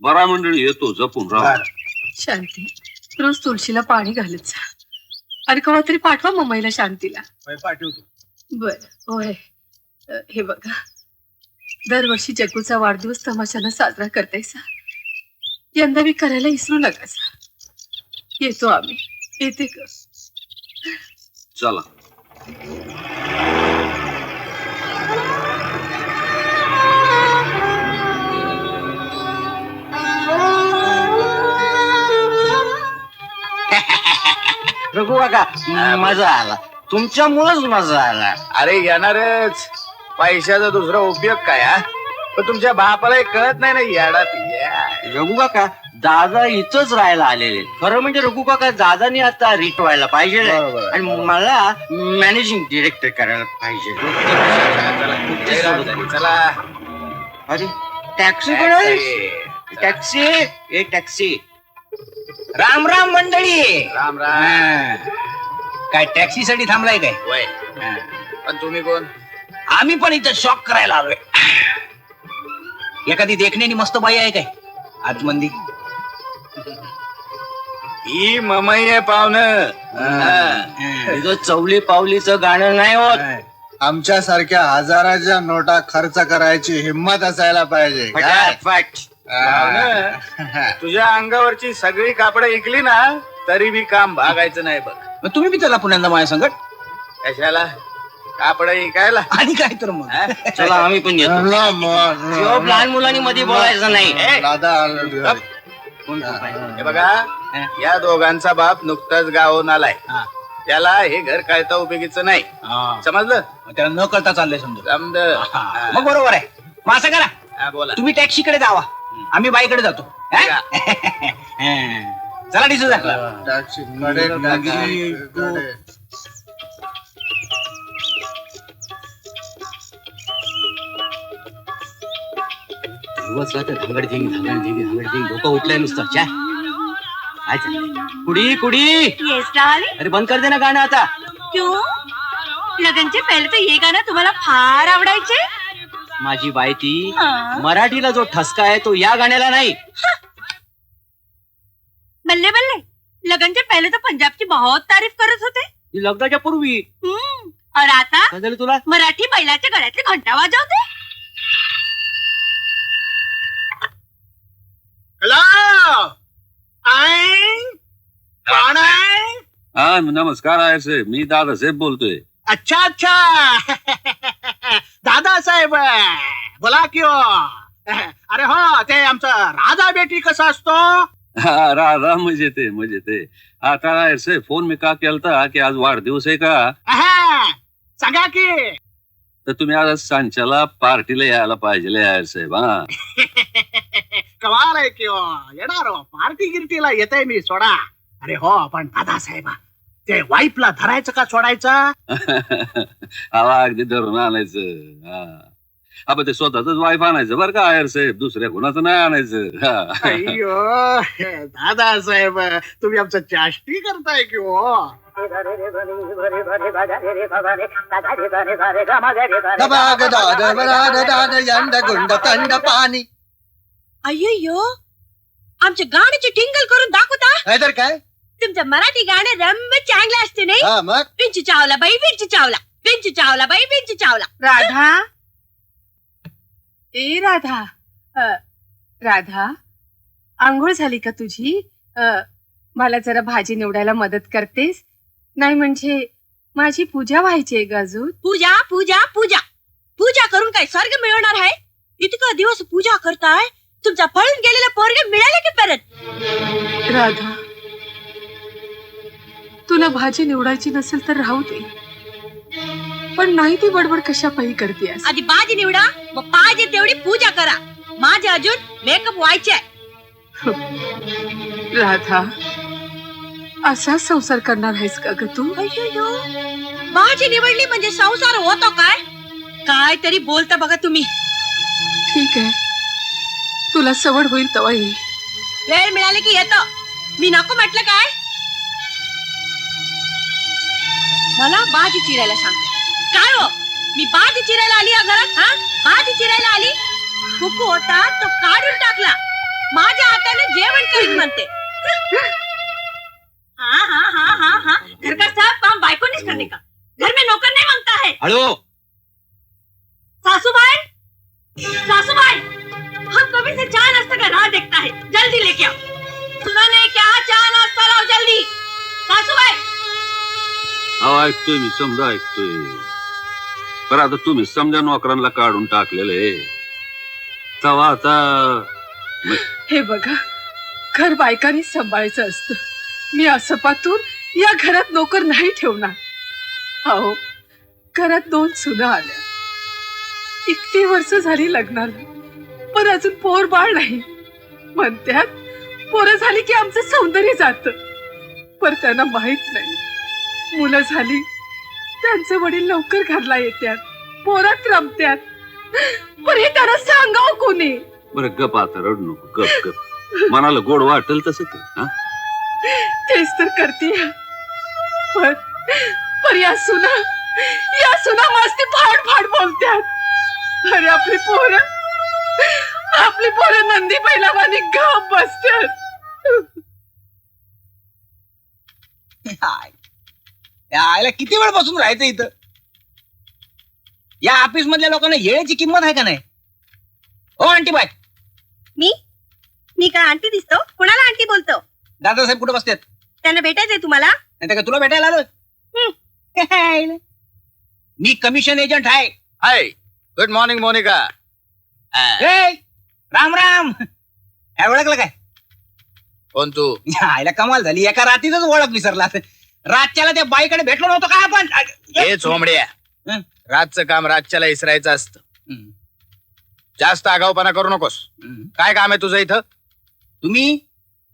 बरा मंडळी, येतो जपून राहा. शांती, रोज तुळशीला पाणी घालत जा आणि केव्हा तरी पाठवा मम्मीला शांतीला. पाठवतो. बर होय. हे बघा, दरवर्षी जग्गूचा वाढदिवस तमाशानं साजरा करतायसा. यंदा बी करायला विसरू नका. येतो आम्ही. येते का? चला. रघु काका, मजा आला. तुमच्यामुळेच मजा आला. अरे येणारच. पैशाचा दुसरा उपयोग काय हा? पण तुमच्या बापाला कळत नाही ना येडात. रघु काका, दादा इथंच राहायला आलेले. खरं म्हणजे रघु काका, दादानी आता रिट व्हायला पाहिजे आणि मला मॅनेजिंग डिरेक्टर करायला पाहिजे. चला. अरे टॅक्सी कडे, टॅक्सी, ए टॅक्सी. राम राम मंडळी. राम राम. काय टॅक्सी साठी थांबलाय काय? वय. पण तुम्ही कोण? आम्ही पण इथं शॉक करायला आलोय. एखादी देखण्यानी मस्त बाई आहे काय आतमंदी? ही ममई आहे पाहुणं. चवली पावलीचं गाणं नाही होत. आमच्यासारख्या हजाराच्या नोटा खर्च करायची हिंमत असायला पाहिजे. फटाफट. पाहुणं, तुझ्या अंगावरची सगळी कापडं इकली ना तरी बी काम भागायचं नाही बघ. मग तुम्ही बी चला पुण्यांदा माझ्या संकट. कशाला? कापडं इकायला? आणि काय तर मग. चला आम्ही पण येतो. लहान मुलांनी मध्ये बोलायचं नाही. हे बघा, या दोघांचा बाप नुकताच गावून आलाय. त्याला हे घर कळता उपयोगीचं नाही. समजलं? त्याला न करता चाललंय समजा. समज. मग बरोबर आहे. मग असं करा, बोला. तुम्ही टॅक्सीकडे जावा, आम्ही बाईकडे जातो. चला डिसूजा. डोकं उठलंय नुसतं. काय चाललंय? कुडी कुडी, अरे बंद कर दे ना गाणं आता. क्यों? लगनचे पहिले तर हे गाणं तुम्हाला फार आवडायचे. माझी बायती, मराठीला जो ठसका आहे तो या गाण्याला नाही. बल्ले बल्ले, लगनचे पहिले तर पंजाबची बहुत तारीफ करत होते. लग्नाच्या पूर्वी. और आता काय झालं तुला? मराठी बैलाच्या गळ्यातले घंटा वाजवते. हॅलो, कोण आहे? हा नमस्कार आहे साहेब, मी दादासाहेब बोलतोय. अच्छा अच्छा. दादा साहेब बोला की हो. अरे हो, ते आमचं राधा बेटी कसा असतो? हा राधा मजेत. आता साहेब फोन मी का केलता की आज वाढदिवस आहे का? सांगा की. तर तुम्ही आज सांच्याला पार्टीला यायला पाहिजे यार साहेब. हा कमाल आहे की हो. येणार हो, पार्टी गिरटीला येतय मी, सोडा. अरे हो, पण दादा साहेब, ते वाईफला धरायचं का सोडायचं? हवा अगदी धरून आणायचं. आपण ते स्वतःच वाईफ आणायचं बरं का आयर साहेब, दुसऱ्या कोणाचं नाही आणायचं. अय्यो दादा साहेब, तुम्ही आमचं चाष्टी करताय की हो. पाणी. अय्यो, आमच्या गाण्याची टिंगल करून दाखवता. नाहीतर काय, तुमचं मराठी गाणे रम्य चांगले असते नाही. हा मग. पिंचू चावला बाई, पिंचू चावला, पिंचू चावला बाई, पिंचू चावला. राधा, ए राधा, राधा, आंघोळ झाली का तुझी? मला जरा भाजी निवडायला मदत करतेस? नाही म्हणजे माझी पूजा व्हायची ग अजून. पूजा पूजा पूजा पूजा करून काय स्वर्ग मिळवणार आहे? इतका दिवस पूजा करताय, तुमचा पळून गेलेला पोरगे मिळाले की परत? राधा, तुला भाजी निवडायची नसेल तर राहू दे, पण नाही ती बडबड कशा पायी करतेस? आधी भाजी निवडा, मग पाहिजे तेवढी पूजा करा. माझे अजून मेकअप व्हायचे. राधा, असा संसार करणार आहेस का ग तू? भाजी निवडली म्हणजे संसार होतो काय? काय तरी बोलता बघा तुम्ही. ठीक आहे, तुला सवड होईल तवा येईल. वेळ मिळाली की येतो. मी नको म्हटलं काय? मला भाजी चिरायला सांगते काय हो? मी भाजी चिरायला आली या घरात? हा, भाजी चिरायला आली. कुकू होता तो काढून टाकला. माझ्या हाताने जेवण करीन म्हणते. हाँ हाँ हाँ हाँ हाँ, घर का सब काम बाइको नहीं करने का, घर में नौकर नहीं मांगता है. हॅलो सासूबाई, सासूबाई, हम कभी से चाय नाश्ता का राह देखता है, जल्दी लेके आओ. सुना नहीं क्या, चाय नाश्ता लाओ जल्दी. सासूबाई. अहो ऐकतोय मी, समजा ऐकतोय. पण आता तुम्ही समजा नोकरांना काढून टाकलेले तेव्हा आता हे बघा, घर बायकांनी सांभाळायचं असतं. मी असं पातून या घरात नोकर नाही ठेवणार. अहो, घरात 2 सुना आल्या. इतकी वर्ष झाली लग्नाला, पण अजून पोर बाळ नाही. म्हणत्यात पोरं झाली की आमचं सौंदर्य जात. पण त्यांना माहित नाही, मुलं झाली त्यांचे वडील लवकर घरला येतात, पोरात रमत्यात. पण हे त्यांना सांगाव कोणी? बरं गप, आता रडू नको, गप गप. मनाला गोड वाटेल तसं कर. हा तेच तर करते. पण या सुना मस्ती फाड फाड बोलत्यात. अरे आपली पोरं नंदी पहिल्यावानी गप बसतात. आयला किती वेळ बसून राहायचं इथं? या ऑफिस मधल्या लोकांना येळेची किंमत आहे का नाही? हो आंटी बाय. मी काय आंटी दिसतो? कोणाला आंटी बोलतो? दादासाहेब कुठे बसतात? त्यांना भेटायचंय तुम्हाला? नाही तर तुला भेटायला आलोय. मी कमिशन एजंट आहे. हाय, गुड मॉर्निंग मोनिका. ए, राम राम. काय ओळखलं काय? कोण तू? आयला कमाल झाली, एका रात्रीच ओळख विसरला. रातच्याला त्या बाईकडे भेटलो नव्हतो का आपण? हे चोंबड्या, हं? रातचं काम रातच्याला इसरायचं असतं. जास्त आगाऊपणा करू नकोस. काय काम आहे तुझं इथं? तुम्ही?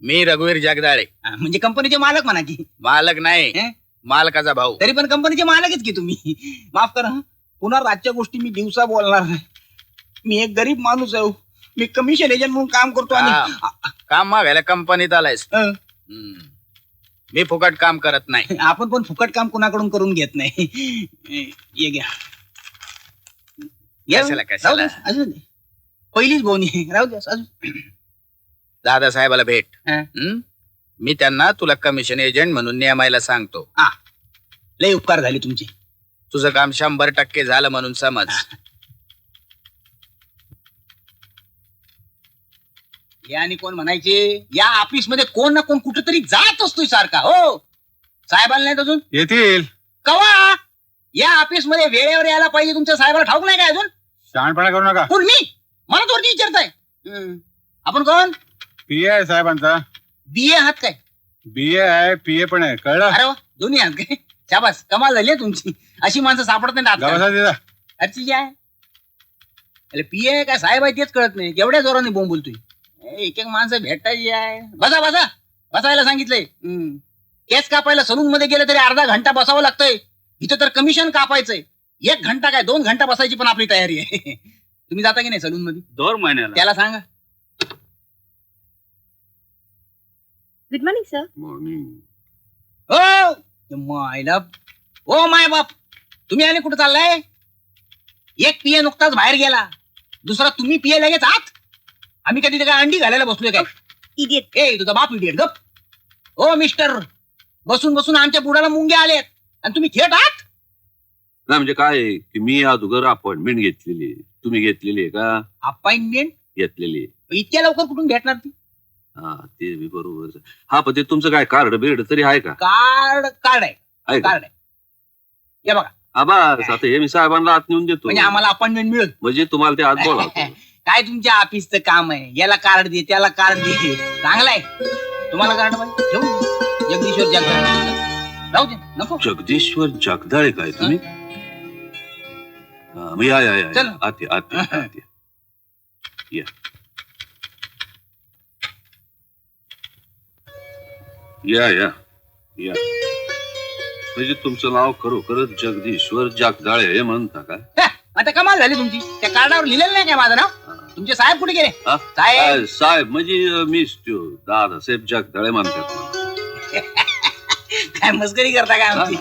मी रघुवीर जगदाळे. म्हणजे कंपनीचे मालक म्हणा की. मालक नाही, हं? मालकाचा भाऊ. तरी पण कंपनीचे मालकच की तुम्ही. माफ करा, पुन्हा रातच्या गोष्टी मी दिवसा बोलणार नाही. मी एक गरीब माणूस आहे. मी कमिशन एजंट म्हणून काम करतो. आणि काम मागायला कंपनीत आलायस? हं. मी फुकट काम करत नाही. आपण पण फुकट काम कुणाकडून करून घेत नाही. ये घ्या. कशाला, कशाला? राहू द्या, अजून दे. पहिलीच बोनी राहू द्या अजून. दादासाहेबाला भेट. हं? मी त्यांना तुला कमिशन एजंट म्हणून नियमायला सांगतो. लय उपकार झाले तुमचे. तुझं काम 100% झालं म्हणून समज. आणि कोण म्हणायचे, या ऑफिस मध्ये कोण ना कोण कुठेतरी जात असतोय सारखा. हो, साहेबांना नाहीत अजून? येतील. कवा? या ऑफिस मध्ये वेळेवर यायला पाहिजे. तुमच्या साहेबाला ठाऊक नाही काय अजून? शहाणपणा करू नका. कोण? मी? मला वरती विचारताय. आपण कोण? पीए आहे साहेबांचा. बीए आहात काय? बीए आहे, पीए पण आहे, कळलं? अरे वा, दोन्ही आहात काय? शाबास, कमाल झाली तुमची. अशी माणसं सापडत नाही आजकाल. गावाचा दिला. अर्ची आहे. पीए काय साहेब आहे तेच कळत नाही. केवढ्या जोराने बोंब बोलतोय. एक एक माणसं भेटायची आहे. बसा बसा, बसायला सांगितलंय. केस कापायला सलून मध्ये गेलं तरी अर्धा घंटा बसावं लागतंय. इथं तर कमिशन कापायचंय. 1 घंटा काय 2 घंटा बसायची पण आपली तयारी आहे. तुम्ही जाता की नाही सलून मध्ये? 2 महिन्याला. त्याला सांगा. Good morning sir. मॉर्निंग. हो मायला, ओ माय बाप, तुम्ही आणि कुठं चाललाय? एक पीए नुकताच बाहेर गेला, दुसरा तुम्ही पीए लगेच आत. आम्ही कधी काय अंडी घालायला बसलोय काय? इडियट. ए तुझा बाप इडियट. गप. ओ मिस्टर, बसून बसून आमच्या बुडाला मुंग्या आलेत आणि तुम्ही थेट आत. नाही म्हणजे काय आहे की मी अगोदर अपॉइंटमेंट घेतलेली आहे. तुम्ही घेतलेली आहे का? अपॉइंटमेंट घेतलेली आहे. इतक्या लवकर कुठून भेटणार ती? हा ते बी बरोबर. हा पण ते तुमचं काय कार्ड बिर्ड तरी आहे का? कार्ड कार्ड आहे. आहे का? कार्ड आहे. हे बघा, हा बस, आता हे मी साहेबांना आत नेऊन देतो. म्हणजे आम्हाला अपॉइंटमेंट मिळेल. म्हणजे तुम्हाला ते आत बोलावतो. काय तुमच्या ऑफिसचं काम आहे? याला कार्ड दे, त्याला कार्ड दे. चांगलाय. तुम्हाला कार्ड पाहिजे ठेवून दे. जगदीश्वर जगदाळे राहू दे. नको. जगदीश्वर जगदाळे काय तुम्ही? मग या चला. आते आते आते या. या या या. म्हणजे तुमचं नाव खरोखरच जगदीश्वर जगदाळे हे म्हणता का? आता कमाल झाली तुमची. त्या कार्डावर लिहिलेलं नाही काय माझं नाव? तुमचे साहेब कुठे गेले? हा? साहेब साहेब म्हणजे मीच त्यो दादासाहेब जगदाळे म्हणतात मला. काय मस्करी करता काय आमची?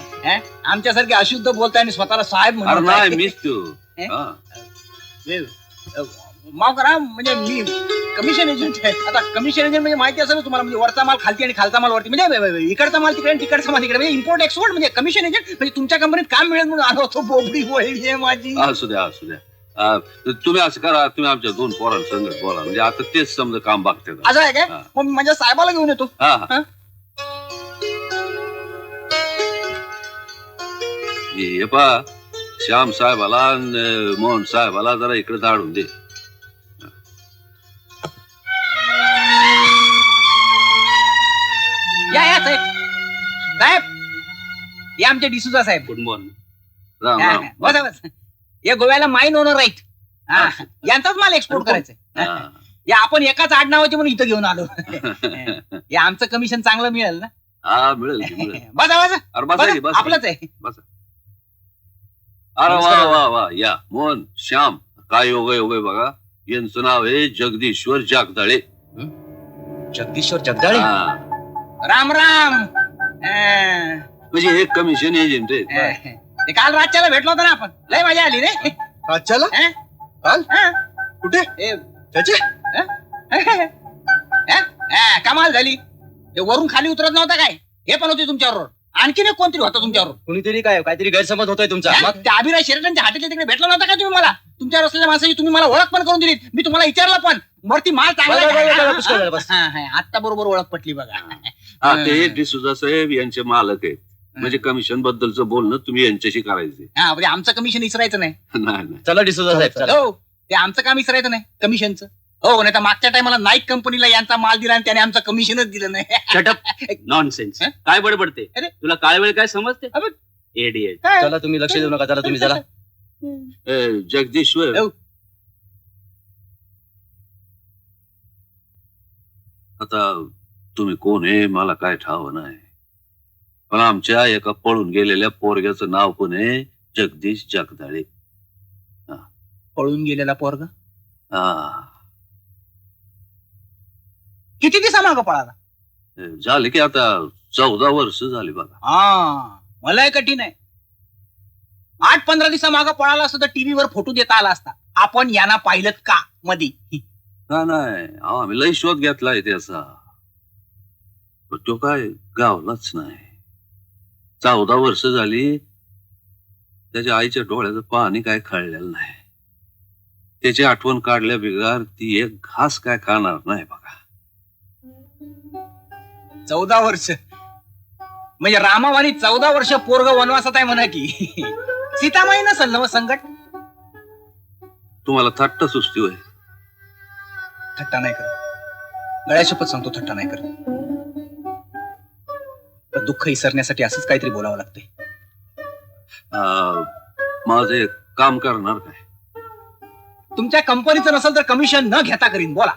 आमच्यासारखे अशुद्ध बोलताय आणि स्वतःला साहेब अरे नाही म्हणून. मीच त्यो. हा. माफ करा म्हणजे मी कमिशन एजंट आहे. आता कमिशन एजंट म्हणजे माहिती असेल ना तुम्हाला, म्हणजे वरचा माल खालती आणि खालचा माल वरती, म्हणजे इकडचा माल तिकडे आणि तिकडचा माल तिकडे, म्हणजे इम्पोर्ट एक्सपोर्ट म्हणजे कमिशन एजंट. म्हणजे तुमच्या कंपनीत काम मिळेल म्हणून आलो होतो. बोबडी वळली आहे माझी. असू द्या असू द्या. तुम्ही असं करा, तुम्ही आमच्या 2 पोरांना संगत बोला, म्हणजे आता तेच समजा काम बघते. असं आहे काय? हा. मग माझ्या साहेबाला घेऊन येतो. हा हा? हे पा श्याम साहेबाला आणि मोहन साहेबाला जरा इकडे धाडून दे. या साहेब. साहेब या आमचे डिसूजा साहेब. Good morning. राम हा, राम. बसा बस. या गोव्याला माईन ओनर राईट. यांचाच माल एक्सपोर्ट करायचंय. हा. या आपण एकाच आडनावाचे म्हणून इथं घेऊन आलो. या आमचं कमिशन चांगलं मिळेल ना? हा मिळेल की मिळेल. बसा बसा. अरे बसा की बसा, बसा. आपलंच आहे. बसा. अरे वा वा वा या मोहन श्याम काय योग योग आहे बघा. यांचं नाव आहे जगदीश्वर जागदाळे. जगदीश्वर जगदाळे. हा. राम राम. म्हणजे हे कमिशन एजंट आहे. ते काल रातच्याला भेटलो होतो ना आपण. लय मजा आली रे. चला काल कुठे ए, त्याचे कमाल झाली. ते वरून खाली उतरत नव्हता काय, हे पण होते तुमच्याबरोबर. आणखीन एक कोणतरी होता तुमच्याबरोबर. कुणीतरी काय काहीतरी गैरसमज होतोय तुमचा. मग त्या अभिराज शेरटांच्या हाटेच्या तिकडे भेटला नव्हता का तुम्ही मला? तुमच्या रस्त्याच्या माणसाची तुम्ही मला ओळख पण करून दिली. मी तुम्हाला विचारलं पण वरती माल चांगला आहे का? आता बरोबर ओळख पटली बघा. हा ते डिसूजा साहेब यांचे मालक आहेत. म्हणजे कमिशन बद्दलचं बोलणं तुम्ही यांच्याशी करायचे. हा म्हणजे आमचं कमिशन विसरायचं नाही. नाही नाही. चला डिसोजा साहेब चला. हो ते आमचं काम विसरायचं नाही कमिशनचं. हो नाही तर मागच्या टायमाला नाईक कंपनीला यांचा माल दिला आणि त्याने आमचं कमिशनच दिलं नाही. Shut up nonsense. काय बडबडते अरे. तुला काय वेळ काय समजते? अबे. एडीएड. काय? चला तुम्ही लक्ष देऊ नका. चला तुम्ही चला. जगदीश्वर हो. आता तुम्ही कोण आहे मला काय ठाव नाही, पण आमच्या एका पळून गेलेल्या पोरग्याचं नाव पण आहे जगदीश जगदाळे. पळून गेलेला पोरगा हा. किती दिवसा मागं पळाला? झाले की आता 14 वर्ष झाली बघा. हा मलाही कठीण आहे. 8-15 दिवसा मागं पळाला असतं तर टीव्हीवर फोटो देता आला असता. आपण यांना पाहिलं का मधी? नाही अहो, आम्ही लई शोध घेतलाय त्याचा, पण तो काय गावलाच नाही. 14 वर्ष झाली त्याच्या आईच्या डोळ्याचं पाणी काय खळलेलं नाही. त्याची आठवण काढल्या बिगार ती एक घास काय खाणार नाही बघा. 14 वर्ष म्हणजे रामावानी 14 वर्ष पोरग वनवासात आहे म्हणा की. सीतामाई नसल ना संकट. तुम्हाला थट्ट सुस्ती होय. थट्टा नाही करत. गळ्याशपथ सांगतो थट्टा नाही करत. पण दुःख विसरण्यासाठी असंच काहीतरी बोलावं लागतंय. माझं एक काम करणार काय? तुमच्या कंपनीचं नसेल तर कमिशन न घेता करीन. बोला.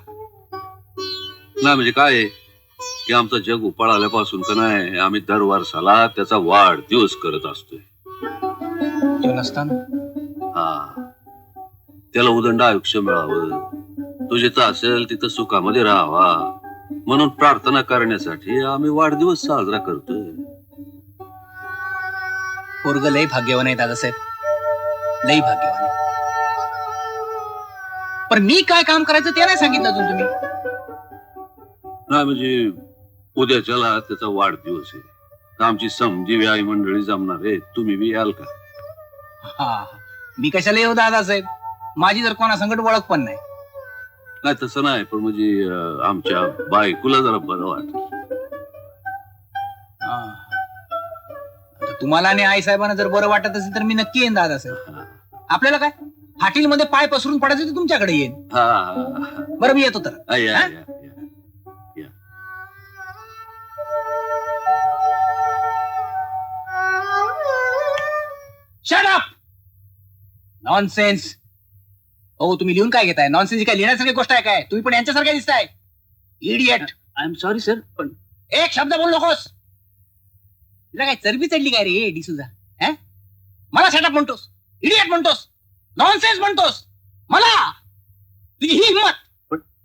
नाही म्हणजे काय आहे की आमचा जग उपाळाल्यापासून का नाही आम्ही दर वर्षाला त्याचा वाढदिवस करत असतोय. तो नसताना हा त्याला उदंड आयुष्य मिळावं, तो जिथं असेल तिथं सुखामध्ये राहावा म्हणून प्रार्थना करण्यासाठी आम्ही वाढदिवस साजरा करतोय. पोरग लय भाग्यवान आहे दादासाहेब, लय भाग्यवान आहे. पण मी काय काम करायचं ते नाही सांगितलं अजून तुम्ही. नाही म्हणजे उद्याच्याला त्याचा वाढदिवस आहे. तर आमची समजी व्याय मंडळी जमणार आहे, तुम्ही बी याल का? हा मी कशाला येऊ दादासाहेब, माझी जर कोणा संकट ओळख पण नाही. नाही तसं नाही, पण म्हणजे आमच्या बायकोला जरा बरं वाटत. आता तुम्हाला आणि आई साहेबांना जर बरं वाटत असेल तर मी नक्की येईन दादासाहेब. आपल्याला काय हाटीलमध्ये पाय पसरून पडायचं तर तुमच्याकडे येईन. बरं मी येतो तर. Shut up. नॉनसेन्स. हो तुम्ही लिहून काय घेताय? नॉनसेन्स ही काय लिहिण्यासारखी गोष्ट आहे काय? तुम्ही पण यांच्यासारख्या दिसताय. Idiot. I am sorry sir, पण एक शब्द बोल नकोस. तुला काय चरबी चढली काय रे डिसूजा? मला शट अप म्हणतोस, इडियट म्हणतोस, नॉनसेन्स म्हणतोस मला? तुझी ही हिंमत.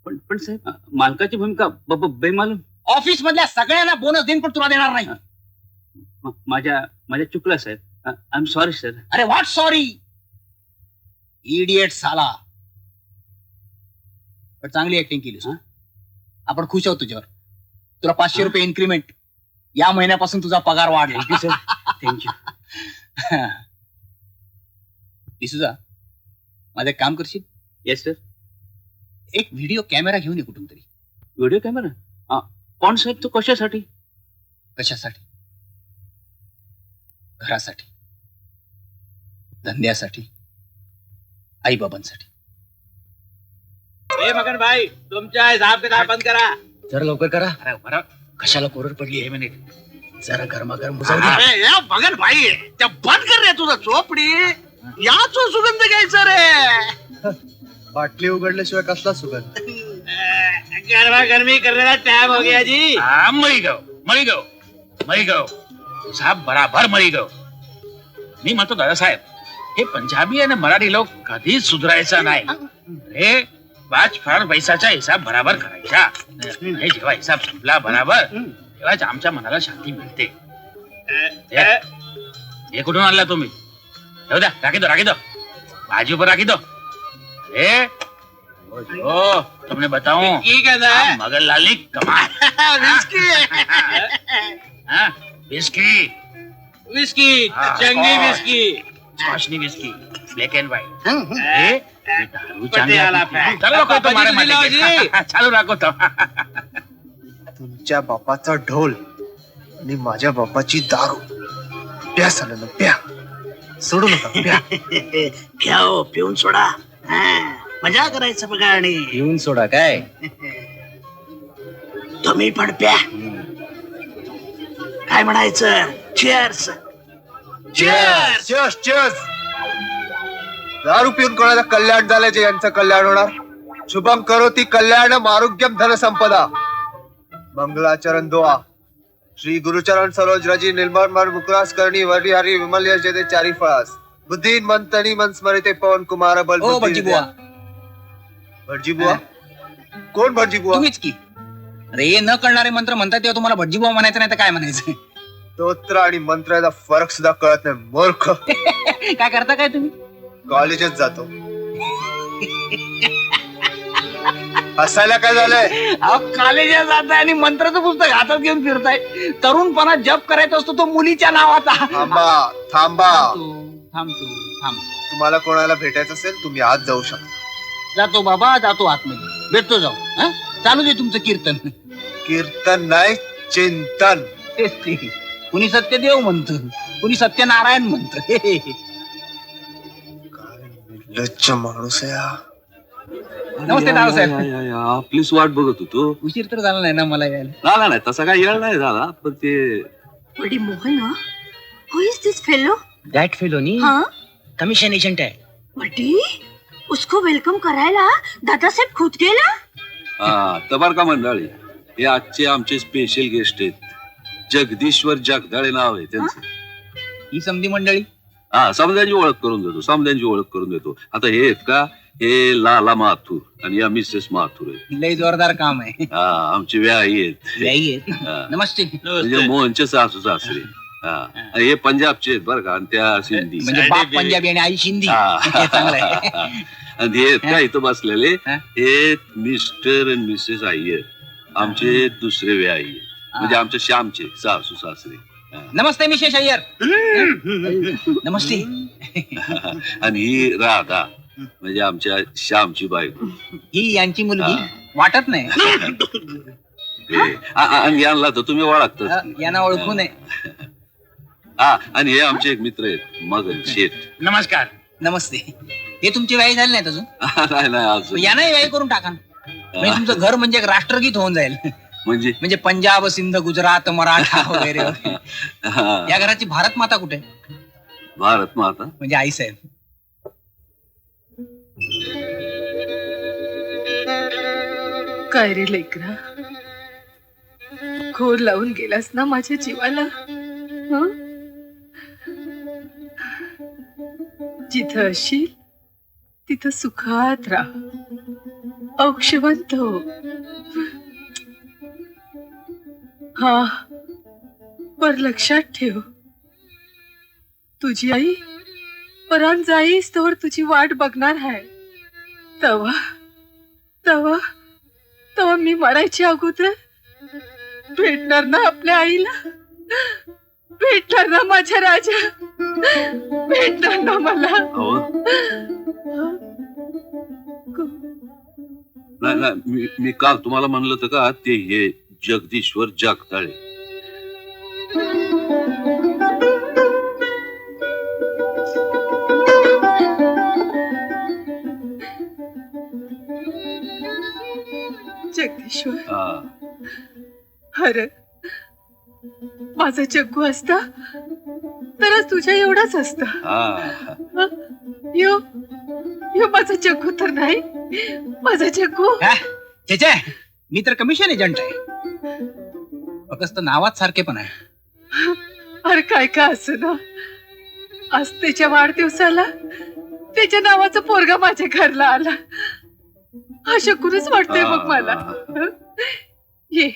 पण पण साहेब मालकाची भूमिका बेमालूम. ऑफिस मधल्या सगळ्यांना बोनस देईन पण तुला देणार नाही. माझ्या चुकलं साहेब. I am sorry sir. अरे व्हॉट सॉरी? इडियट साला. पण चांगली ऍक्टिंग केलीस हं? आपण खुश आहोत तुझ्यावर. तुला 500 रुपये इन्क्रीमेंट. या महिन्यापासून तुझा पगार वाढला. Sir thank you. दिसूजा, माझं एक काम करशील? Yes sir. एक व्हिडिओ कॅमेरा घेऊन ये कुठून तरी. व्हिडिओ कॅमेरा कोण साहेब तो कशासाठी? कशासाठी? घरासाठी, धंद्यासाठी, आई बाबांसाठी. मगन भाई तुमच्या हिसाब किताब बंद करा. जरा लवकर करा. अरे बरं. कशाला कोरड पडली? 1 मिनिट. जरा गरमागरम अरे या बघन भाई त्या बंद कर रे तुझा चोपडी. याच सुगंध घ्यायचा रे. बाटली उघडल्याशिवाय कसला सुगंध? गरबा गर्मी करने का टाइम हो गया जी. मळी गो साहेब बराबर मळी गो. मी म्हणतो दादासाहेब, हे पंजाबी आणि मराठी लोक कधीच सुधारायचा नाही. हे पाच फार पैसाचा हिसाब बराबर करायचा. आणि जेव्हा हिसाब संपला बराबर तेव्हाच आमच्या मनाला शांती मिळते. हे कुठून आणला तुम्ही? येऊ द्या, राखी दो भाजी ऊपर राखी दो. ओ तुमने बताऊं की कहना है? मगर लाली कमाल. विस्की विस्की हाँ, चंगी और- विस्की. स्कॉचनी विस्की ब्लैक एंड व्हाइट. दारू चांगली पटियाला होती. फॅन. चलो रखो तुम्हारे बाबाजी मजे दिलाओ के. चालू रखो तो. तुमच्या बापाचा ढोल आणि माझ्या बापाची दारू. प्या साल्यानं प्या. सोडू नका प्या. घ्या हो, पिऊन सोडा. मजा करायचं बघा. आणि येऊन सोडा काय? तुम्ही पण प्या. काय म्हणायचं? चेअर्स. Cheers, cheers, cheers. दारू पिऊन कोणाचं कल्याण झाल्याचे यांचं कल्याण होणार. शुभम करोती कल्याण आरोग्यम धन संपदा. मंगलाचरण दोआ. श्री गुरुचरण सरोज रजी निर्मल मुकुरास करणी वरी हरी विमल यश जयते चारी फळास. बुद्धीन मंतनी मन स्मरिते पवन कुमार बल ओ भटजी बुवा. भटजी बुवा? कोण भटजी बुवा? तुम्हीच की. अरे हे न कळणारे मंत्र म्हणतात तेव्हा तुम्हाला भटजी बुवा म्हणायचं नाही तर काय म्हणायचं? स्तोत्र आणि मंत्राचा फरक सुद्धा कळत नाही मूर्ख. काय करता काय तुम्ही? कॉलेजच जातो. हसायला काय झालंय? कॉलेजात जाताय आणि मंत्राचं पुस्तक हातात घेऊन फिरताय. तरुणपणा जप करायचा असतो तो मुलीच्या नावाचा. थांबा. थांब. तुम्हाला कोणाला भेटायचं असेल तुम्ही आज जाऊ शकता. जातो बाबा, जातो आतमध्ये. भेटतो जाऊ. हं? चालू दे तुमचं कीर्तन. कीर्तन नाही चिंतन. तेच ते. कुणी सत्यदेव म्हणत, कुणी सत्यनारायण म्हणत. लज्ज माणूस आहे हा. नमस्ते दादासाहेब. आपलीच वाट बघत होतो. उशीर तर झाला नाही ना मला यायला. नाही तसा काही येळ नाही झाला, पण ते बड़ी Mohan who is this fellow? That फेलोनी हाँ कमिशन एजंट आहे. बड़ी उसको वेलकम करायला दादासाहेब खुद गेला. तबार का मंडळी, हे आजचे आमचे स्पेशल गेस्ट आहेत. जगदीश्वर जगदाळे नाव आहे त्यांचं. ही समधी मंडळी. समद्यांची ओळख करून देतो. आता हे आहेत का, हे लाला माथुर आणि या मिसेस माथुर आहेत. लय जोरदार काम आहे. आमची व्याही आहेत. व्याई आहेत. हा. नमस्ते. म्हणजे मोहनचे सासू सासरे. आणि हे पंजाबचे आहेत बरं का, आणि त्या सिंधी. म्हणजे बाप पंजाबी आणि आई शिंदी. हे चांगलं आहे. आणि हे आहेत का इथं बसलेले, हा. हे मिस्टर आणि मिसेस अय्यर, आमचे दुसरे व्याही आहेत. म्हणजे आमच्या श्यामचे सासू सासरे. नमस्ते मिसेस अय्यर. नमस्ते. आणि ही राधा, म्हणजे आमच्या श्यामची बायको. ही यांची मुलगी. वाटत नाही. आणि यांना तर तुम्ही ओळखता. यांना ओळखू नये. आणि हे आमचे एक मित्र आहेत, मगन शेठ. नमस्कार. नमस्ते. हे तुमची व्याई झाली नाहीत अजून? नाही अजून. यांनाही व्याई करून टाका. म्हणजे तुमचं घर म्हणजे एक राष्ट्रगीत होऊन जाईल. म्हणजे पंजाब, सिंध, गुजरात, मराठा वगैरे वगैरे. या घराची भारत माता कुठे? भारत माता म्हणजे आई साहेब. काय रे लेकरा, घोर लावून गेलास ना माझ्या जीवाला. हं? जिथं असशील तिथं सुखात राहा, औक्षवंत हो. हा, पर लक्षात ठेव, तुझी आई परान जाईस तोवर तुझी वाट बघणार आहे. तवा मरायची अगोदर भेटणार ना आपल्या आईला, भेटणार ना माझ्या राजा, भेटणार ना मला. नाही मी काल तुम्हाला म्हणलं होतं का ते हे जगदीश्वर जगताळे. जगदीश्वर, अरे माझा जग्गू असता तरच तुझ्या एवढाच असता. यो यो माझा जग्गू तर नाही, माझा जग्गू. मी तर कमिशन एजंट आहे, फक्त नावात सारखे पण आहे. अरे काय काय असं ना, आज त्याच्या वाढदिवसाला त्याच्या नावाचा पोरगा माझ्या घरला आला. अशा कुणीच वाटतंय मग मला. ये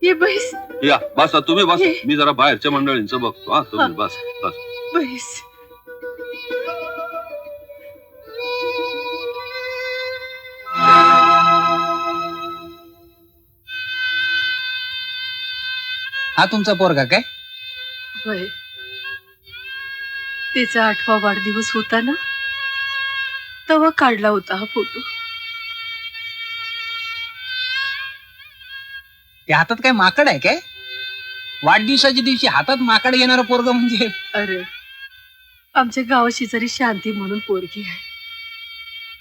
ये बैस. या बसा तुम्ही बसा, मी जरा बाहेरच्या मंडळींचं बघतो. हा तुम्ही बस बस बैस. हा तुमचा पोरगा काय? होय, तिचा 8वा वाढदिवस होता ना, तेव्हा काढला होता हा फोटो. त्या हातात काय माकड आहे काय? वाढदिवसाच्या दिवशी हातात माकड घेणारा पोरगा म्हणजे? अरे आमच्या गावाशी जरी शांती म्हणून पोरगी आहे,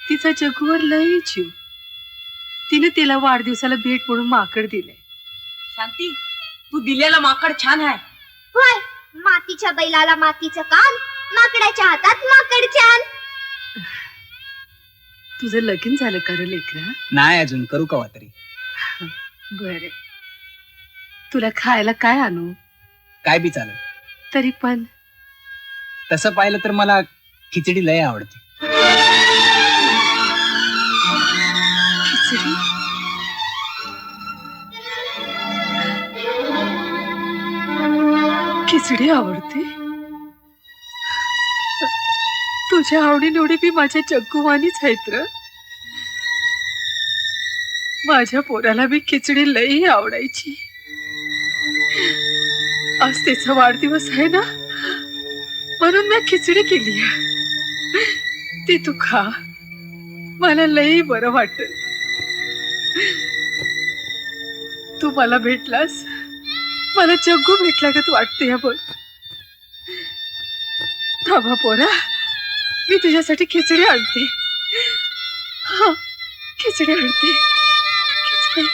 तिचा जगूवर लई जीव. तिने तिला वाढदिवसाला भेट म्हणून माकड दिले. शांती, तू दिलेला माकड छान आहे. होय, मातीच्या बैलाला मातीचं कान, माकडाच्या हातात माकड छान. तुझं लगीन झालं का रे लेकरा? नाही अजून, करू का तरी. बरे, तुला खायला काय आणू? काय बी चालेल. तरी पण तसं पाहिलं तर मला खिचडी लय आवडते. खिचडी? खिचडी आवडते? तुझ्या आवडीनिवडी बी माझ्या जग्गूवानीच आहेत र. माझ्या पोराला बी खिचडी लई आवडायची. आज त्याचा वाढदिवस आहे ना, म्हणून मी खिचडी केली. ती तू खा, मला लई बरं वाटत. तू मला भेटलास, मला जग्गू भेटल्यागत वाटते. बघ थांबा पोरा, मी तुझ्यासाठी खिचडी आणते. हा, खिचडी आणते. खिचडी.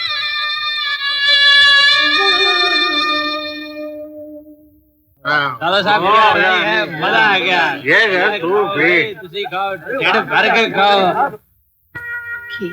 दादासाहेब मजा आ गया. ये तू भी तुझी खाओ, ढेर भर के खाओ. घे.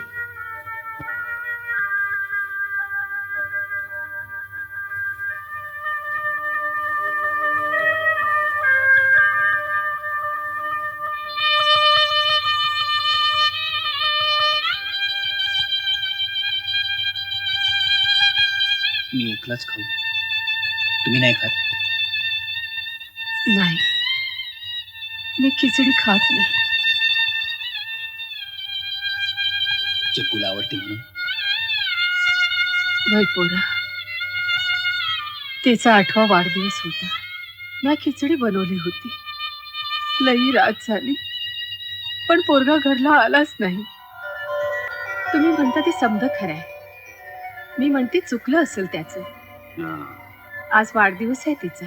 मी एकलाच खाऊ, तुम्ही नाही खात? नाही, मी खिचडी खात नाही. जग्गूला आवडते म्हणून? वय पोरा, त्याचा 8वा वाढदिवस होता. मी खिचडी बनवली होती. लई रात झाली, पण पोरगा घरला आलाच नाही. तुम्ही म्हणता ते समज खरंय. मी म्हणते चुकलं असेल त्याचं. आज वाढदिवस आहे तिचा,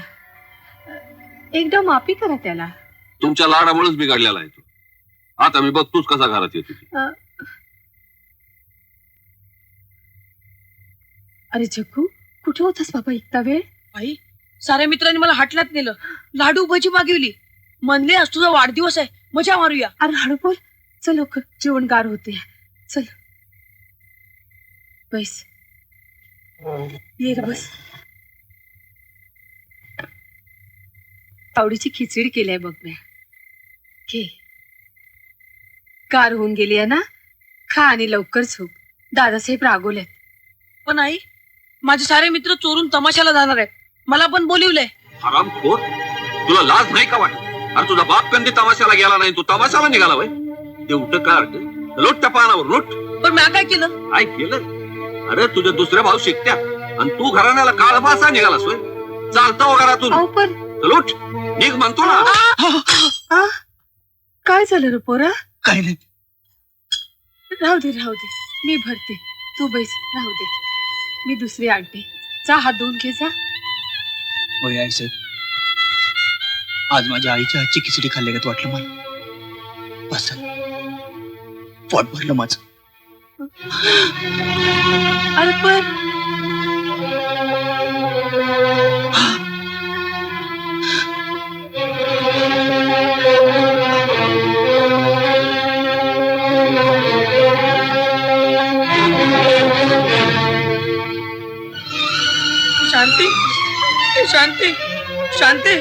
एकदा माफी करा त्याला. तुमच्या लाडामुळेच बिघडलेला आहे तो. आता मी बघतोच कसा घरात येतो. अरे जग्गू, कुठे होतास बाबा इतका वेळ? आई, साऱ्या मित्रांनी मला हाटलात नेलं, लाडू भजी मागवली. म्हणले आज तुझा वाढदिवस आहे, मजा मारूया. अरे हळू बोल, चल लवकर, जेवण गार होते. चल बैस. ये रे बस. आवडीची खिचडी केली आहे बघ मी. घे. गार होऊन गेली आहे ना, खा आणि लवकर झोप. दादासाहेब रागवलेत. पण आई, माझे सारे मित्र चोरून तमाशाला जाणार आहेत, मला पण बोलिवलंय. हरामखोर, तुला लाज नाही का वाटत? अरे तुझा बाप कधी तमाशाला गेला नाही, तू तमाशाला निघाला वय? ते उठ काढ, लोट त्या पानावर लोट. पण मी काय केलं? काय केलं? अरे तुझे दुसरे भाऊ शिकत्या आणि तू घराण्याला काळ मासा निघालास होय. चालता हो घरातून. अहो पण चल उठ, निघ म्हणतो ना. आ? काय झालं रे पोरा? काही नाही. राहू दे मी भरते, तू बैस. राहू दे, मी दुसरी आणते. जा हात धुवून घे जा. होय आई साहेब, आज माझ्या आईच्या हातची खिचडी खाल्ल्यागत वाटलं मला. बस झालं. पोट भरलं माझं. अरे पण शांती शांती शांती.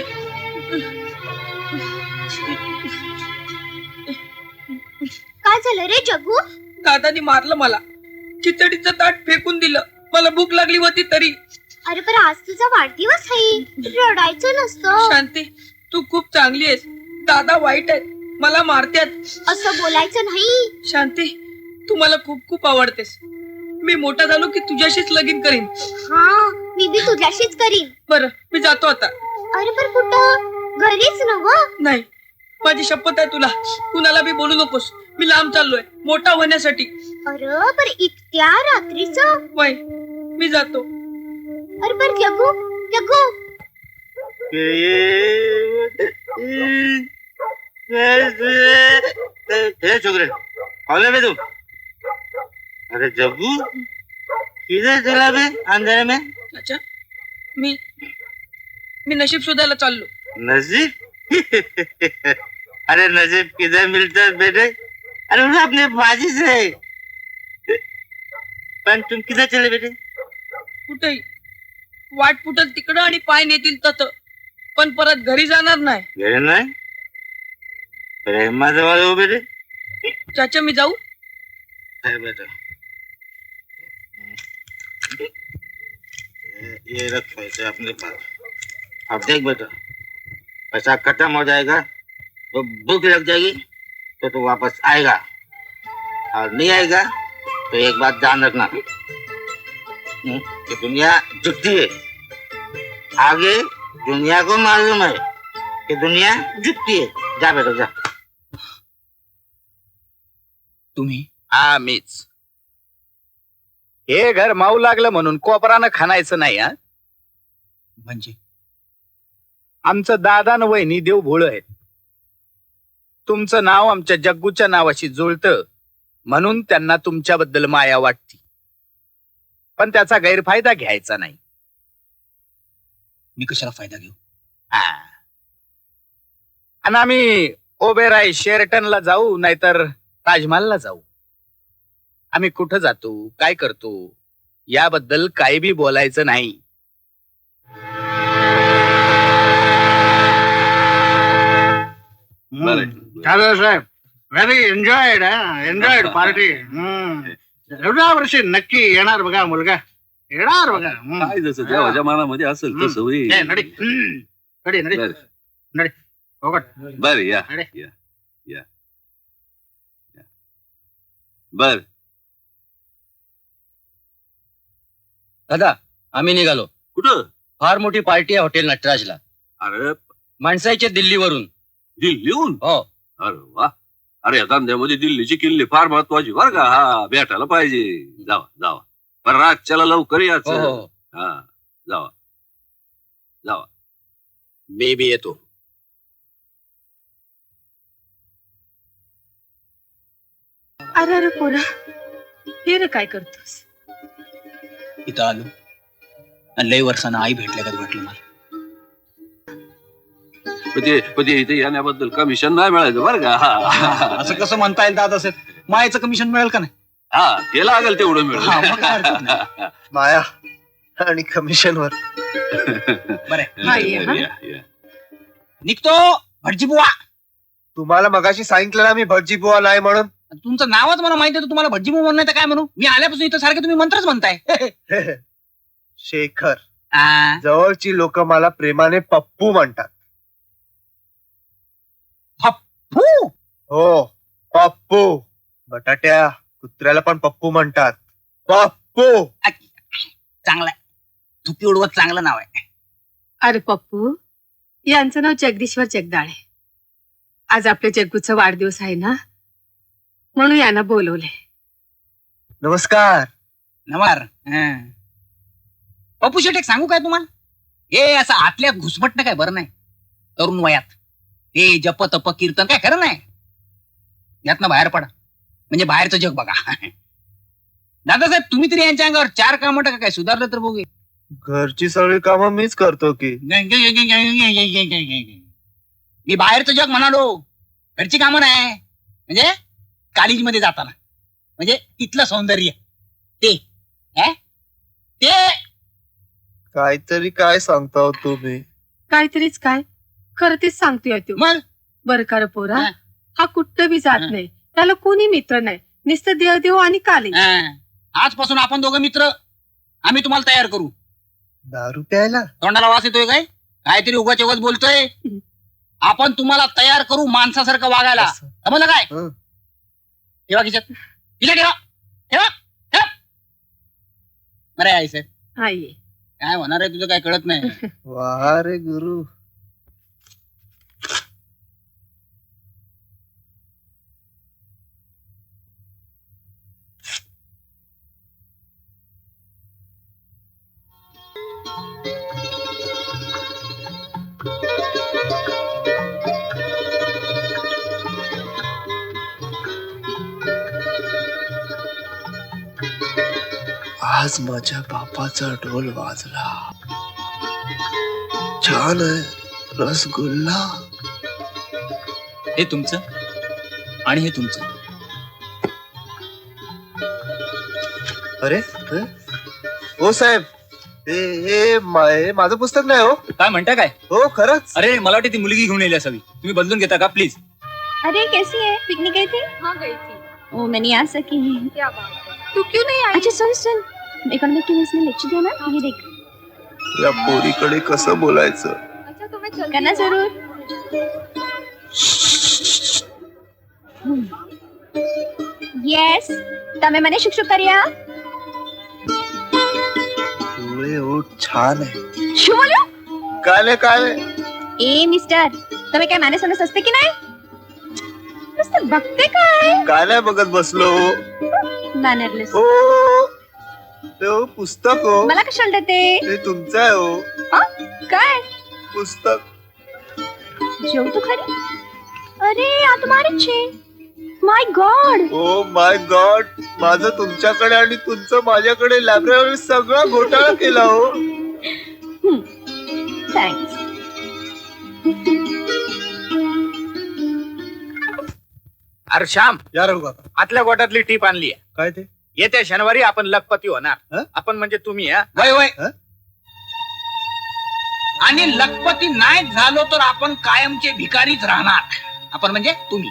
काय झालं रे जग्गू? दादानी मारलं मला. खिचडीचं ताट फेकून दिलं. मला भूक लागली होती तरी. अरे पण आज तुझा वाढदिवस आहे, रडायचं नसतं. शांती, तू खूप चांगली आहेस. दादा वाईट आहेत, मला मारतात. असं बोलायचं नाही. शांती, तू मला खूप खूप आवडतेस. मी मोठा झालो की तुझ्याशीच लगीन करीन. हा, मी बी तुझ्याशीच करीन. बरं, मी जातो आता. अरे पण कुठं? घरीच नव? नाही, माझी शपथ आहे तुला. कुणाला बी बोलू नकोस. मी लांब चाललोय मोठा होण्यासाठी. अरे पण इतक्या रात्रीचं? वय, मी जातो. अरे पण जग्गू जग्गू हे छोकरे कॉलेज में तुम? अरे जग्गू किधर चला बे अंधेरे में? अच्छा, मी नशीब शोधायला चाललो. नजीब? अरे नजीब किधर मिलता है बेटे? अरे वो अपने बाजी से. पण तुम किधर चले बेटे? कुठेही वाट फुटल तिकडं आणि पाय नेतील तत, पण परत घरी जाणार नाही. घरी नाही? प्रेमाजवळ हो बेटे. चाचा, मी जाऊ? है बेटा, ये रख पैसे अपने पास. अब देख बेटा, पैसा खत्म हो जाएगा तो भूख लग जाएगी तो तू वापस आएगा, और नहीं आएगा तो एक बात ध्यान रखना कि दुनिया झुकती है. आगे दुनिया को मालूम है कि दुनिया झुकती है. जा बेटा जा. तुम्ही? हा, मीच. हे घर माऊ लागलं म्हणून कोपरानं खाणायचं नाही. हा, म्हणजे आमचं दादा न वहिनी देव भोळ आहेत. तुमचं नाव आमच्या जग्गूच्या नावाशी जुळतं म्हणून त्यांना तुमच्याबद्दल माया वाटती, पण त्याचा गैरफायदा घ्यायचा नाही. मी कशाला फायदा घेऊ? हा. आणि आम्ही ओबेराय शेरटनला जाऊ नाहीतर ताजमहलला जाऊ. आम्ही कुठं जातो, काय करतो याबद्दल काही बी बोलायचं नाही. चालेल साहेब, व्हेरी एन्जॉयड पार्टी. एवढ्या वर्षी नक्की येणार बघा मुलगा, येणार बघा. काय जसं देवाच्या मनामध्ये असेल तसं होईल. नडी नडी नडी बरं. नडी ओगट. बर, या अरे. या या या. बर, दादा आम्ही निघालो. कुठं? फार मोठी पार्टी आहे हॉटेल नटराजला. अरे माणसाच्या दिल्लीवरून. दिल्लीहून? हो. अरे वा. अरे या धंद्यामध्ये दिल्लीची किल्ली फार महत्वाची बर का. हा, भेटायला पाहिजे. जावा जावा. पण रातच्याला लवकर याच. हो, हो. हा, जावा जावा. मी बी येतो. अरे अरे पोरा, हे रे काय करतोस? इथं आलो आणि लय वर्षानं आई भेटल्यागत वाटलं मला. पण ते इथे येण्याबद्दल कमिशन नाही मिळायचं बरं का. हा. असं कसं म्हणता येईल दादासाहेब? मायाचं कमिशन मिळेल का नाही? हा, ते लागेल तेवढं हा, मग काय हरकत नाही. मिळेल. माया आणि कमिशनवर. हा, ये, हा. या, या. निघतो भटजी बुवा. तुम्हाला मगाशी सांगितलं ना मी भटजी बुवा नाही म्हणून. तुमचं नावच मला माहिती आहे, तुम्हाला भटजी बुवा म्हणून नाही तर काय म्हणू? मी आल्यापासून इथं सारखे तुम्ही मंत्रच म्हणताय. शेखर, आ, जवळची लोक मला प्रेमाने पप्पू म्हणतात. पप्पू? हो, पप्पू. बटाट्या कुत्र्याला पण पप्पू म्हणतात. पप्पू. पप्पू चांगला आहे. धुपी उडवत चांगलं नाव आहे. अरे पप्पू, यांचं नाव जगदीश्वर जगदाळे. आज आपल्या जग्गूचा वाढदिवस आहे ना, म्हणून यांना बोलवले. नमस्कार. नवार पप्पू शेट, एक सांगू काय तुम्हाला? हे असं आतल्या घुसमटणं काय बरं नाही. तरुण वयात हे जप तप कीर्तन काय खरं नाही. यातनं बाहेर पडा, म्हणजे बाहेरचं जग बघा. दादासाहेब, तुम्ही तरी यांच्या अंगावर 4 कामं टाका, काय सुधारलं तर बघू. घरची सगळी कामं मीच करतो की. मी बाहेरचं जग म्हणालो, घरची कामं नाही. म्हणजे कॉलेजमध्ये जाताना, म्हणजे तिथलं सौंदर्य ते ते काहीतरी काय सांगता तुम्ही? काहीतरीच काय, खरं तेच सांगतोय तू. मग बरं का रे पोरा, हा. हा कुठं बी जात नाही, त्याला कोणी मित्र नाही, नुसतं देव देव आणि काली. आजपासून आपण दोघं मित्र. आम्ही तुम्हाला तयार करू. दारू प्यायला? तोंडाला वास येतोय काय? काहीतरी उगाच उगाच बोलतोय. आपण तुम्हाला तयार करू माणसासारखं वागायला. असं. समजलं काय? हं. ठेवा खिशात, खिशात ठेवा, ठेवा ठेवा. बरं आहे सर. हा ये. काय होणार आहे तुझं काय कळत नाही. वा रे गुरु. आज माझ्या बापाचा ढोल वाजला. छान आहे रसगुल्ला. हे तुमचं आणि हे तुमचं. अरे हं? हो साहेब, हे माझं पुस्तक नाही हो. काय म्हणता काय? हो खरंच. अरे मला वाटते ती मुलगी घेऊन येईल असावी. तुम्ही बदलून घेता का प्लीज? अरे कैसी है? पिकनिक गई थी? हाँ गई थी. ओ मैं नहीं आ सकी. क्या बात है, तू क्यों नहीं आई? अच्छा सुन सुन, इकोनॉमिक केमिस्ट में लेक्चर दिया ना, ये देख. या पोरीकडे कसं बोलायचं? अच्छा तो मैं चलती करना हूँ. जरूर. यस, તમે મને શુક શુક કર્યા? डोळे ओठ छान आहे. શું બોલ્યો? काले काले. ए मिस्टर, તમે काय माने समज असते की नाही? नुसतं बघते काय? काय नाही बघत बसलो. मॅनरलेस. हो ते हो पुस्तक हो. मला कशाला देते? ते तुमचं आहे हो काय? पुस्तक. जेव तू खरी? अरे आ तुम्हारे छे. माय गॉड. ओ माय गॉड, माझं तुमच्याकडे आणि तुमचं माझ्याकडे लायब्ररी सगळा घोटाळा केला हो. थँक्स. अरे श्याम, या रघु काका. आतल्या गोटातली टीप आणली आहे. काय ते? येत्या शनिवारी आपण लखपती होणार. हं? आपण म्हणजे तुम्ही. वय वय. हं? आणि लखपती नाही झालो तर आपण कायमचे भिकारीच राहणार. आपण म्हणजे तुम्ही.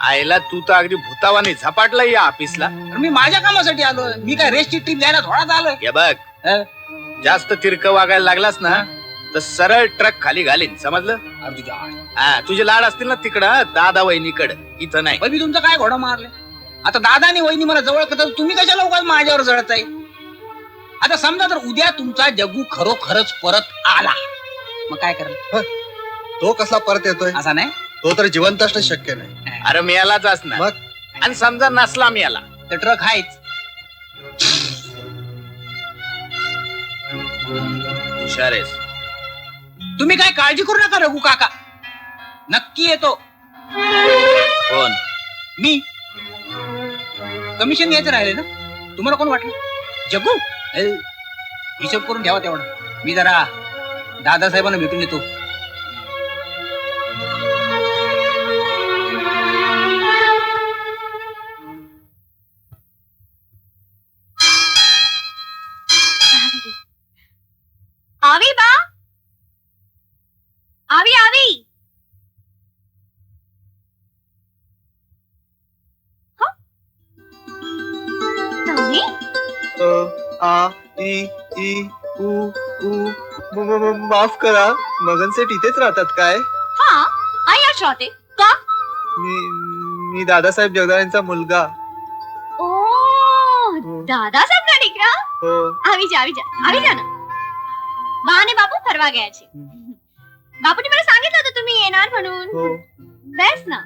आईला तू तर अगदी भूतावानी झपाटला या ऑफिसला. तर मी माझ्या कामासाठी आलोय. मी काय रेसची टीप द्यायला थोडाच आलोय. हे बघ, जास्त तिरक वागायला लागलास ना तर सरळ ट्रक खाली घालीन, समजलं? अरे तुझ्या आड. हा, तुझे लाड असतील ना तिकडं दादा वहिनीकडं, इथं नाही. पण मी तुमचं काय घोडं मारले? आता दादा आणि वहिनी मला जवळ करतात, तुम्ही कशा लोकांना माझ्यावर जळत आहे? आता समजा जर उद्या तुमचा जग्गू खरोखरच परत आला, मग काय कराल? तो कसला परत येतोय? असा नाही. तो तर जिवंत असणं शक्य नाही. अरे मिळालाच असणार. मग? आणि समजा नसला मिळाला तर ट्रक आहेच. हुशार आहेस. तुम्ही काय काळजी करू नका रघु काका, नक्की येतो. कोण? मी. कमिशन घ्यायचं राहिले ना, तुम्हाला कोण वाटलं? जग्गू. हिशोब करून ठेवा तेवढा. मी जरा दादासाहेबांना भेटून येतो. आवी बा, आवी आवी. हाँ? नाही? आ ई ई उ उ माफ करा, मगन सेठ इथेच राहतात काय? हाँ, आई याच राहते का? मी दादासाहेब जगदाळेंचा मुलगा. ओ, दादासाहेब દીકરા हो આવી જા ना बा आणि बापू फरवा गयाचे बापूने मला सांगितलं होतं तुम्ही येणार म्हणून हो बेस ना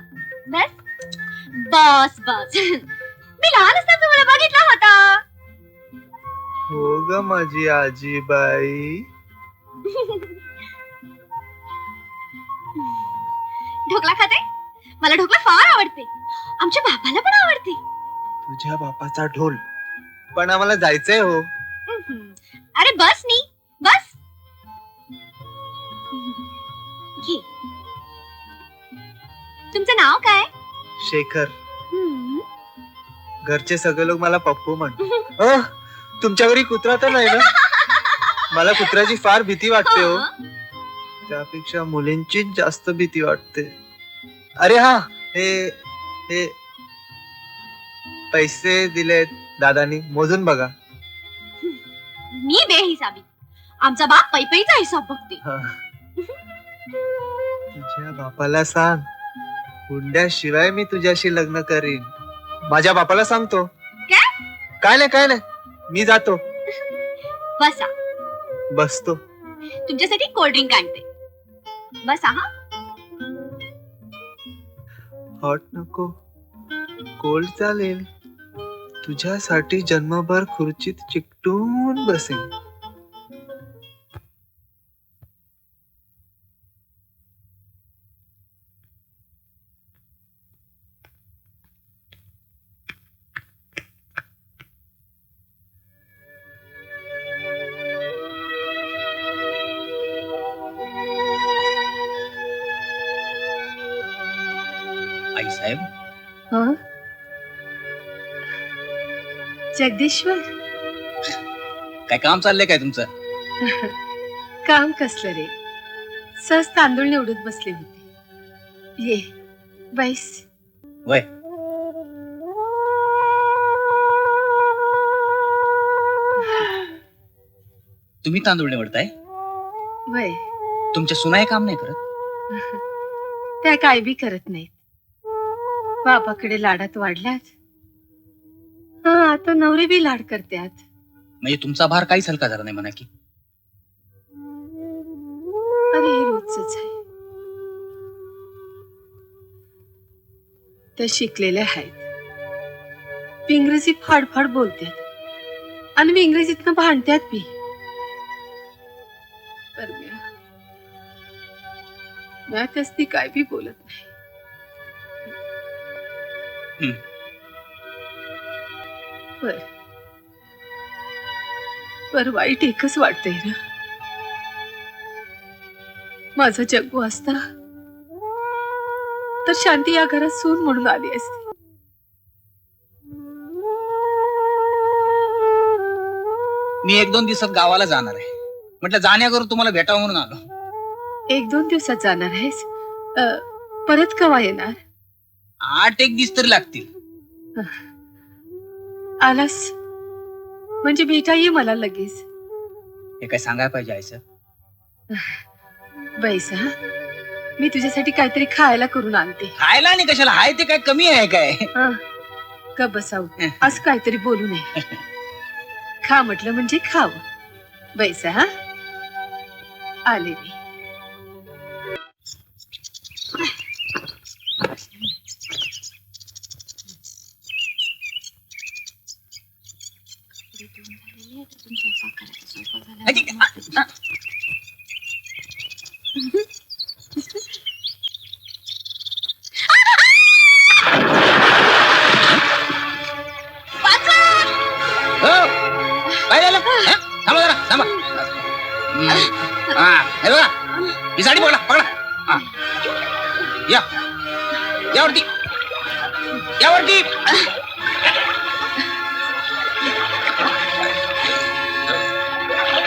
बेस बस बस मी लहान असताना तुम्हाला बघितला होता हो ग माझी आजीबाई. ढोकळा खाते मला ढोकळा फार आवडते आमच्या बापाला पण आवडते तुझ्या बापाचा ढोल. पण आम्हाला जायचंय हो. अरे बस नी बस घे तुमचं नाव काय शेखर. घरचे सगळे लोक मला पप्पू म्हणतात. तुमच्या घरी कुत्रा तर नाही ना? मला कुत्र्याची फार भीती वाटते हो. त्यापेक्षा मुलींचीच जास्त भीती वाटते. अरे हा हे हे पैसे दिलेत दादानी मोजून बघा. मी बेहिसाबी आमचा बाप पैपईचा हिसाब बघते हा. तुझ्या बापाला सांग हुंड्याशिवाय मी तुझ्याशी लग्न करीन. माझ्या बापाला सांगतो. काय नाही मी जातो. बसा बसतो. तुमच्यासाठी कोल्ड ड्रिंक आणते बसा हा हॉट नको कोल्ड चालेल. तुझ्यासाठी जन्मभर खुर्चीत चिकटून बसेन. आई साहेब हं? जगदीश्वर काय काम चाललंय काय तुमचं? काम कसलं रे सहज तांदूळ निवडत बसले होते. ये बैस. वय तुम्ही तांदूळ निवडताय? वय तुमच्या सुनाई काम नाही करत? त्या काय बी करत नाहीत. बापाकडे लाडात वाढल्यात. हा आता नवरे बी लाड करत्यात. म्हणजे तुमचा भार काहीच हलका झाला नाही म्हणा की. अरे हे रोजच आहे. त्या शिकलेल्या आहेत. इंग्रजी फाडफाड बोलतात आणि मी इंग्रजीतनं भांडत्यात बी. पर मी त्यासनी काय बी बोलत नाही. पर वाईट एकच वाटतंय ना माझा जग्गू असता तर शांती या घरात सून म्हणून आली असती. मी 1-2 दिवसात गावाला जाणार आहे. म्हटलं जाण्याकरून तुम्हाला भेटावं म्हणून आलो. 1-2 दिवसात जाणार आहेस? परत केव्हा येणार? 8-1 दिवस तरी लागतील. आलास म्हणजे भेटा ये मला लगेच. हे काय सांगायला पाहिजे आईचं? बैसा मी तुझ्यासाठी काहीतरी खायला करून आणते. खायला आणि कशाला? हाय ते काय कमी आहे काय? का बसाव असं काहीतरी बोलू नये. खा म्हटलं म्हणजे खाव. बैसा हा आले मी. ही साडी पकडा पकडा. या यावरती यावरती.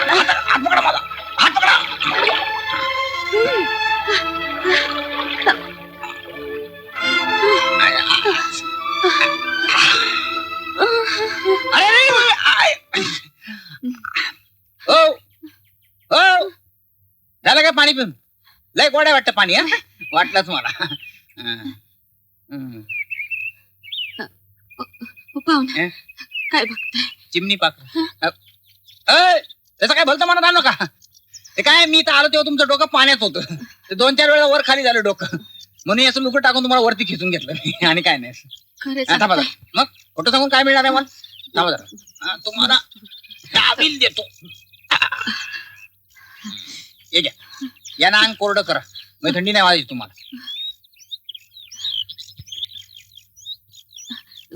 हात पकडा माझा. हात पकडा. झालं काय पाणी पिऊन? लय गोड्या वाटतं पाणी. हा वाटलंच मला. पाहुणा काय बघताय? चिमणी पाखरू. त्याचं काय भलतं म्हणत आणू का? ते काय मी तर आलो तेव्हा तुमचं डोकं पाण्यात होतं. ते 2-4 वेळा वर खाली झालं डोकं, म्हणून असं लुकं टाकून तुम्हाला वरती खेचून घेतलं मी. आणि काय नाही. खरंच आता बघा मग खोटं सांगून काय मिळणार आहे मला? थांबा जरा. तुम्हाला टावील देतो. हे घ्या, यांना अंग कोरडं करा, मग थंडी नाही वाजायची तुम्हाला.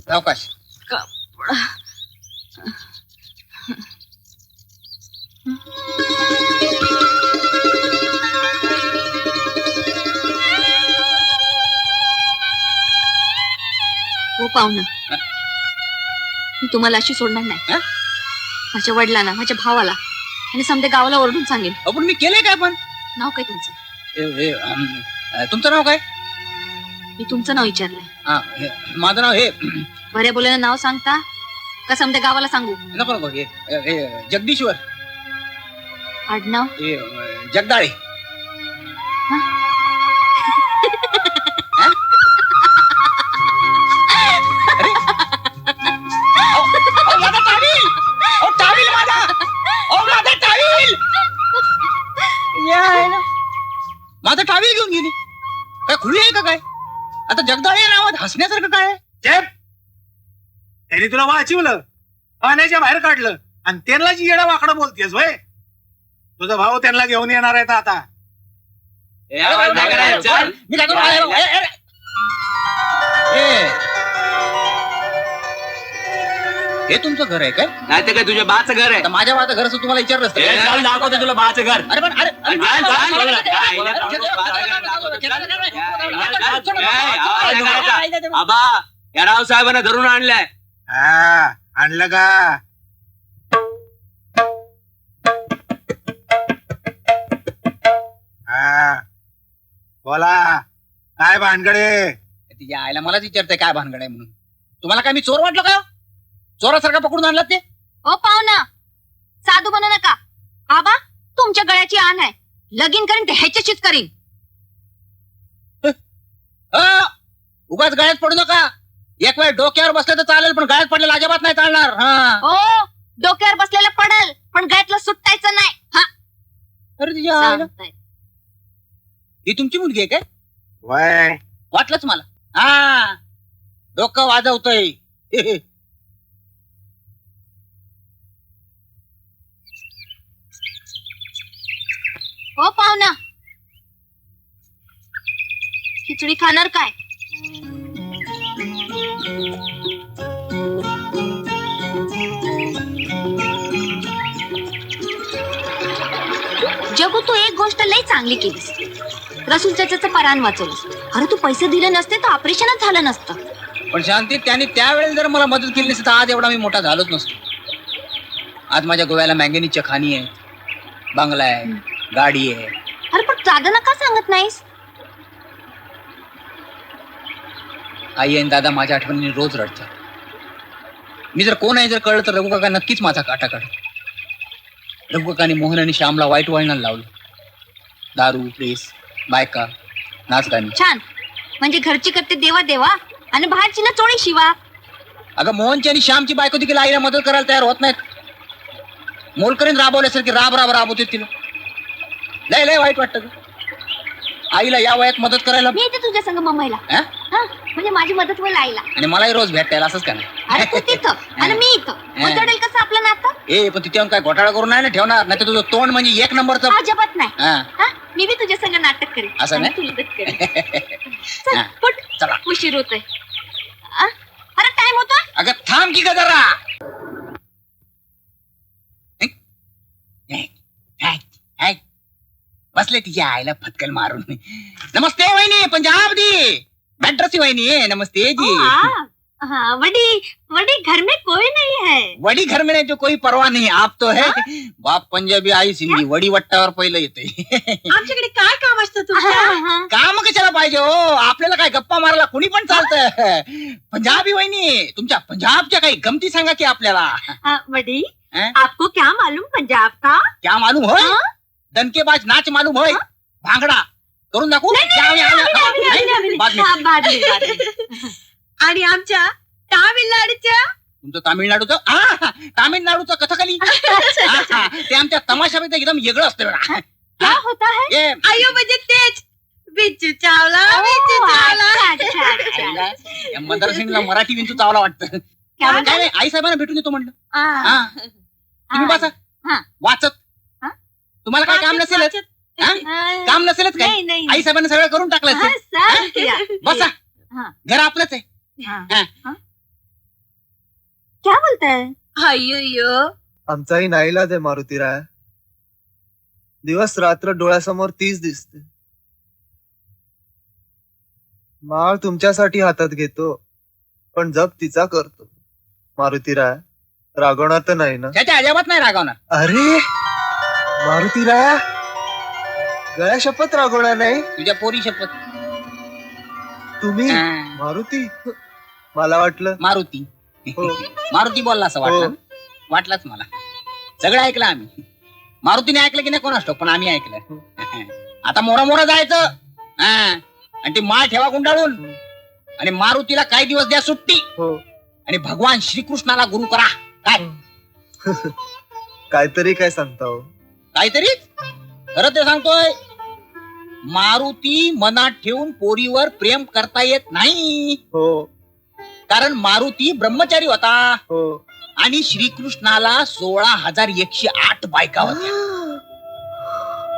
सावकाश. हो पाहुणं, मी तुम्हाला अशी सोडणार नाही. माझ्या वडिलांना, माझ्या भावाला आणि समजा गावाला ओरडून सांगेन. पण मी केलंय काय? पण नाव काय तुमचं? तुमचं नाव काय? मी तुमचं नाव विचारलंय. माझं नाव हे बऱ्या बोलायला नाव सांगता का समजा गावाला सांगू? नको नको, हे जगदीश्वर. आडनाव? हे जगदाळे. माझं टावील घेऊन गेली काय? खुली आहे का काय? आता जगदाळे नावात हसण्यासारखं काय? त्यांनी तुला वाचवलं, पाण्याच्या बाहेर काढलं आणि त्यांना जी येडा वाकडं बोलतेस होय. तुझा भाऊ त्यांना घेऊन येणार आहे आता. मी काय करू? हे तुमचं घर आहे काय? नाही तर काय तुझ्या बाचं घर आहे? माझ्या बाचं घर असं तुम्हाला विचारलं असतं. दाखवते तुला बाचं घर. अरे पण आबा या रावसाहेबांना धरून आणलाय. हा, आणलं का? हा, बोला काय भानगडे? तिच्या आईला मलाच विचारतंय काय भानगड आहे म्हणून. तुम्हाला काय मी चोर वाटलो का? चोरासारखा पकडून आणलात ते? ओ पाहुणा, साधू बनू नका. आबा तुमच्या गळ्याची आण आहे. लगीन करीन ते ह्याच्याशीच करीन. उगाच गळ्यात पडू नका. एक वेळ डोक्यावर बसलं तर चालेल, पण गळ्यात पडलेलं अजिबात नाही चालणार. ओ डोक्यावर बसलेलं पडल, पण गळ्यातलं सुटायचं नाही. हा, अरे तिच्या आईला. सांगताय. ही तुमची मुलगी आहे काय? वय वाटलंच मला. हा, डोकं वाजवतोय. हो पाहुणा, खिचडी खाणार काय? जगू, तू एक गोष्ट लई चांगली केलीस. रसूल चाचाचं परान वाचवलंस. अरे तू पैसे दिले नसते तर ऑपरेशनच झालं नसतं. पण शांती, त्याने त्यावेळेस जर मला मदत केली नसती तर आज एवढा मी मोठा झालोच नसतो. आज माझ्या गोव्याला मँगनीजच्या खाणी आहे, बंगला आहे, गाडी आहे. अरे पण दादांना का सांगत नाहीस? आई आणि दादा माझ्या आठवणीने रोज रडतात. मी जर कोण आहे जर कळलं तर रघु काका नक्कीच माझा काटा काढ. रघु काकाने मोहन आणि श्यामला वाईट वळणाला लावलं. दारू, प्रेस, बायका, नाच गाणी. छान, म्हणजे घरची करते देवा देवा आणि बाहेरची ना चोळी शिवा. अगं मोहनची आणि श्यामची बायको देखील आईला मदत करायला तयार होत नाहीत. मोलकरीन राबवल्यासारखी राब राब राबवते तिला. लय लय वाईट वाटतं. आईला या वयात मदत करायला. मी येते तुझ्या संग मुंबईला. हा? म्हणजे माझी मदत होईल आईला. आणि मलाही रोज भेटायला असंच का नाही? अरे तू तिथं आणि मी इथं. मग जडेल कसं आपलं नातं? पण तिथे काय घोटाळा करून नाही ना ठेवणार. नाही तर तुझं तोंड म्हणजे एक नंबरचं. अजिबात नाही. हा. मी बी तुझ्या संग नाटक करेन. असं नाही? तू मदत करेन. चल, हा. पट. चला. उशीर होतोय. अरे टाइम होतोय. अगं थांब की ग जरा. बसले तिच्या आईला फटकल मारून. नमस्ते वहिनी, पंजाब दी मेट्रसी वहिनी. नमस्ते जी. हाँ, वडी घर में कोई नहीं है. वडी घर में नाही तो कोई परवा नाही. आप तो है. बाप पंजाबी आई सिंधी. वडी वट्टावर पहिलं येते. आमच्याकडे काय काम असतं तुमचं? काम कशाला पाहिजे हो? आपल्याला काय गप्पा मारायला कुणी पण चालतं. पंजाबी वहिनी, तुमच्या पंजाबच्या काही गमती सांगा की आपल्याला. वडी, आपको क्या मालूम पंजाब का? क्या मालूम होय? दणकेबाज नाच मालूम होय? भांगडा करून दाखवू? आणि आमच्या तामिळनाडूच्या तुमचं तामिळनाडूचं कथकली ते आमच्या तमाशामध्ये एकदम वेगळं असतं बघा. क्या होता है हे आयो म्हणजे तेच बिच्चू चावला बिच्चू चावला. अच्छा, अच्छा, अच्छा. या मदरसिंगला मराठी विंचू चावला वाटतं. क्या काय बोलता? नाही, आई साहेबांना भेटून येतो म्हणलं. आ, तुम्ही बसा हा. वाचत. हा? तुम्हाला काय काम नसेलच हा? आ, काम नसेलच काय नहीं नहीं आई साहेबांनी सगळं करून टाकलं हाँ, असेल. सब किया. बसा हाँ. घर आपलंच आहे. हाँ. हा. हाँ? क्या बोलता है अय्यो आमचाही नाईलाज आहे मारुतीराय. दिवस रात्र डोळ्यासमोर तीच दिसते. माळ तुमच्यासाठी हातात घेतो पण जप तिचा करतो. मारुतीराय रागवणार तर नाही ना? त्याच्या अजिबात नाही रागावणार. अरे मारुतीराय गळ्या शपथ रागवणार नाही तुझ्या पोरी शपथ. तुम्ही? हा. मारुती मला वाटलं मारुती हो. मारुती बोलला असं हो. वाटलं. वाटलंच मला. सगळं ऐकलं आम्ही. मारुतीने ऐकलं की नाही कोणास ठाऊक, पण आम्ही ऐकलं. आता मोरा जायचं हा. आणि ती माळ ठेवा गुंडाळून आणि मारुतीला काही दिवस द्या सुट्टी हो. आणि भगवान श्रीकृष्णाला गुरु करा. काय काहीतरी काय सांगता हो? काहीतरी खरं ते सांगतोय. मारुती मनात ठेवून पोरीवर प्रेम करता येत नाही. हो कारण मारुती ब्रह्मचारी होता हो. आणि श्रीकृष्णाला 16,108 बायका होत्या.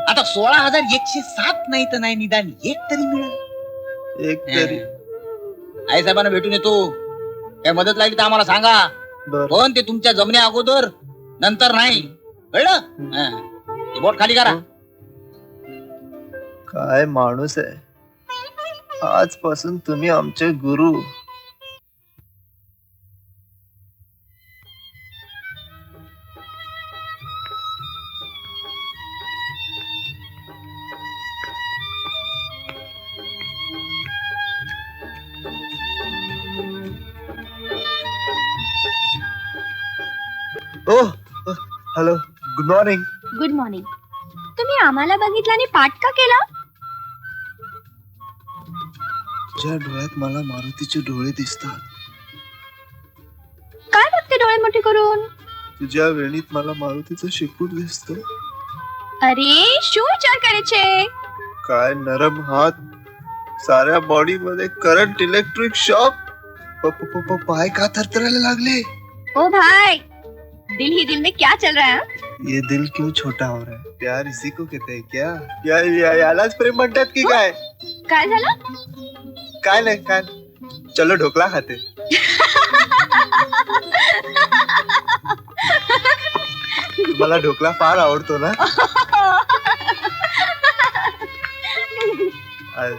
आता 16,107 नाही तर नाही, निदान एक तरी मिळेल. एक तरी आई साहेबांना भेटून येतो. काय मदत लागली तर आम्हाला सांगा. बर. पण ते तुमच्या जमण्या अगोदर, नंतर नाही. कळलं? हा. ते बोट खाली करा. काय माणूस आहे. आजपासून तुम्ही आमचे गुरु. Oh hello good morning. Good morning. तुम्ही आम्हाला बघितलं आणि पाठ का केला? तुझ्या डोळ्यात मला मारुतीचे डोळे दिसतात. काय बघते डोळे मोठे करून? तुझ्या वेणीत मला मारुतीचं शिपूट दिसतो. अरे શું विचार करे છે? काय नरम हात. साऱ्या बॉडी मध्ये करंट इलेक्ट्रिक शॉक. पाय का थरथरायला लागले. ओ भाई, दिल ही दिल में क्या चल रहा है? ये दिल क्यों छोटा हो रहा है. प्यार इसी को कहते हैं क्या? यालाच प्रेम म्हणतात की काय? काय झालं? काय नाही काय. चलो ढोकला खाते. मला ढोकला फार आवडतो ना. आज.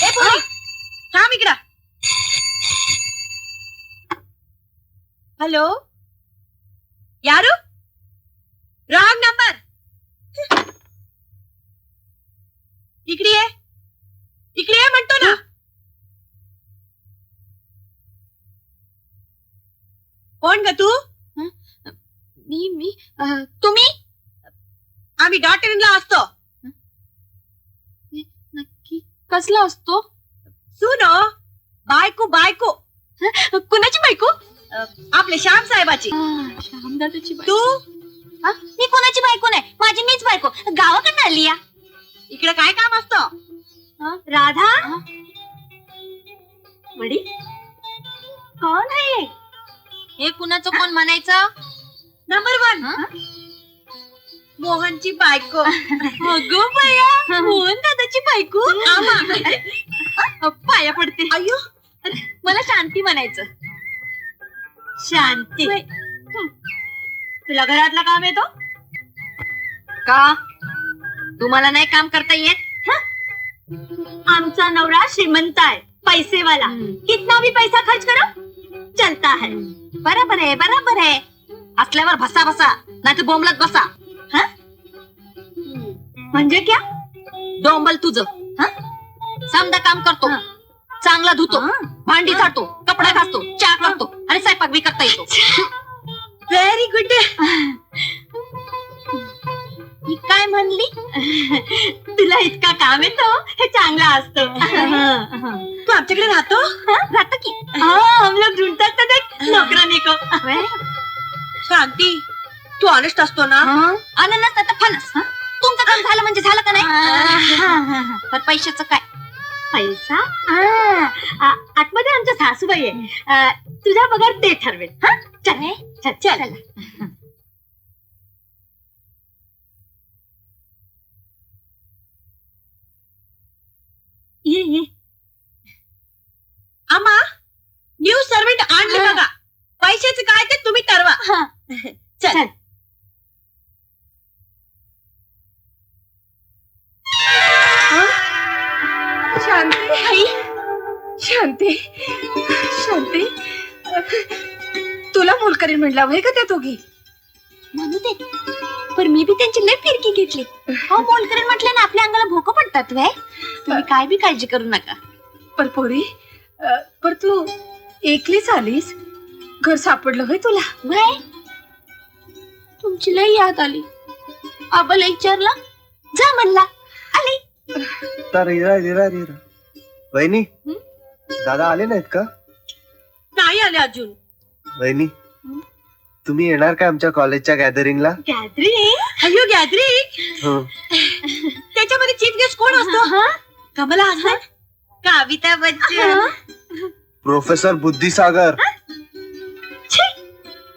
ए पोरी थांब इकडं. हॅलो यारू रॉंग नंबर. इकडे ये इकडे ये म्हणतो ना. कोण ग तू? मी तुम्ही आम्ही डॉटर इन लॉ असतो. नक्की कसला असतो? सुनो बायको बायको. कुणाची बायको? आपले श्याम साहेबाची. श्यामदादाची तू मी कोणाची बायको नाही. माझी मीच बायको. गावाकडनं आली या. इकडे काय काम असतं? राधा वडी कोण आहे हे? कुणाचं कोण म्हणायचं? नंबर 1 मोहनची बायको. अगं बाया, मोहन दादाची बायको. पाया पडते. अयो, मला शांती म्हणायचं. शांती. तुला घरातला काम येतो का तुम्हाला नाही काम करता येत? आमचा नवरा श्रीमंत आहे, पैसेवाला. कितना भी पैसा खर्च करो चलता है. बरोबर आहे, बरोबर आहे. असल्यावर भसा बसा, नाही तर बोंबलत बसा. म्हणजे क्या? डोंबल तुझं. समजा काम करतो, चांगला धुतो, भांडी झाडतो, कपडा घासतो, चहा करतो आणि स्वयंपाक बी करता येतो. Very good. ही काय म्हणली? तुला इतका काम येतो हे चांगलं असतं. तू आमच्याकडे राहतो? राहतो की. हम लोग ढूंढतात ना ते नोकरानी को. शांती, तू ऑनेस्ट असतो ना? अननस तर फणस. तुमचं काम झालं म्हणजे झालं का नाही? पण पैशाचं काय? पैसा आतमध्ये आमच्या सासूबाई आहे. तुझा पगार ते ठरवेल. चल चल चल. ये आम्हा न्यू सर्वेंट आणले बघा. पैशाचं काय ते तुम्ही ठरवा. चल. शांती, शांती, शांती, तुला मोलकरीण म्हणला वय का त्या दोघी? म्हणू दे, पण मी बी त्यांची लय फिरकी घेतली. हो, मोलकरीण म्हटलं ना आपल्या अंगाला भोकं पडतात. वय तुम्ही काय बी काळजी करू नका. पर पोरी, पर तू एकलीच आलीस? घर सापडलं होय तुला? वय तुमची लय याद आली. आबाला विचारला, जा म्हणला, आली. वहिनी, दादा आले नाहीत का? नाही आले अजून. वहिनी, तुम्ही येणार का आमच्या कॉलेजच्या गॅदरिंगला? गॅदरिंग? अयो गॅदरिंग. त्याच्यामध्ये चीफ गेस्ट कोण असतो? कमला हसन, कविता बच्चन, प्रोफेसर बुद्धिसागर.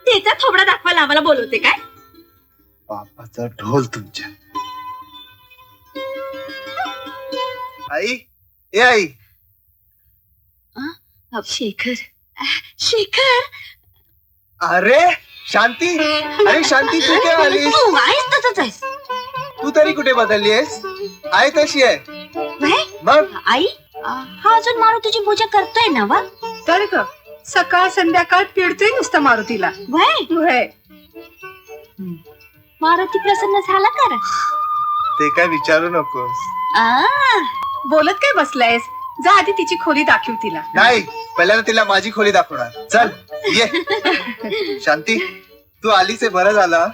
त्याचा थोबडा दाखवायला आम्हाला बोलवते काय? बापाचा ढोल तुमच्या. आई, ए आई. शेखर, शेखर. अरे शांती, अरे शांती, तू काय आलीस? तू आहेस तसंच आहेस. तू तरी कुठे बदलली आहेस? आहे तशी आहे. मग आई, हा अजून मारुतीची पूजा करतोय ना? वा, तर ग सकाळ संध्याकाळ पिडतोय नुसतं मारुतीला. वय वय मारुती प्रसन्न झाला कर. ते काय विचारू नकोस. बोलत काय बसलायस? जा आधी तिची खोली दाखव तिला. नाही, पहिल्यांदा तिला माझी खोली दाखवणार. चल ये. शांती, तू आलीस हे बरं झालं.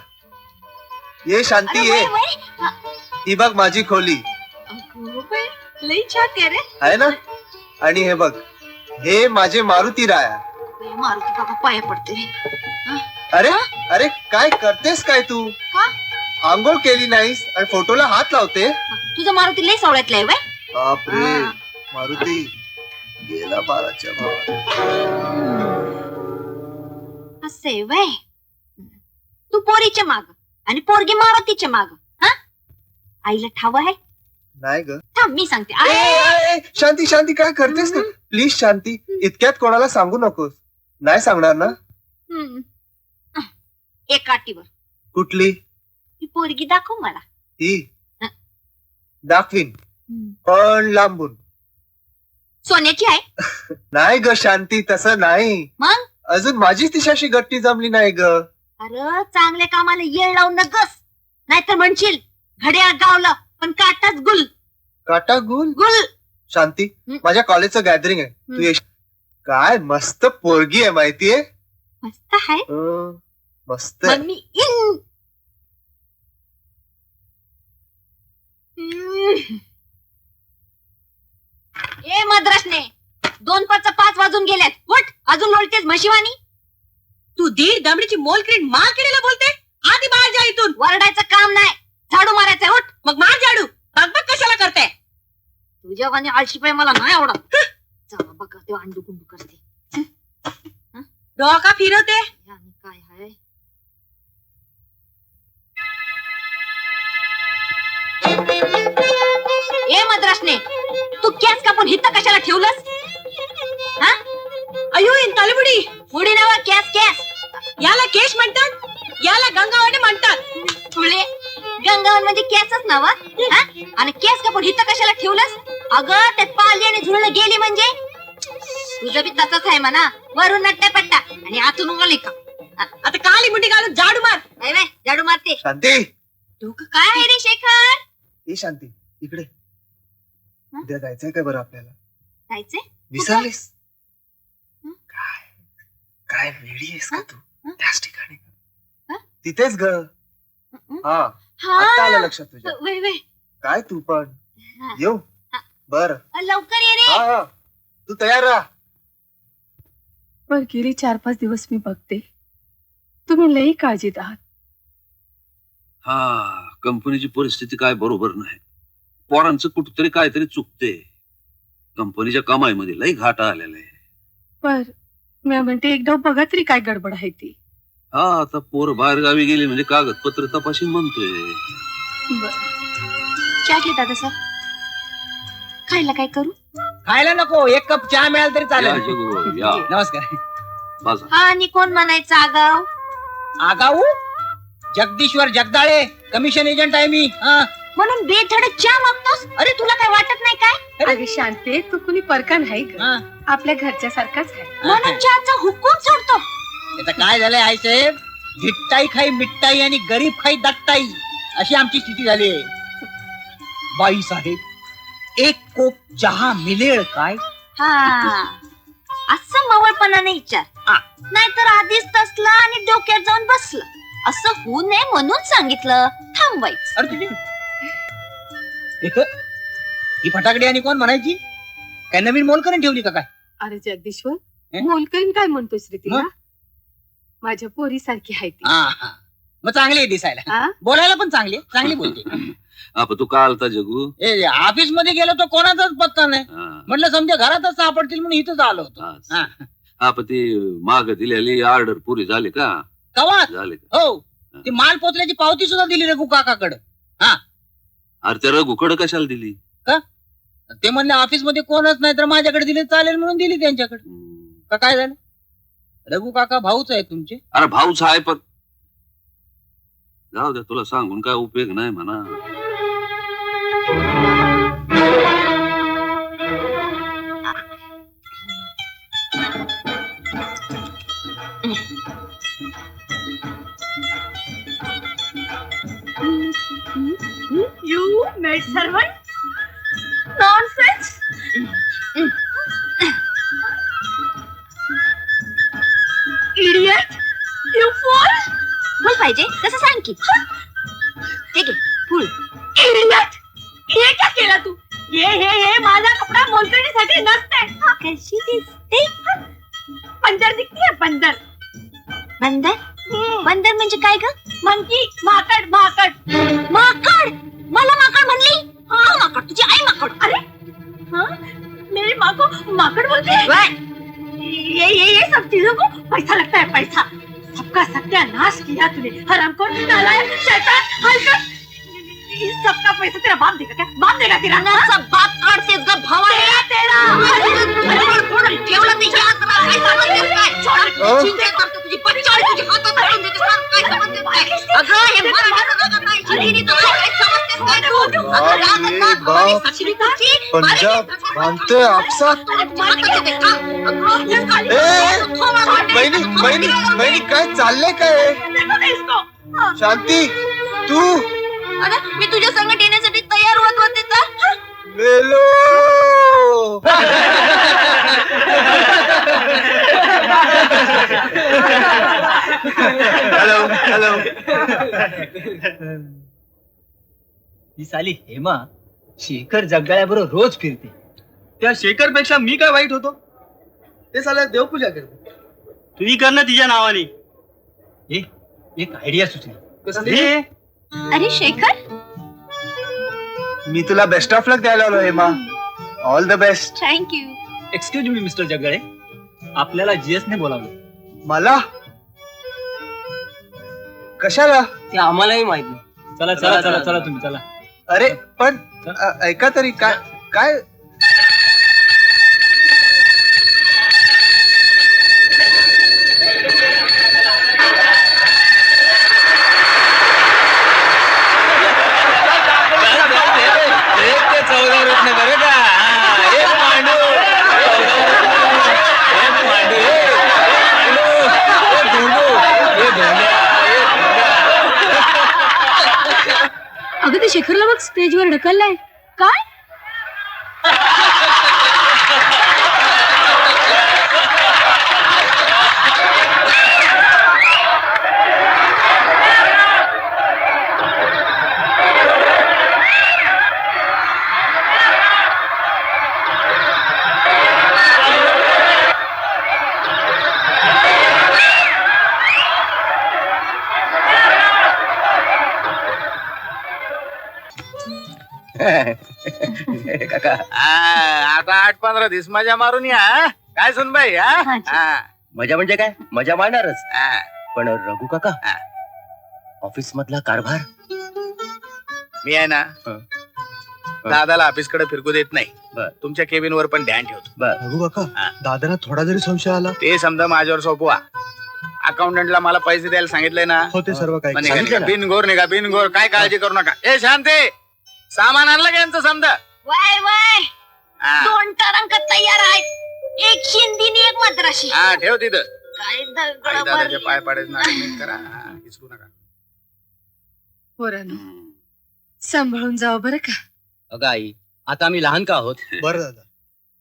ये शांती, ये. ही बघ माझी खोली लई छान आहे रे. आहे ना. आणि हे बघ, हे माझे मारुती राया. मारुती बाबा पाया पडते. अरे अरे, काय करतेस काय तू? आंघोळ केली नाहीस आणि फोटोला हात लावते. तुझं मारुती लई सावळ्यातलं आहे. वय बापरे, मारुती गेला 12च्या भावात. असे वय, तू पोरीच्या माग आणि पोरगी मारुतीच्या माग. आईला ठाव आहे? नाही ग. थांब मी सांगते. शांती, शांती, काय करतेस का? प्लीज शांती, इतक्यात कोणाला सांगू नकोस. नाही सांगणार ना? एक काठीवर. कुठली? ही पोरगी दाखव मला. ही दाखवीन, पण लांबून. सोन्याची आहे? नाही ग शांती, तसं नाही. मग अजून माझीच तिच्याशी गट्टी जमली नाही ग. अरे चांगल्या कामाला येळ लावून नकस, नाहीतर म्हणशील घड्याळ गावलं पण काटाच गुल. काटा गुल? गुल. शांती, माझ्या कॉलेजचं गॅदरिंग आहे, तू येशील? काय मस्त पोरगी आहे माहितीये. मस्त आहे. मस्त. मग मी इन. ए मद्रासने, 2:05 वाजून गेल्यात. उठ, अजून लोळतेस म्हशीवानी. तू दीड दमडीची मोलकरीण मार केलेला बोलते. आधी बाहेर जा इथून. वरडायचं काम नाही, झाडू मारायचं. उठ. मग मार झाडू. बघ कशाला करते. तुझ्या वाणी आळशीपाय मला नाही आवडत. चला बघा, ते अंडू गुंडू करते. डोका फिरवते. काय आहे? ए मद्रासने, तू केस कापून हिथं कशाला ठेवलंस? हा? अयो इंतालीबुडी, पुढे नावा केस केस. याला केश म्हणतात, याला गंगावाने म्हणतात. तुळे गंगावन म्हणजे केसच नावा. आणि केस कापून हिथं कशाला ठेवलंस? अगं त्यात पाली आणि झुळलं गेली म्हणजे तुझं बी तसंच आहे म्हणा. वरून नट्ट्या पट्टा आणि आतून उगली का. आता काली मुंडी घालून झाडू मार. नाही बाय, झाडू मारते. शांती डोकं काय आहे रे शेखर? ए शांती इकडे. उद्या जायचंय काय बरं आपल्याला? जायचंय? विसरलीस? काय काय वेडी आहेस का तू? त्याच ठिकाणी तिथेच ग. हा आता आलं लक्षात तुझ्या. वय वय. काय तू पण येऊ बर. लवकर ये रे. हा हा तू तयार राहा. वर गेली 4-5 दिवस मी बघते, तुम्ही लई काळजीत आहात. हा कंपनीची परिस्थिती काय बरोबर नाही. पोरांचं कुठतरी काहीतरी चुकते. कंपनीच्या कमाईमध्ये लई घाटा आलेला आहे. पर मी म्हणते एकदा बघा तरी काय गडबड आहे ती. हा आता पोर बाहेर गावी गेली म्हणजे कागदपत्र तपाशीन म्हणतोय. चहा घे दादा सर. खायला काय करू? खायला नको, एक कप चहा मिळाला तरी या चालेल. जगू, या. नमस्कार. बसा. हा आणि कोण म्हणायचं आगाव? आगाऊ जगदीश्वर जगदाळे, कमिशन एजंट आहे मी. म्हणून बेधडक चहा मागतोस? अरे तुला काय वाटत नाही काय? अरे शांते, तू कुणी परका नाही ग. हा. आपल्या घरच्या सारखाच आहे. म्हणून चहाचा हुकूम सोडतो. त्याचं काय झालंय आई साहेब, धिट्टाई खाई मिठाई आणि गरीब खाई दट्टाई अशी आमची स्थिती झाली आहे. बाई साहेब, एक कोप चहा मिळेल काय? हा असं मवळपणाने विचार. नाहीतर आधीच तसलं आणि डोक्यात जाऊन बसलं. असं होऊ नये म्हणून सांगितलं. थांबवायचं. अरे तुझी ही फटाकडी आणि कोण म्हणायची? काय नवीन मोलकरीण ठेवली का काय? अरे जगदीश्वर, हे? मोलकरीण काय म्हणतोस रे तिला? मग? माझ्या पोरी सारखी आहे ती. हा. मग चांगली आहे दिसायला, हा? बोलायला पण चांगली आहे, चांगली बोलते. आपण तू का आलता जगू? ऑफिस मध्ये गेलो तो कोणाचाच पत्ता नाही. हा. म्हटलं समजा घरातच सापडतील म्हणून इथंच आलो होतो. हा. आपण ती माग दिलेली ऑर्डर पुरी झाली का? कवा झाली का? हो, ती माल पोचल्याची पावती सुद्धा दिली रघु काकाकडे. अरे त्या रघुकडे कशाला दिली? ते म्हणले ऑफिस मध्ये कोणच नाही तर माझ्याकडे दिले चालेल म्हणून दिली त्यांच्याकडे. का काय झालं? रघु काका भाऊच आहे तुमचे? अरे भाऊच आहे पण जाऊ द्या, तुला सांगून काय उपयोग नाही म्हणा. You maid servant? Nonsense! Idiot! You fool! फुल पाहिजे तसं सांग की. ठीक आहे फुल. Idiot! हे क्या केला तू? हे माझा कपडा मोलकरणीसाठी नसते. कशी दिसते? बंदर दिसतीये बंदर. बंदर? बंदर म्हणजे काय ग? मंकी, माकड माकड. माकड? मला माकड म्हणली? हा माकड, तुझी आई माकड. अरे हाँ? मेरी माँ को माकड़ बोलते हैं? ये सब चीजों को पैसा लगता है, पैसा. सबका सत्यानाश किया तूने, हरामखोर, नालायक, शैतान, हलकट. इस सबका पैसा तेरा बाप देगा क्या? बाप देगा तेरा? सब बाप काढतेस ग भावा. तेरा. ठेवलं ते याद राहा. काय समजतेस काय? चिंता करतो तुझी पंचाळी तुझी हातात घालून देते. काय समजतेस काय? अगं हे मराठीचं जगत नाही. हिंदीचं काय समजतेस काय तू? अगं रागत ना भावाने साक्षरी तुझी. पंजाब बांधतोय आपसात. बहिणी काय चाललंय काय? शांती तू अरे मी तुझ्या संगत येण्यासाठी तयार होत होते तर मेलो. Hello hello. ही साली हेमा शेखर जगदाळ्याबरोबर रोज फिरते. त्या शेखर पेक्षा मी काय वाईट होतो? ते साला देवपूजा करते. तुम्ही कर ना तिच्या नावाने. एक आयडिया सुचली. कसली? अरे शेखर मी तुला बेस्ट ऑफ लक द्यायला आलो Hema. All the best. Thank you. Excuse me mister Jagdale, आपल्याला जीएस ने बोलावलं. मला कशाला? ते आम्हालाही माहित नाही. चला चला चला चला तुम्ही चला. अरे पण ऐका तरी काय काय अगं ते शेखरला बघ स्टेजवर ढकललाय. काय? काका आता 8-15 दिवस मजा मारून या हा? काय सुनबाई हा? मजा म्हणजे काय मजा मारणारच पण रघु काका ऑफिस मधला कारभार मी आहे ना हं. दादाला ऑफिस कडे फिरकू देत नाही. बर. तुमच्या केबिन वर पण ध्यान ठेवतो. रघु काका दादांना थोडा जरी संशय आला ते समजा माझ्यावर सोपवा. अकाउंटंटला मला पैसे द्यायला सांगितलंय ना. होते सर्व काही सांगितलं ना? बिनगोर निघा बिनगोर काय काळजी करू नका. ए शांते सामान आणलं का यांचं समजा. वाय वाय हा. 2 टरंक तयार आहेत. एक हिंदी आणि एक मद्रासी. हा ठेव तिथं. काय आई दगड दादाच्या मारली. पाय पाडायचं नाटक नीट करा. हा, विसरू नका. पोरांनो, सांभाळून जावं बरं का. अगं आई आता आम्ही लहान का आहोत. बरं दादा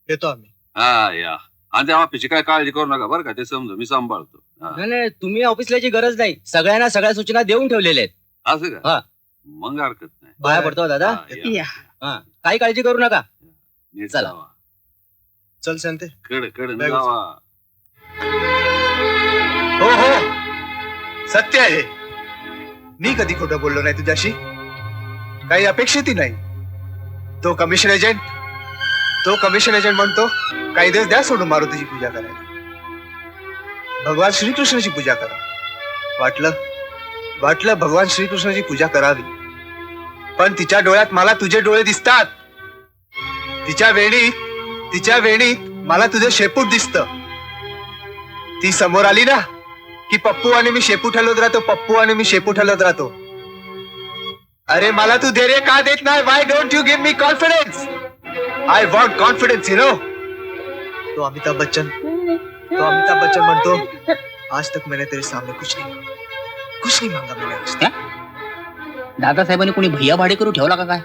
येतो आम्ही. हा या आणि त्या ऑफिसची काय काळजी करू नका बरं का, ते समजू मी सांभाळतो. हा. नाही तुम्ही ऑफिसला याची गरज नाही. सगळ्यांना सगळ्या सूचना देऊन ठेवलेल्या आहेत. असं हा. का मग हरकत नाही. पाया पडतो दादा. हा, या. या. हा काही काळजी करू नका. नीट चला. जावा. चल शांते. कड बॅग जावा. हो हो सत्य आहे. मी कधी खोटं बोललो नाही तुझ्याशी. काही अपेक्षितही नाही. तो कमिशन एजंट म्हणतो काही दिवस द्या सोडून मारुतीची पूजा करायला. भगवान श्रीकृष्णाची पूजा करा. वाटलं भगवान श्रीकृष्णाची पूजा करावी, पण तिच्या डोळ्यात मला तुझे डोळे दिसतात. तिच्या वेणीत मला तुझे शेपूट दिसत. ती समोर आली ना की पप्पू आणि मी शेपूट हलवत राहतो. अरे मला तू धैर्य का देत नाही? Why don't you give me confidence? I want confidence you know. तो अमिताभ बच्चन म्हणतो आज तक मैंने तेरे सामने कुछ नहीं मांगा मैंने आज तक. दादासाहेबांनी कोणी भैया भाडे करू ठेवला का काय.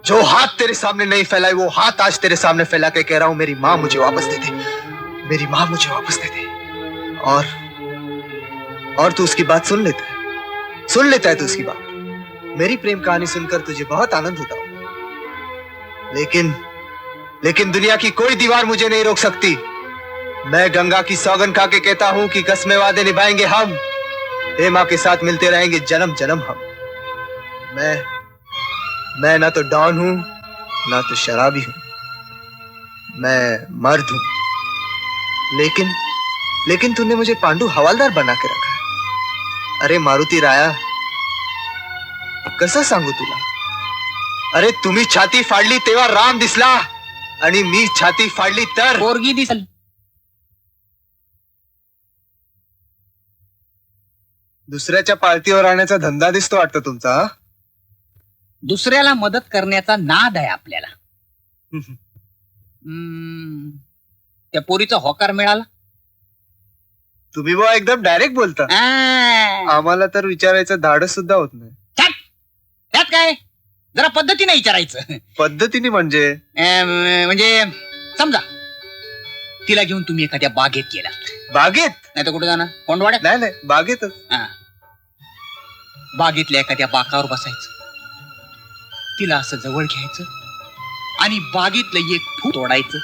जो हाथ तेरे सामने नहीं फैलाए वो हाथ आज तेरे सामने फैला के कह रहा हूं मेरी माँ मुझे वापस दे दे. और तू उसकी बात सुन लेता है तू उसकी बात. मेरी प्रेम कहानी सुनकर तुझे बहुत आनंद होता होगा, लेकिन दुनिया की कोई दीवार मुझे नहीं रोक सकती. मैं गंगा की सौगन खा के कहता हूं कि कसमें वादे निभाएंगे हम. हेमा के साथ मिलते रहेंगे जन्म जन्म हम. मैं ना तो डॉन हूं ना तो शराबी हूं. मैं मर्द हूं. लेकिन तूने मुझे पांडु हवालदार बना के रखा है. अरे मारुती राया कसं सांगू तुला. अरे तुम्ही छाती फाडली तेव्हा राम दिसला आणि मी छाती फाडली तर पोरगी दिसल. दुसऱ्याच्या पाळतीवर राहण्याचा धंदा दिसतो वाटतं तुमचा. हा? दुसऱ्याला मदत करण्याचा नाद आहे आपल्याला. त्या पोरीचा होकार मिळाला. तुम्ही बुवा एकदम डायरेक्ट बोलता. आम्हाला तर विचारायचं धाडस सुद्धा होत नाही. त्यात काय जरा पद्धतीने विचारायचं. पद्धतीने म्हणजे म्हणजे समजा तिला घेऊन तुम्ही एखाद्या बागेत गेला. बागेत नाही तर कुठे जाणार. कोंडवाड्यात. नाही बागेतच. बागेतल्या एखाद्या बाकावर बसायचं. तिला असं जवळ घ्यायचं आणि बागेतलं एक फूल तोडायचं.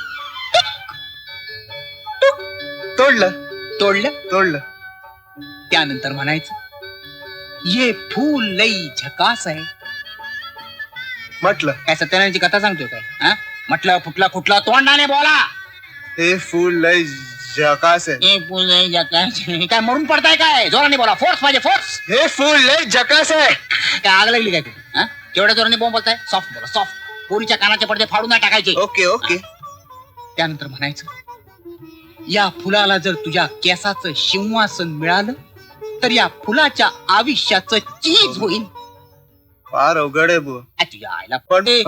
तोडलं. त्यानंतर म्हणायचं ये फूल लई झकास आहे. म्हटलं काय सत्यनारायणची कथा सांगतोय काय. म्हटलं फुटला तोंडाने बोला. हे फूल लय झकास आहे. हे फूल लई झकास आहे. काय मरून पडताय काय. जोराने बोला. फोर्स पाहिजे फोर्स. हे फूल लय झकास आहे. काय आग लागली काय कुठे. केवढ्या जोराने बोंब बोलताय. सॉफ्ट बोला सॉफ्ट. पोरीच्या कानाचे पडदे फाडून नाही टाकायचे. Okay okay. त्यानंतर म्हणायचं, या फुलाला जर तुझ्या केसाचं सिंहासन मिळालं तर या फुलाच्या आयुष्याचं चीज होईल. फार अवघड आहे बुवा. तुझ्या आईला पण पडते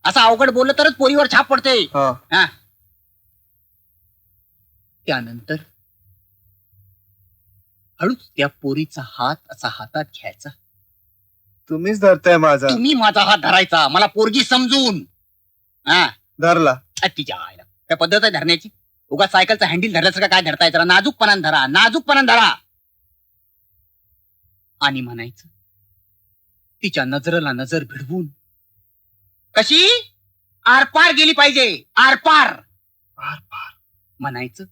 असं अवघड बोललं तरच पोरीवर छाप पडते. हा. त्यानंतर हळूच त्या पोरीचा हात असा हातात घ्यायचा. तुम्हीच धरताय माझा. तुम्ही माझा हात धरायचा, मला पोरगी समजून. हा धरला. तिच्या आईला त्या पद्धत आहे धरण्याची. उगा सायकलचा हँडल धरल्यासारखं काय धरताय? जरा नाजूकपणान धरा, नाजूकपणान धरा. आणि म्हणायचं, तिच्या नजरेला नजर भिडवून, कशी आरपार गेली पाहिजे, आरपार. आरपार म्हणायचं,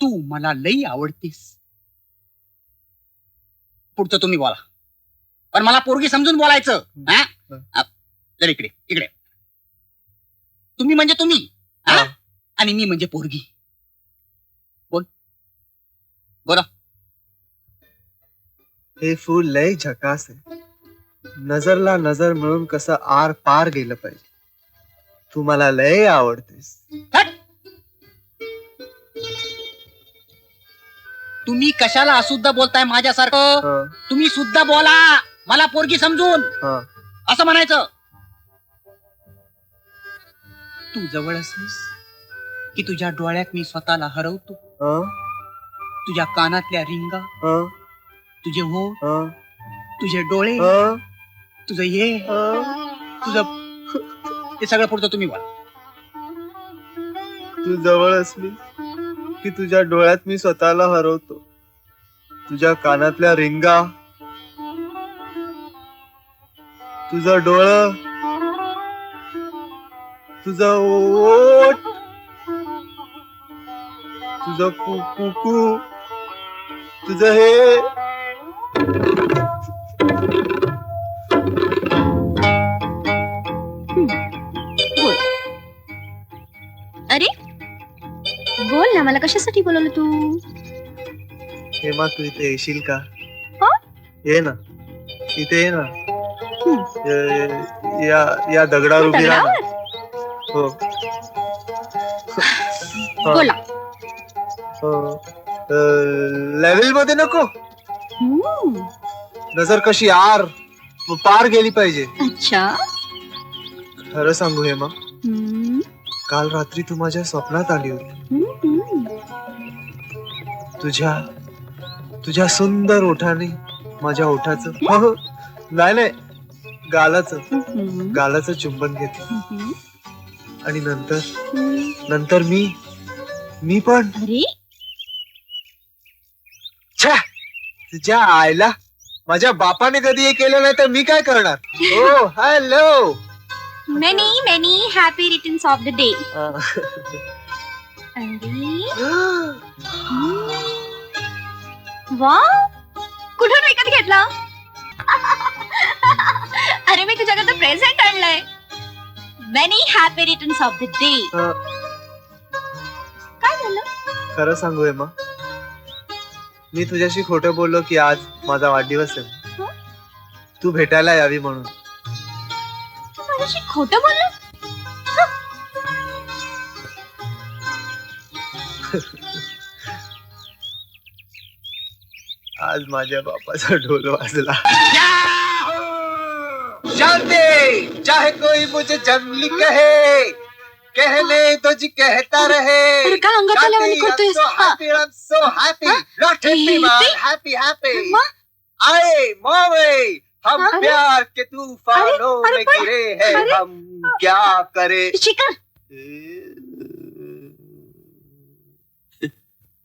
तू मला लई आवडतेस. पुढचं तुम्ही बोला, पण मला पोरगी समजून बोलायचं. जर इकडे इकडे, तुम्ही म्हणजे तुम्ही आणि मी म्हणजे पोरगी. बोल बोला. हे फूल लय झकास आहे. नजरला नजर मिळून कसं आर पार गेलं पाहिजे. तू मला लय आवडतेस. तुम्ही कशाला अशुद्ध बोलताय माझ्यासारखं? तुम्ही सुद्धा बोला, मला पोरगी समजून. असं म्हणायचं. तू जवळ असलीस की तुझ्या डोळ्यात मी स्वतःला हरवतो. तुझ्या कानातल्या रिंगा, तुझे होठ, तुझे डोळे, तुझं हे, तुझं हे सगळं पुढचं तुम्ही बोला. तू जवळ असली की तुझ्या डोळ्यात मी स्वतःला हरवतो. तुझ्या कानातल्या रिंगा, तुझं डोळं, तुझं ओठ, तुझं कुकू, तुझं हे. अरे बोल ना, मला कशासाठी बोलवलं तू? हेमा, तू इथे येशील का? ये ना, इथे ये ना. या दगडावर उभी राहा ना. हो बोला. लेवल मध्ये नको. नजर कशी आर पार गेली पाहिजे. अच्छा, खरं सांगू हेमा, काल रात्री तू माझ्या स्वप्नात आली होती. तुझ्या सुंदर ओठाने माझ्या ओठाचं नाही गालाचं चुंबन घेतलं. आणि नंतर मी पण. छे, तुझ्या आईला, माझ्या बापाने कधी हे केलं नाही तर मी काय करणार? Oh hello. Many happy returns of the day. Wow, कुठून विकत घेतला? अरे मी तुझ्याकडे प्रेझेंट आणलंय. Many happy returns of the day. काय झालं? खरं सांगू हेमा, मी तुझ्याशी खोटं बोललो की आज माझा वाढदिवस आहे. तू भेटायला यावी म्हणून. तू माझ्याशी खोटं बोलला? आज माझ्या बापाचा ढोल वाजला. शांति, चाहे कोई मुझे जंगली कहे, कहने तो जी कहता रहे. अरे काय अंगात आल्यावानी करतोयस? I'm so happy, not happy man, happy. आए मोवे, हम प्यार के तूफानों में गिरे हैं, हम क्या करे. शिकर,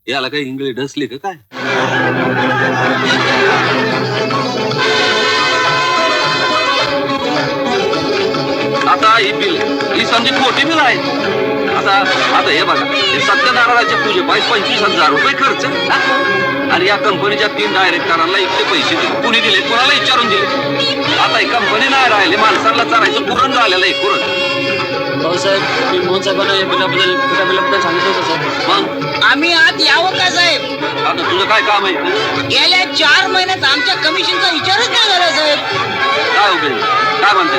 याला काही इंग्लिश डसली का काय? आता ही बिल ही समजी मोठी बिल आहे. आता हे बघा, हे सत्यनारायणाच्या पूजे 25,000 रुपये खर्च. आणि या कंपनीच्या 3 डायरेक्टरांना इतके पैसे दिले. कुणी दिले? कोणाला विचारून दिले? आता ही कंपनी नाही राहिली, माणसांना चरायचं पुरण झालेलं आहे. पुरण भाऊसाहेब मी मोहन साहेबांना या बिलाबद्दल सांगितलं होतं साहेब. मग आम्ही आत यावं का साहेब? आता तुझं काय काम आहे? गेल्या 4 महिन्यात आमच्या कमिशनचा विचारच नाही झाला साहेब. काय उभे काय म्हणते?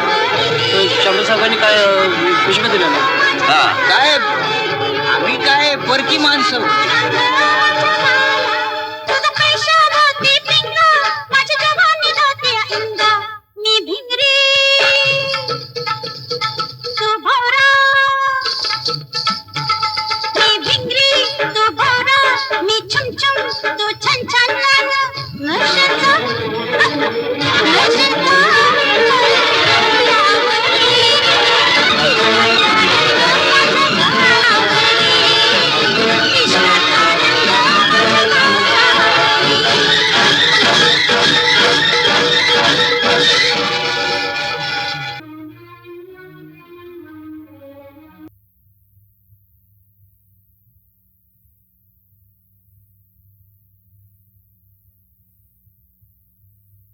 शंभर साहेबांनी काय पिशव्या दिल्या ना? हा साहेब आम्ही काय परकी माणसं.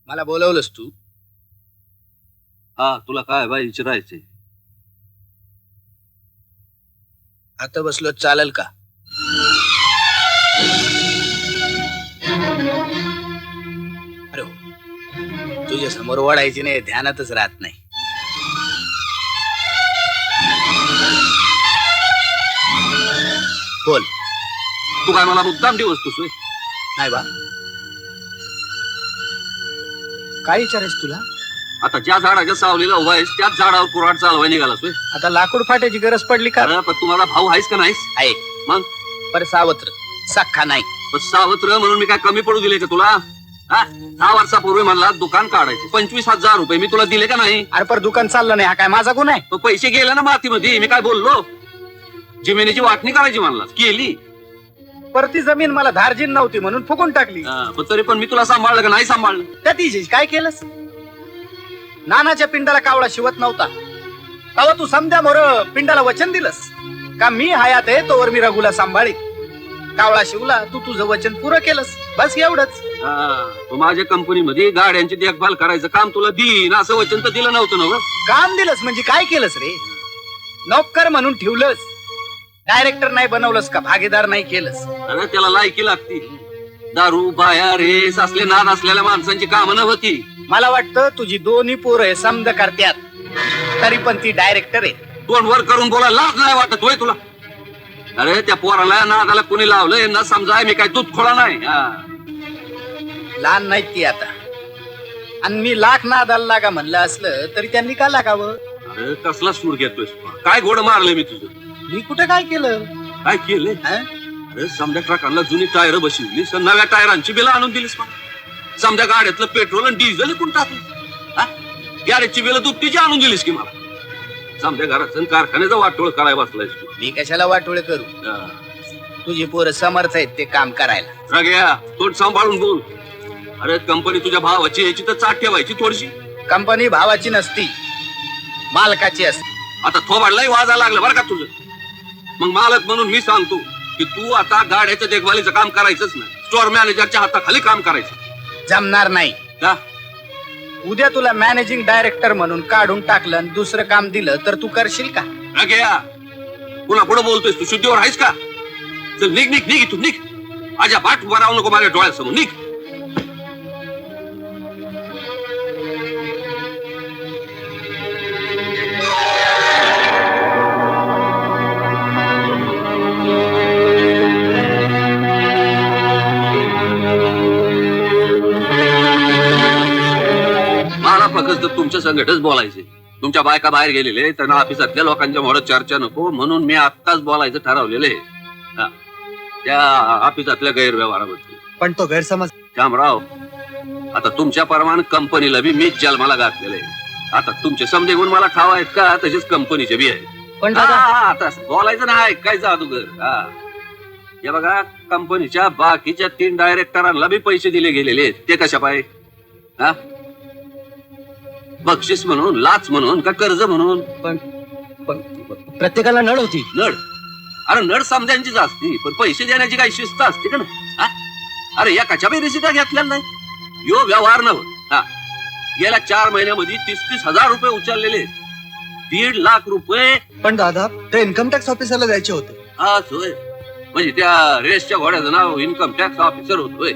मला बोलवलंस तू? हा तुला काय बाई विचारायचे? आता बसलो चालेल का? अरे हो, तुझ्या समोर ओढायची नाही ध्यानातच राहत नाही. बोल. तू काय मला मुद्दाम दिवस सोय? नाही बा, काय विचारायच तुला? आता ज्या झाडाच्या सावलीला उभा आहेस त्याच झाडावर कुऱ्हाड चालवाय निघालास होय? आता लाकूड फाट्याची गरज पडली का? अरे पण तुम्हाला भाऊ आहेस का नाहीस? आहे. मग पर सावत्र सख्खा नाही. पण सावत्र म्हणून मी काय कमी पडू दिले का तुला? 6 वर्षापूर्वी मला दुकान काढायचे 25,000 रुपये मी तुला दिले का नाही? अरे पर दुकान चाललं नाही, हा काय माझा गुन्हा आहे? पण पैसे गेले ना मातीमध्ये. मी काय बोललो? जमिनीची वाटणी करायची म्हणला, केली. पर ती जमीन मला धारजीन नव्हती म्हणून फुकून टाकली. पण तरी पण मी तुला सांभाळलं का नाही सांभाळलं? त्या दिवशी काय केलंस? नानाच्या पिंडाला कावळा शिवत नव्हता तेव्हा तू समद्या मोर पिंडाला वचन दिलंस का मी हयात आहे तोवर मी रघुला सांभाळी. कावळा शिवला, तू तुझं वचन पुरं केलंस, बस एवढंच. माझ्या कंपनीमध्ये गाड्यांची देखभाल करायचं काम तुला देईन असं वचन तर दिलं नव्हतं ना? काम दिलंस म्हणजे काय केलंस रे? नोकर म्हणून ठेवलंस, डायरेक्टर नाही बनवलंस का? भागीदार नाही केलंस? अरे त्याला लायकी लागती. दारू बाया रेस असले नाद असलेल्या माणसांची कामं नव्हती. मला वाटतं तुझी दोन्ही पोरं समज करत्यात तरी पण ती डायरेक्टर आहे. तोंड वर करून बोलायला लाज नाही वाटत होय तुला? अरे त्या पोराला नादाला कुणी लावलंय ना समजाय मी काय दूध खोळा नाही. लहान नाहीत ती आता, आणि मी लाख नादाला लागा म्हणलं असलं तरी त्यांनी का लागावं? अरे कसला सूर घेतोय? काय घोड मारले मी तुझं? मी कुठे काय केलं? काय केलंय? अरे समजा ट्रकांना जुनी टायर बसवली, नव्या टायरांची बिलं आणून दिलीस मग. समजा गाड्यातलं पेट्रोल आणि डिझेल कोण टाकलं? गॅरेजची बिलं दुपटीची आणून दिलीस की मला. समजा घराचं कारखान्याचं वाटोळ करायला बसलायस तू. मी कशाला वाटोळे करू? तुझी पोरं समर्थ आहेत ते काम करायला. सगळ्या तोंड सांभाळून बोल. अरे कंपनी तुझ्या भावाची याची तर चाट ठेवायची थोडीशी. कंपनी भावाची नसती, मालकाची असते. आता थोबाडलाही वाजायला लागलं बरं का तुझं. मग मालक म्हणून मी सांगतो की तू आता गाड्याच्या देखभालीचं काम करायचंच नाही, स्टोअर मॅनेजरच्या हाताखाली काम करायचं. जमणार नाही का? उद्या तुला मॅनेजिंग डायरेक्टर म्हणून काढून टाकलं आणि दुसरं काम दिलं तर तू करशील का? पुन्हा पुढे बोलतोयस तू? शुद्धीवर आहेस का? चल निघ निघ निघ इथून, निघ. आजा पाठ उभा राहू नको माझ्या डोळ्यासमोर, निघ. मला फक्त तुमच्या संकटच बोलायचे. तुमच्या बायका बाहेर गेलेले, त्यांना ऑफिसातल्या लोकांच्या मोर चर्चा नको म्हणून मी आत्ताच बोलायचं ठरवलेलं आहे त्या ऑफिसातल्या गैरव्यवहाराबद्दल. पण तो गैरसमज श्यामराव, आता तुमच्या परमान कंपनीला बी मीच जन्माला घातलेलं आहे. आता तुमचे समजे गुण मला ठाव आहेत का? तसेच कंपनीचे बी आहेत. पण आता बोलायचं नाही काय जादूगर. हे बघा, कंपनीच्या बाकीच्या 3 डायरेक्टरांना बी पैसे दिले गेलेले आहेत. ते कशा पाहिजे? बक्षीस म्हणून, लाच म्हणून का कर्ज म्हणून? पण प्रत्येकाला नड होती. नड? अरे नड समजायचीच असती, पण पैसे देण्याची काही शिस्त असते का ना? अरे या कशा बी रिसिटा घेतल्या नाही. यो व्यवहार नव्हता. गेल्या 4 महिन्यामध्ये 30,000 रुपये उचललेले. ₹1.5 लाख. पण दादा ते इन्कम टॅक्स ऑफिसरला द्यायचे होते. हा होय. म्हणजे त्या रेसच्या घोड्याचं नाव इन्कम टॅक्स ऑफिसर होतोय.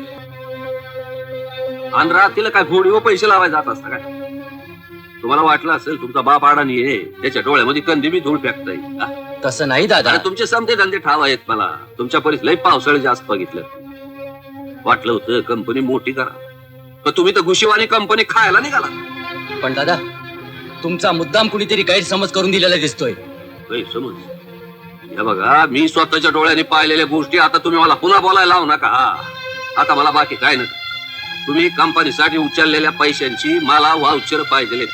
आणि रात्रीला काय फोडीवर पैसे लावायला जात असता काय? तुम्हाला वाटलं असेल तुमचा बाप अडाणी आहे, त्याच्या डोळ्यामध्ये कंदी मी धूळ फेकताय. तसं नाही दादा. अरे तुमचे समते धंदे ठाव आहेत मला. तुमच्या परीस लई पावसाळे जास्त बघितलं. वाटलं होतं कंपनी मोठी करा, तर तुम्ही तर घुशीवानी कंपनी खायला निघाला. पण दादा तुमचा मुद्दाम कुणीतरी गैरसमज करून दिलेला दिसतोय. गैरसमज? हे बघा, मी स्वतःच्या डोळ्याने पाहिलेल्या गोष्टी आता तुम्ही मला पुन्हा बोलायला लावू नका. आता मला बाकी काय नका. तुम्ही कंपनीसाठी उचललेल्या पैशांची मला वाउचर पाहिजे.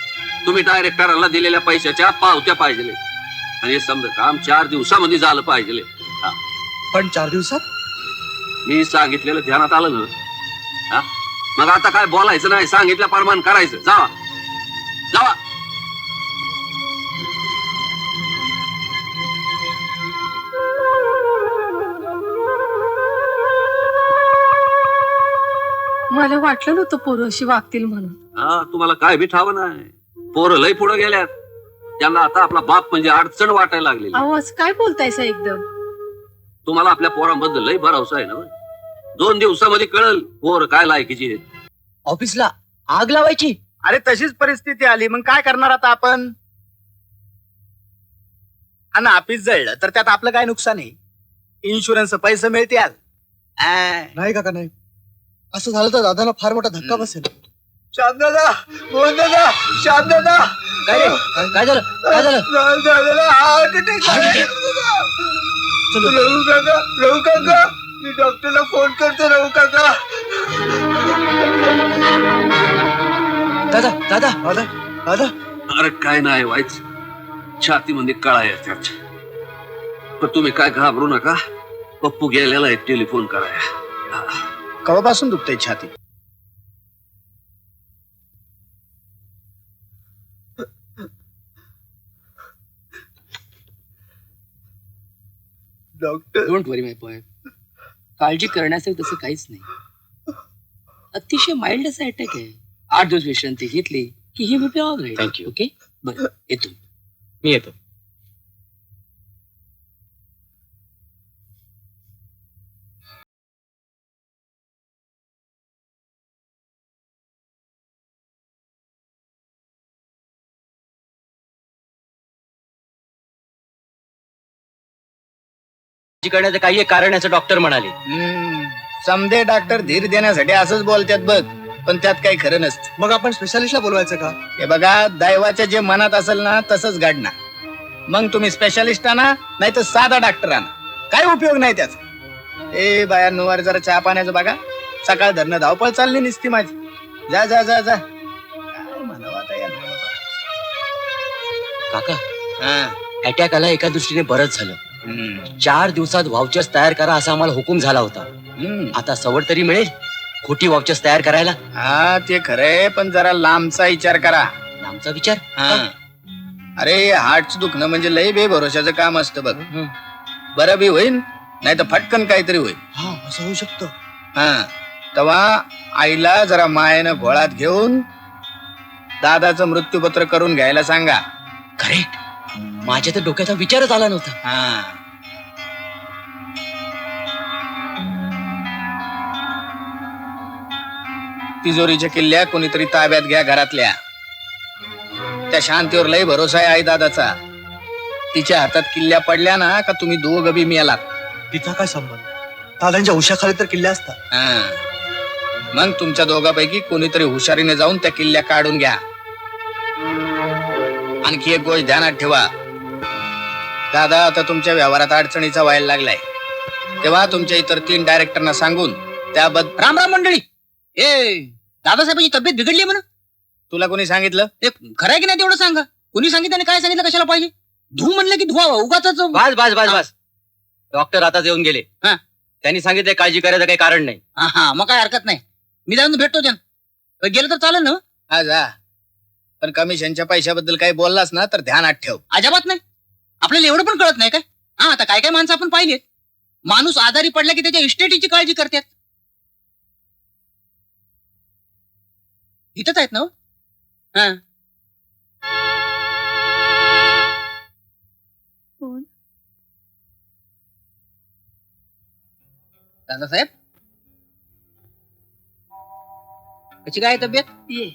तुम्ही डायरेक्टरांना दिलेल्या पैशाच्या पावत्या पाहिजे. आणि हे समजा काम 4 दिवसामध्ये झालं पाहिजे. पण 4 दिवसात? मी सांगितलेलं ध्यानात आलं ना? हा? मग आता काय बोलायचं नाही, सांगितलं प्रमाण करायचं. जावा जावा. मला वाटलं नव्हतं पोरं अशी वागतील म्हणून. हा, तुम्हाला काय बी ठाव नाही. पोरं लय पुढे गेल्यात. त्यांना आता आपला बाप म्हणजे अडचण वाटायला लागलेली. अहो असं काय बोलतायसा एकदम? तुम्हाला आपल्या पोरांबद्दल लय भरवसा आहे ना? 2 दिवसामध्ये कळल पोर काय लायकीची आहेत. ऑफिसला आग लावायची? अरे तशीच परिस्थिती आली, मग काय करणार आता आपण? आणि ऑफिस जळलं तर त्यात आपलं काय नुकसान आहे? इन्शुरन्स पैसे मिळतील. नाही काका नाही. असं झालं तर दादाला फार मोठा धक्का बसेल. श्याम दादा, मोहन दादा, श्याम दादा. काय रे? काय झालं? काय झालं? दादाला हार्ट अटॅक आला. रघु काका, रघु काका, मी डॉक्टरला फोन करतो. रघु काका. दादा दादा दादा दादा. अरे काय नाही व्हायच, छातीमध्ये कळा येतात. पण तुम्ही काय घाबरू नका. पप्पू गेलेला आहे, टेलिफोन कराया. कवापासून दुखतंय छाती? Doctor. Don't worry my boy. काळजी करण्यासारखं तसं काहीच नाही. अतिशय माइल्ड असा अटॅक आहे. 8 दिवस विश्रांती घेतली की he will all right. Thank you. Okay बरं येतो मी येतो. करण्याचं काही एक कारण याचं डॉक्टर म्हणाले. समधे डॉक्टर धीर देण्यासाठी असंच बोलतात बघ, पण त्यात काही खरं नसतं. मग आपण स्पेशालिस्टला बोलवायचं का? हे बघा, दैवाच्या जे मनात असेल ना तसंच घडणार. मग तुम्ही स्पेशालिस्ट आणा, नाही तर साधा डॉक्टर आणा, काय उपयोग नाही त्याचा. ए बायांनुवार जरा चहा पाण्याचं बघा. सकाळ धरणं धावपळ चालली नसती माझी. जा जा जा जा. काय म्हणावं आता यांना? काका अटॅक आला एका दृष्टीने बरंच झालं. 4 दिवसात वाउचर्स तयार करा असा आम्हाला हुकूम झाला होता. आता सवड तरी मिळेल खोटी वाउचर्स तयार करायला. हा ते खरंय, पण जरा लांबचा विचार करा. आमचा विचार? अरे हार्टचं दुखणं म्हणजे लय बेभरोशाचं काम असतं बघ. बरं बी होईल, नाही तर फटकन काहीतरी होईल. हा असं होऊ शकतं. हा तेव्हा आईला जरा मायेनं घोळात घेऊन दादाचं मृत्यूपत्र करून घ्यायला सांगा. करेक्ट. माझ्या तर डोक्याचा विचारच आला नव्हता. हा तिजोरीच्या किल्ल्या कोणीतरी ताब्यात घ्या घरातल्या. त्या शांतीवर लय भरोसा आहे आई दादाचा. तिच्या हातात किल्ल्या पडल्या ना का तुम्ही दोघं बी मिळालात. तिचा काय संबंध? दादांच्या उशाखाली तर किल्ले असतात. मग तुमच्या दोघांपैकी कोणीतरी हुशारीने जाऊन त्या किल्ल्या काढून घ्या. आणखी एक गोष्ट ध्यानात ठेवा, दादा आता तुमच्या व्यवहारात अडचणीचा व्हायला लागलाय. तेव्हा तुमच्या इतर 3 डायरेक्टरना सांगून त्याबद्दल. राम राम मंडळी. ए दादासाहेबांची तब्येत बिघडली म्हणून तुला कोणी सांगितलं? खरं आहे की नाही तेवढं सांगा. कोणी सांगितलं आणि काय सांगितलं कशाला पाहिजे? धू म्हणलं की धुवा उगाच. बस बस बस बस. डॉक्टर आता येऊन गेले. त्यांनी सांगितलं काळजी करायचं काही कारण नाही. हा मग काय हरकत नाही. मी जाऊन भेटतो त्यांना. गेलं तर चालेल ना? हा जा. पण कमिशनच्या पैशाबद्दल काही बोललास ना तर ध्यानात ठेव. अजिबात नाही. आपल्याला एवढं पण कळत नाही काय? हा आता काय काय माणसं आपण पाहिलेत. माणूस आजारी पडला की त्याच्या इस्टेटीची काळजी करतात. इथंच आहेत ना? हा दादासाहेब कशी काय तब्येत? ये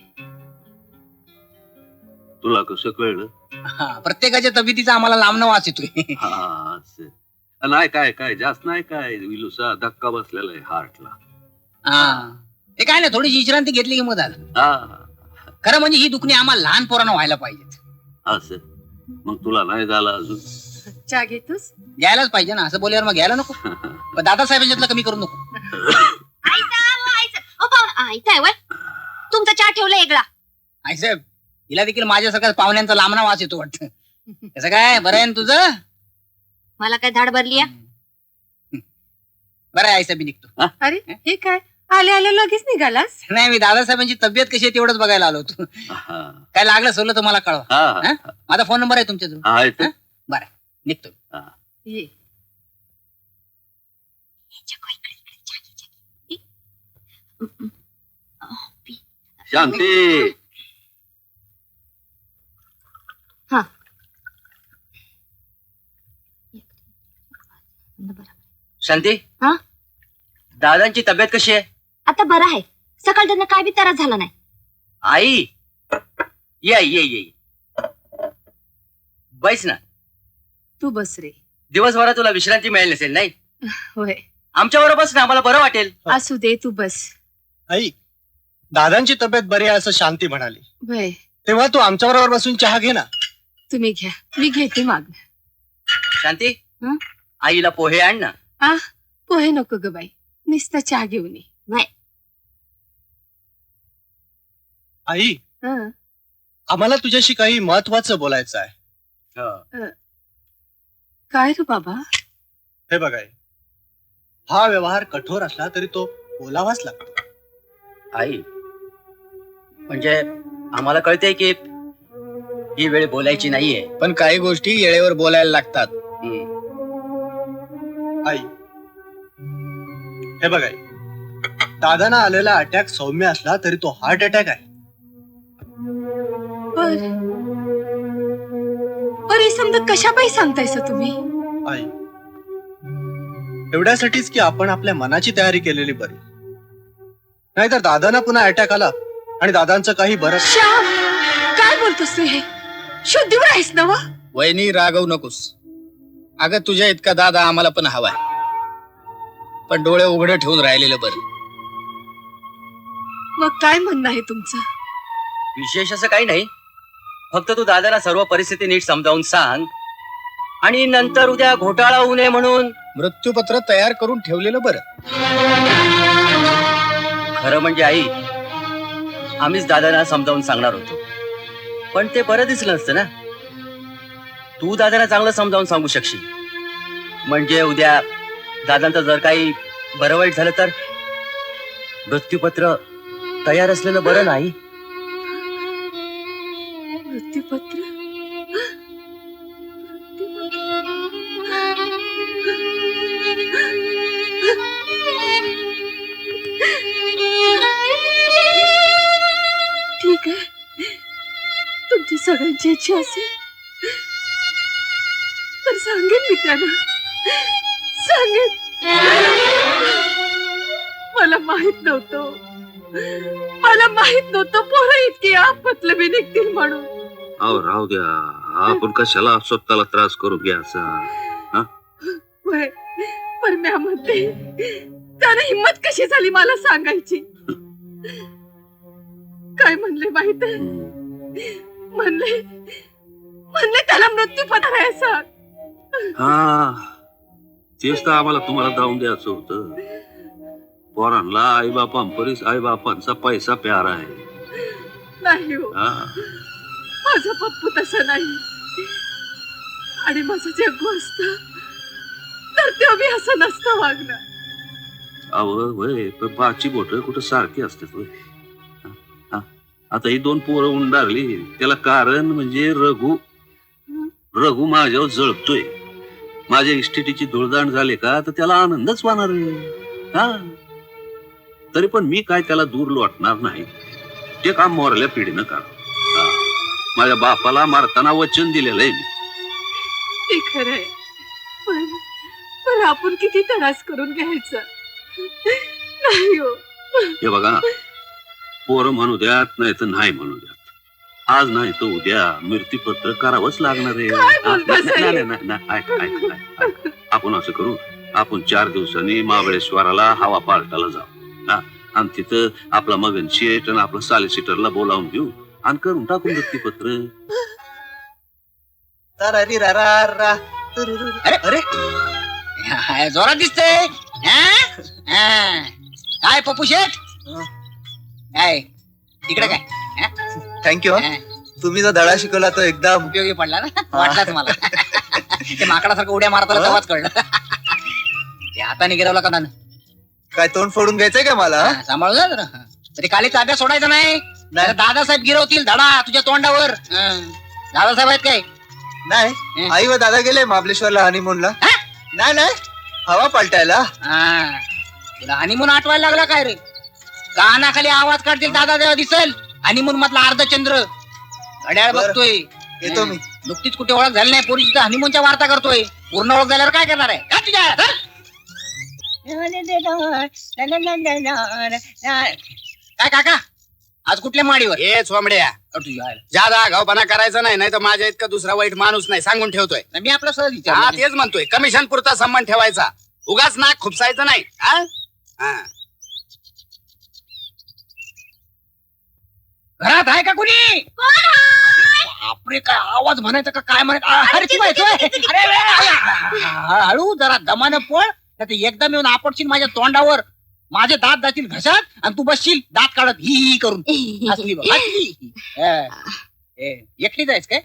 तुला कसं कळलं? हा, प्रत्येकाच्या तब्येतीचा आम्हाला लांबन वास येतोय. हा, असं. नाही काय जास्त नाही काय, विलुसा धक्का बसलेला आहे हार्टला. हा, ते काय नाही, थोडीशी विश्रांती घेतली की मग झालं. हा, खरं म्हणजे ही दुखणी आम्हाला लहान पोरांना व्हायला पाहिजेत. असं. मग तुला नाही झाला अजून? चहा घेतोस? घ्यायलाच पाहिजे ना, असं बोलल्यावर मग घ्यायला नको. पण दादासाहेबांच्यातलं कमी करू नको. इथं आहे वय तुमचा चहा ठेवला वेगळा. आई साहेब, हिला देखील माझ्यासारखा पाहुण्यांचा लांबना वास येतो वाटतं. कसं काय, बरं आहे ना तुझं? मला काय धाड भरली बरं आहे आई साहेब, मी निघतो. अरे हे काय, आले आले लगेच निघालास? नाही, मी दादासाहेबांची तब्येत कशी आहे तेवढंच बघायला आलो होतो. हा, काय लागलं सोडलं तर मला कळवा. हा, हा? माझा फोन नंबर आहे तुमच्याजवळ. आहे ते. बरं, निघतो. ये. शांती. हा. शांती, हा? दादांची तब्येत कशी आहे? आता बरं आहे. सकाळ त्यांना काय बी त्रास झाला नाही. आई ये बैस ना. तू बस रे. दिवसभरात तुला विश्रांती मिळेल नसेल नाही? होय, आमच्या बरोबर बस ना, आम्हाला बरं वाटेल. असू दे, तू बस. आई, दादांची तब्येत बरी आहे असं शांती म्हणाली, वय, तेव्हा तू आमच्या बरोबर बसून चहा घे ना. तुम्ही घ्या, मी घेते माग. शांती, हं? आईला पोहे आण ना. पोहे नको ग बाई, नुसता चहा घेऊन ये. आई, हं. आम्हाला तुझ्याशी काही महत्वाचं बोलायचं आहे. काय रे बाबा? हे बघ आई, हा व्यवहार कठोर असला तरी तो बोलावाच लागतो. आई, म्हणजे आम्हाला कळतंय की ही वेळ बोलायची नाहीये, पण काही गोष्टी वेळेवर बोलायला लागतात. आई, हे बघ आई, दादांना आलेला अटॅक सौम्य असला तरी तो हार्ट अटॅक आहे. पर हे समजा कशा पायी सांगतायस तुम्ही? आई, एवढ्यासाठीच की आपण आपल्या मनाची तयारी केलेली बरी, नाहीतर दादांना पुन्हा अटॅक आला आणि दादांचं काही बरं. श्याम, काय बोलतोस तू? हे शुद्धीवर आहेस ना? वहिनी, रागवू नकोस. अगं, तुझ्या इतका दादा आम्हाला पण हवाय, पण डोळे उघडे ठेवून राहिलेलं बरं. मग काय म्हणणं आहे तुमचं? विशेष असं काही नाही, फक्त तू दादाला सर्व परिस्थिती नीट समजावून सांग, आणि नंतर उद्या घोटाळा होऊ नये म्हणून मृत्यूपत्र तयार करून ठेवलेलं बरं. खरं म्हणजे आई, आम्हीच दादाला समजावून सांगणार होतो, पण ते बरं दिसलं नसतं ना. तू दादाला चांगलं समजावून सांगू शकशील, म्हणजे उद्या दादांचं जर काही बरं वाईट झालं तर मृत्यूपत्र तयार असलेलं बरं नाही. मृत्यूपत्र? ठीक आहे, तुमची सगळ्यांची इच्छा असेल तर सांगेन मी त्यांना, सांगेन. मला माहित नव्हतं पोरं इतकी आपतलं निघतील म्हणून. अहो राहू द्या, आपण कशाला स्वतःला त्रास करून घ्यायचा? पण मी म्हणते, त्याला हिंमत कशी झाली मला सांगायची? काय म्हणले माहित आहे? म्हणले त्याला मृत्यू पत्करायचा. हा, तेच तर आम्हाला तुम्हाला जाऊन द्यायचं होतं. पोरांना आईबापांचा पैसा प्यारा आहे. नाही हो, माझा पप्पू तसा नाही, आणि माझं जग्गू असतं तर तो बी असं नसतं वागणार. अवघ वय, पण पाची बोट कुठं सारखी असतात वय. आता ही दोन पोरं उंडारली, त्याला कारण म्हणजे रघु माझ्यावर जळतोय. माझ्या इस्टेटीची धुळदाण झाले का तर त्याला आनंदच होणार आहे. तरी पण मी काय त्याला दूर लोटणार नाही. ते काम मोरल्या पिढीनं करा. माझ्या बापाला मारताना वचन दिलेलं आहे मी. ते खरंय, पण आपण किती त्रास करून घ्यायचं? नाही हो. हे बघा, पोरं म्हणू द्यात नाही तर नाही म्हणू द्यात, आज नाही तर उद्या मृत्यूपत्र करावंच लागणार आहे. काय बोलता नाही, साहेब? नाही, नाही, नाही, ऐक, ऐक, ऐक, ऐक. आपण असं करू, आपण 4 दिवसांनी महाबळेश्वराला हवा पालटाला जाऊ, हा, आणि तिथं आपला मगन शेठ आणि आपला सॉलिसिटरला बोलावून घेऊ आणि करून टाकून मृत्यूपत्र. अरे जोरात दिसतंय. काय पप्पू शेठ, काय इकडे काय थँक्यू. तुम्ही जो धडा शिकवला तो एकदम उपयोगी पडला ना, वाटलाच मला. ते माकडासारखं उड्या मारताना तेव्हाच कळलं. ते हाताने गिरवला का त्यानं? काय तोंड फोडून घ्यायचंय का मला? सांभाळू जा जरा. तरी कालीचा अभ्यास सोडायचा नाही. दादासाहेब गिरवतील धडा तुझ्या तोंडावर. दादासाहेब आहेत काय? नाही, आई व दादा गेले महाबळेश्वरला हनीमूनला. नाही नाही, हवा पालटायला. तुला हनीमून आठवायला लागला काय रे? कानाखाली आवाज काढतील दादा तेव्हा दिसेल हनीमून मधला अर्धचंद्र. घड्याळ बरं. बघतोय. येतो मी. नुकतीच कुठे ओळख झाली नाही, पोरीची तर हनीमूनच्या वार्ता करतोय. पूर्ण ओळख झाल्यावर काय करणार आहे? जा तुझ्या, धर. काय काका, आज कुठल्या माडीवर? हे सोमड्या, तुझ्या जादा गावपणा करायचा नाही, नाही तर माझ्या इतका दुसरा वाईट माणूस नाही, सांगून ठेवतोय. मी आपला सहज हा, विचार तेच म्हणतोय, कमिशन पुरता संबंध ठेवायचा, उगाच नाक खुपसायचं नाही. हा? हा. घरात आहे का कुणी? बापरे, काय आवाज म्हणायचा का काय म्हणायचं? अरे ती बाई, अरे हळू जरा दमानं पळ, तर एकदम येऊन आपटशील माझ्या तोंडावर. माझे दात जातील घशात आणि तू बसशील दात काढत ही ही करून. हसली बघ, हसली. एकटी जायच काय?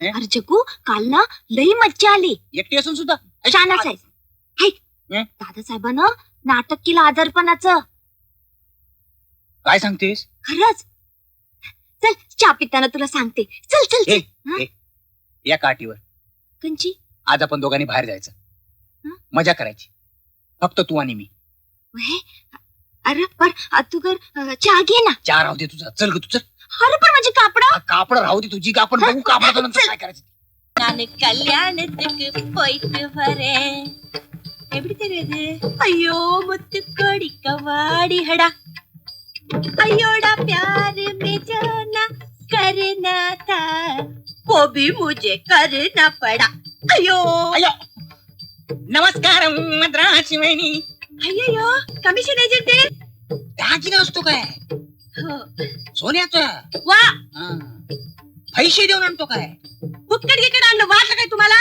अरे जगू, काल ना लई मज्जा आली. एकटी असून सुद्धा छानच आहे. दादासाहेबांना नाटक केलं आजारपणाचं. काय सांगतेस? खरंच. चल चहा पिताना तुला सांगते. चल चल चल. ए, या काठीवर कंची आज आपण दोघांनी बाहेर जायचं, मजा करायची, फक्त तू आणि मी. वहे, अरे पर तू कर चहा घे ना. चहा राहू दे तुझा, चल ग तू चल. अरे पण माझी कापड कापड राहू दे तुझी, आपण बघू कापडाचं नंतर काय करायचं. நான் கல்யாணத்துக்கு போயிட்டு வரேன். எப்படி தெரியுது? ஐயோ முத்து கொடிக்க வாடிஹடா, ஐயோடா प्यार में जाना करना था, वो भी मुझे करना पड़ा. अयो अयो, नमस्कार मद्रासी वहिनी. अय्यो, कमिशन एजंट आहे. दागिना असतो काय? हो. सोन्याचा? वा, पैसे देऊन आणतो काय? फुटकट गिकट आणलं, वाटलं काय तुम्हाला?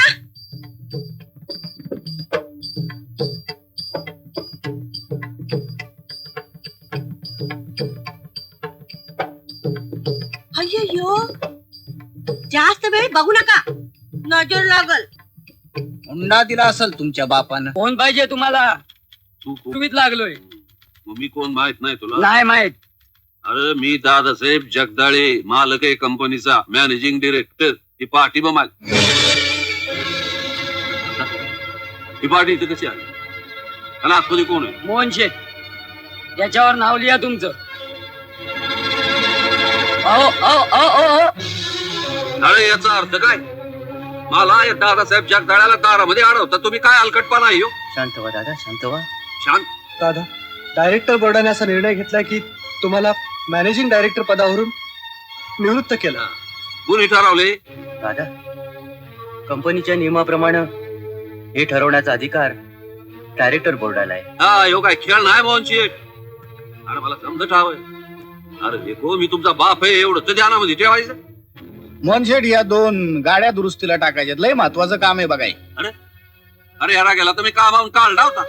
अय्यो, जास्त वेळ बघू नका, नजर लागल. हुंडा दिला असेल तुमच्या बापानं. कोण पाहिजे तुम्हाला? तू तुम्हीच लागलोय. मी कोण माहित नाही तुला? नाही माहित. अरे मी दादासाहेब जगदाळे, मालक आहे कंपनीचा, मॅनेजिंग डिरेक्टर. ही पार्टी बमाल, ही पार्टी इथे कशी आली आणि आतमध्ये कोण आहे? मोहन शेठ, याच्यावर नाव लिहा तुमचं. अरे याचा अर्थ काय? मला या दादासाहेब जगदाळ्याला दारामध्ये अडवता तुम्ही, काय अलकटपणा आहे? शांत व्हा दादा, शांत व्हा. शांत. दादा, डायरेक्टर बोर्डाने असा निर्णय घेतला की तुम्हाला मॅनेजिंग डायरेक्टर पदावरून निवृत्त केलं. कोणी ठरवले? दादा, कंपनीच्या नियमाप्रमाणे हे ठरवण्याचा अधिकार डायरेक्टर बोर्डाला आहे. हा, ह्यो काय खेळ नाही मोहन शेठ. अरे मला समजत हवंय. अरे देखो, मी तुमचा बाप आहे एवढं तर ध्यानामध्ये ठेवायचं. मोहनशेठ, या 2 गाड्या दुरुस्तीला टाकायच्यात, लय महत्वाचं काम आहे बघाय. अरे यारा गेला तर मी कामावून काढला होता.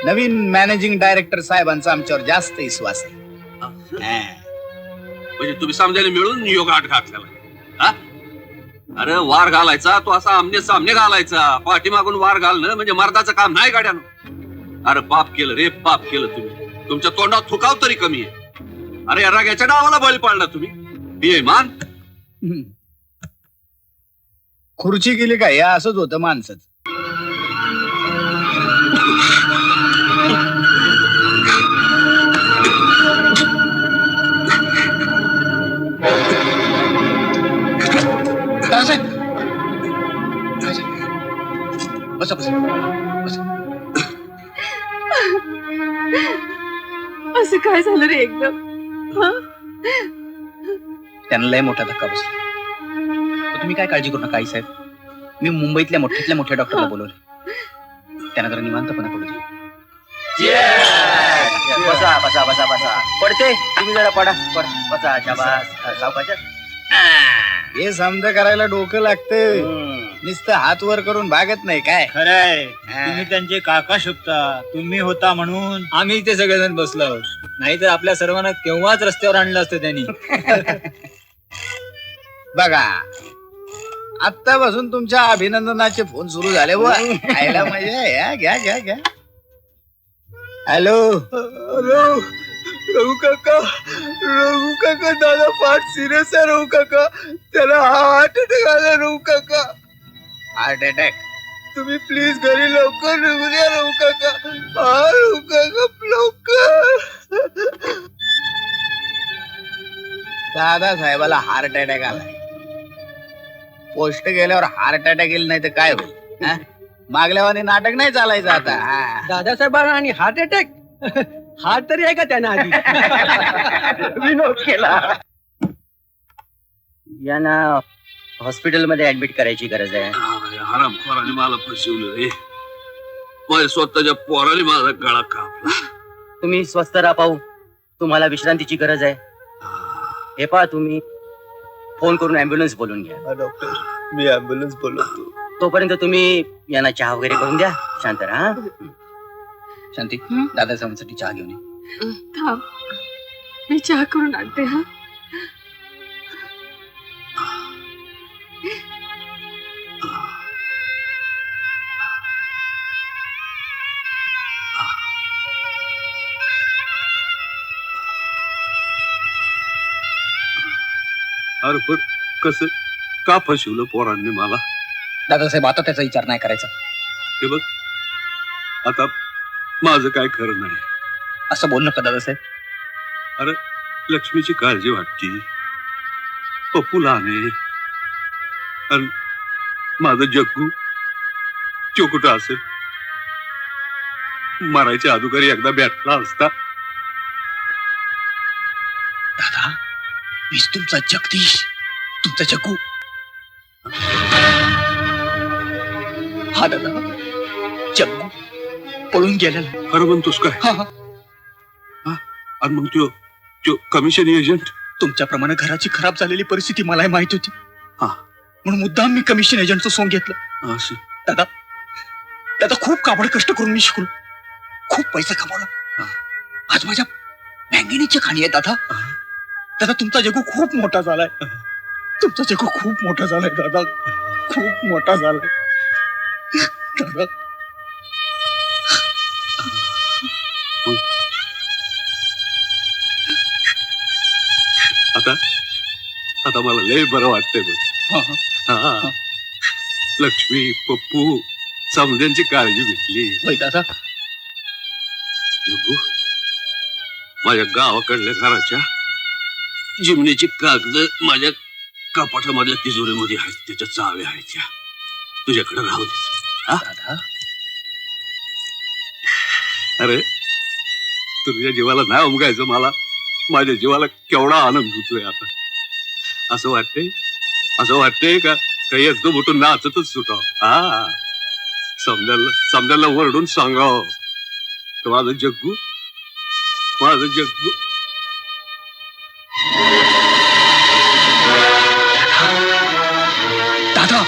नवीन मॅनेजिंग डायरेक्टर साहेबांचा आमच्यावर जास्त विश्वास आहे. म्हणजे तुम्ही समजायला मिळून योग आठ घातलेला. अरे वार घालायचा तो असा आमने सामने घालायचा, पाठीमागून वार घालणं म्हणजे मर्दाचं काम नाही गाड्यानं. अरे पाप केलं रे, पाप केलं तुम्ही. तुमच्या तोंडात थुकाव तरी कमी आहे. अरे या रागाच्या डावाला बळी पाडला तुम्ही, बेईमान. खुर्ची गेली काय? या असंच होतं माणसं. बसा बसा बसा. असं काय झालं रे एकदम? हं? त्यांना लय मोठा धक्का बसला. पण तुम्ही काय काळजी करू नका आई साहेब. मी मुंबईतल्या मोठ्यातल्या मोठ्या डॉक्टरला बोलवले. त्यांना जरा निवांतपणा पडू दे. बसा बसा बसा बसा. पडते तुम्ही जरा पडा बसा. शाबास सावकाश. हे समजा करायला डोकं लागतं. नुसतं हात वर करून भागत नाही काय. खरंय, तुम्ही त्यांचे काका शकता. तुम्ही होता म्हणून आम्ही इथे सगळेजण बसलो आहोत. नाहीतर आपल्या सर्वांना केव्हाच रस्त्यावर आणलं असतं त्यांनी. बघा आत्तापासून तुमच्या अभिनंदनाचे फोन सुरू झाले बुवा. खायला मजा आहे. घ्या घ्या घ्या. हॅलो रघु काका दादा फार सिरियस आहे. रघु काका त्याला हार्ट अटॅक आला. रघु काका हार्ट अटॅक. तुम्ही प्लीज घरी लवकर निघून द्या रघु काका. हा रघु काका लवकर. दादा साहेबाला हार्ट अटॅक आलाय. पोस्ट गेल्यावर हार्ट अटॅक येईल नाही तर काय होईल. मागल्यावानी नाटक नाही चालायचं आता. दादासाहेबांना आणि हार्ट अटॅक हार्ट तरी आहे का त्यांना आधी? विनोद केला. यांना हॉस्पिटलमध्ये ऍडमिट करायची गरज आहे. हरामखोराने मला फसवलं रे. माझ्या स्वतःच्या पोराने माझा गळा कापला. तुम्ही स्वस्थ राहा पाहू. तुम्हाला विश्रांतीची गरज आहे. हे पहा तुम्ही फोन करून ऍम्ब्युलन्स बोलून घ्या. डॉक्टर मी ऍम्ब्युलन्स बोलवतो. तोपर्यंत तुम्ही यांना चहा वगैरे करून द्या. शांत राहा. शांती दादासाहेबांसाठी चहा घेऊन ये. थांब, मी चहा करून आणते. हा अरे पण कसं का फसवलं पोरांनी मला? दादासाहेब आता त्याचा विचार नाही करायचा. हे बघ आता माझं काय खरं नाही. असं बोल नका दादासाहेब. अरे लक्ष्मीची काळजी वाटती. पप्पू लहान आहे आणि माझं जग्गू चोकुट असेल. मरायच्या अगोदर एकदा भेटला असता. दादा मीच तुमचा जगदीश, तुमचा जग्गू. हा दादा जग्गू पळून गेलेला. खरं म्हणतोस काय? आणि मग तो कमिशन एजंट तुमच्याप्रमाणे घराची खराब झालेली परिस्थिती मलाही माहित होती. हा म्हणून मुद्दाम मी कमिशन एजंटचं सोंग घेतलं. असं दादा दादा खूप काबड कष्ट करून मी शिकलो. खूप पैसा कमावला. आज माझ्या बँकेची खाणी आहे दादा. दादा तुमचा जग्गू खूप मोठा झालाय. तुमचा जग्गू खूप मोठा झालाय दादा. खूप मोठा झालाय दादा. आता मला लय बरं वाटतंय बघ. हा लक्ष्मी पप्पू समद्यांची काळजी घेतली. दादा जग्गू माझ्या गावाकडल्या घराच्या जिमनीची कागद माझ्या कपाटामधल्या तिजोरीमध्ये आहेत. त्याच्या चाव्या आहेत. त्या तुझ्याकडे राहू दे. दादा अरे तुझ्या जीवाला नाही उमगायचं. मला माझ्या जीवाला केवढा आनंद होतोय आता. असं वाटतंय का काही एकदम उठून नाचतच सुटाव. हा समजायला वरडून सांगाव माझं जग्गू दादा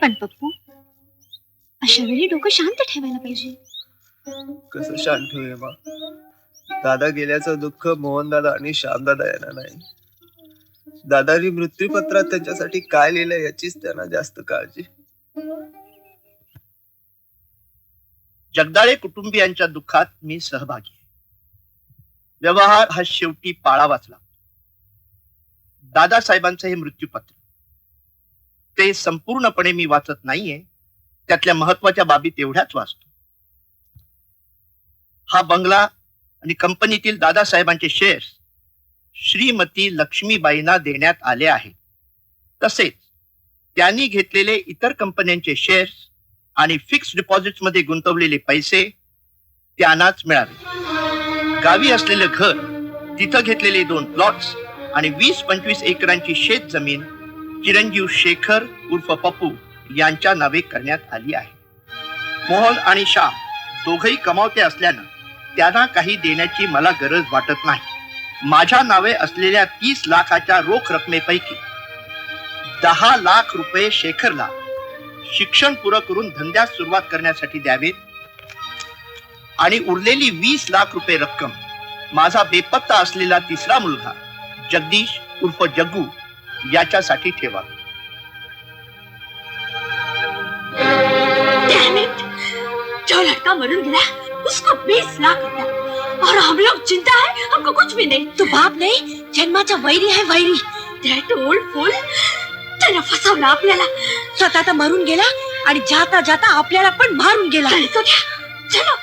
पण पप्पू अशा वेळी डोकं शांत ठेवायला पाहिजे. कसं शांत ठेवूया बा? दादा गेल्याचं दुःख मोहनदादा आणि श्यामदादा यांना नाही. दादानी मृत्यूपत्रात त्यांच्यासाठी काय लिहिलंय याचीच त्यांना जास्त काळजी. जगदाळे कुटुंबियांच्या दुःखात मी सहभागी आहे. व्यवहार हा शेवटी पाळावाच लागतो. दादासाहेबांचं हे मृत्यूपत्र ते संपूर्णपणे मी वाचत नाहीये, त्यातल्या महत्वाच्या बाबी तेवढ्याच वाचतो. हा बंगला आणि कंपनीतील दादासाहेबांचे शेअर्स श्रीमती लक्ष्मीबाईंना देण्यात आले आहेत. तसेच त्यांनी घेतलेले इतर कंपन्यांचे शेअर्स आणि फिक्स डिपॉझिट्स मध्ये गुंतवलेले पैसे त्यांनाच मिळावे. गावी असलेलं घर, तिथं घेतलेले 2 प्लॉट्स आणि 20-25 एकरांची शेत जमीन चिरंजीव शेखर उर्फ पप्पू यांच्या नावे करण्यात आली आहे. मोहन आणि श्याम दोघही कमावते असल्यानं त्यांना काही देण्याची मला गरज वाटत नाही. माझ्या नावे असलेल्या 30 लाखाच्या रोख रकमेपैकी 10 लाख रुपये शेखरला शिक्षण पुरं करून धंद्यात सुरुवात करण्यासाठी द्यावेत आणि उरलेली 20 लाख रुपये रक्कम माझा बेपत्ता असलेला 3रा मुलगा जगदीश उर्फ जग्गू याच्यासाठी ठेवा. जो लड़का मरून गया उसको 20 लाख रुपया और हम लोग चिंता है हमको कुछ भी नहीं. तू बाप नहीं जन्माचा वैरी है वैरी. That old fool त्याला फसवलं आपल्याला. स्वतः तर मरून गेला आणि जाता जाता आपल्याला पण मारून गेला. चलो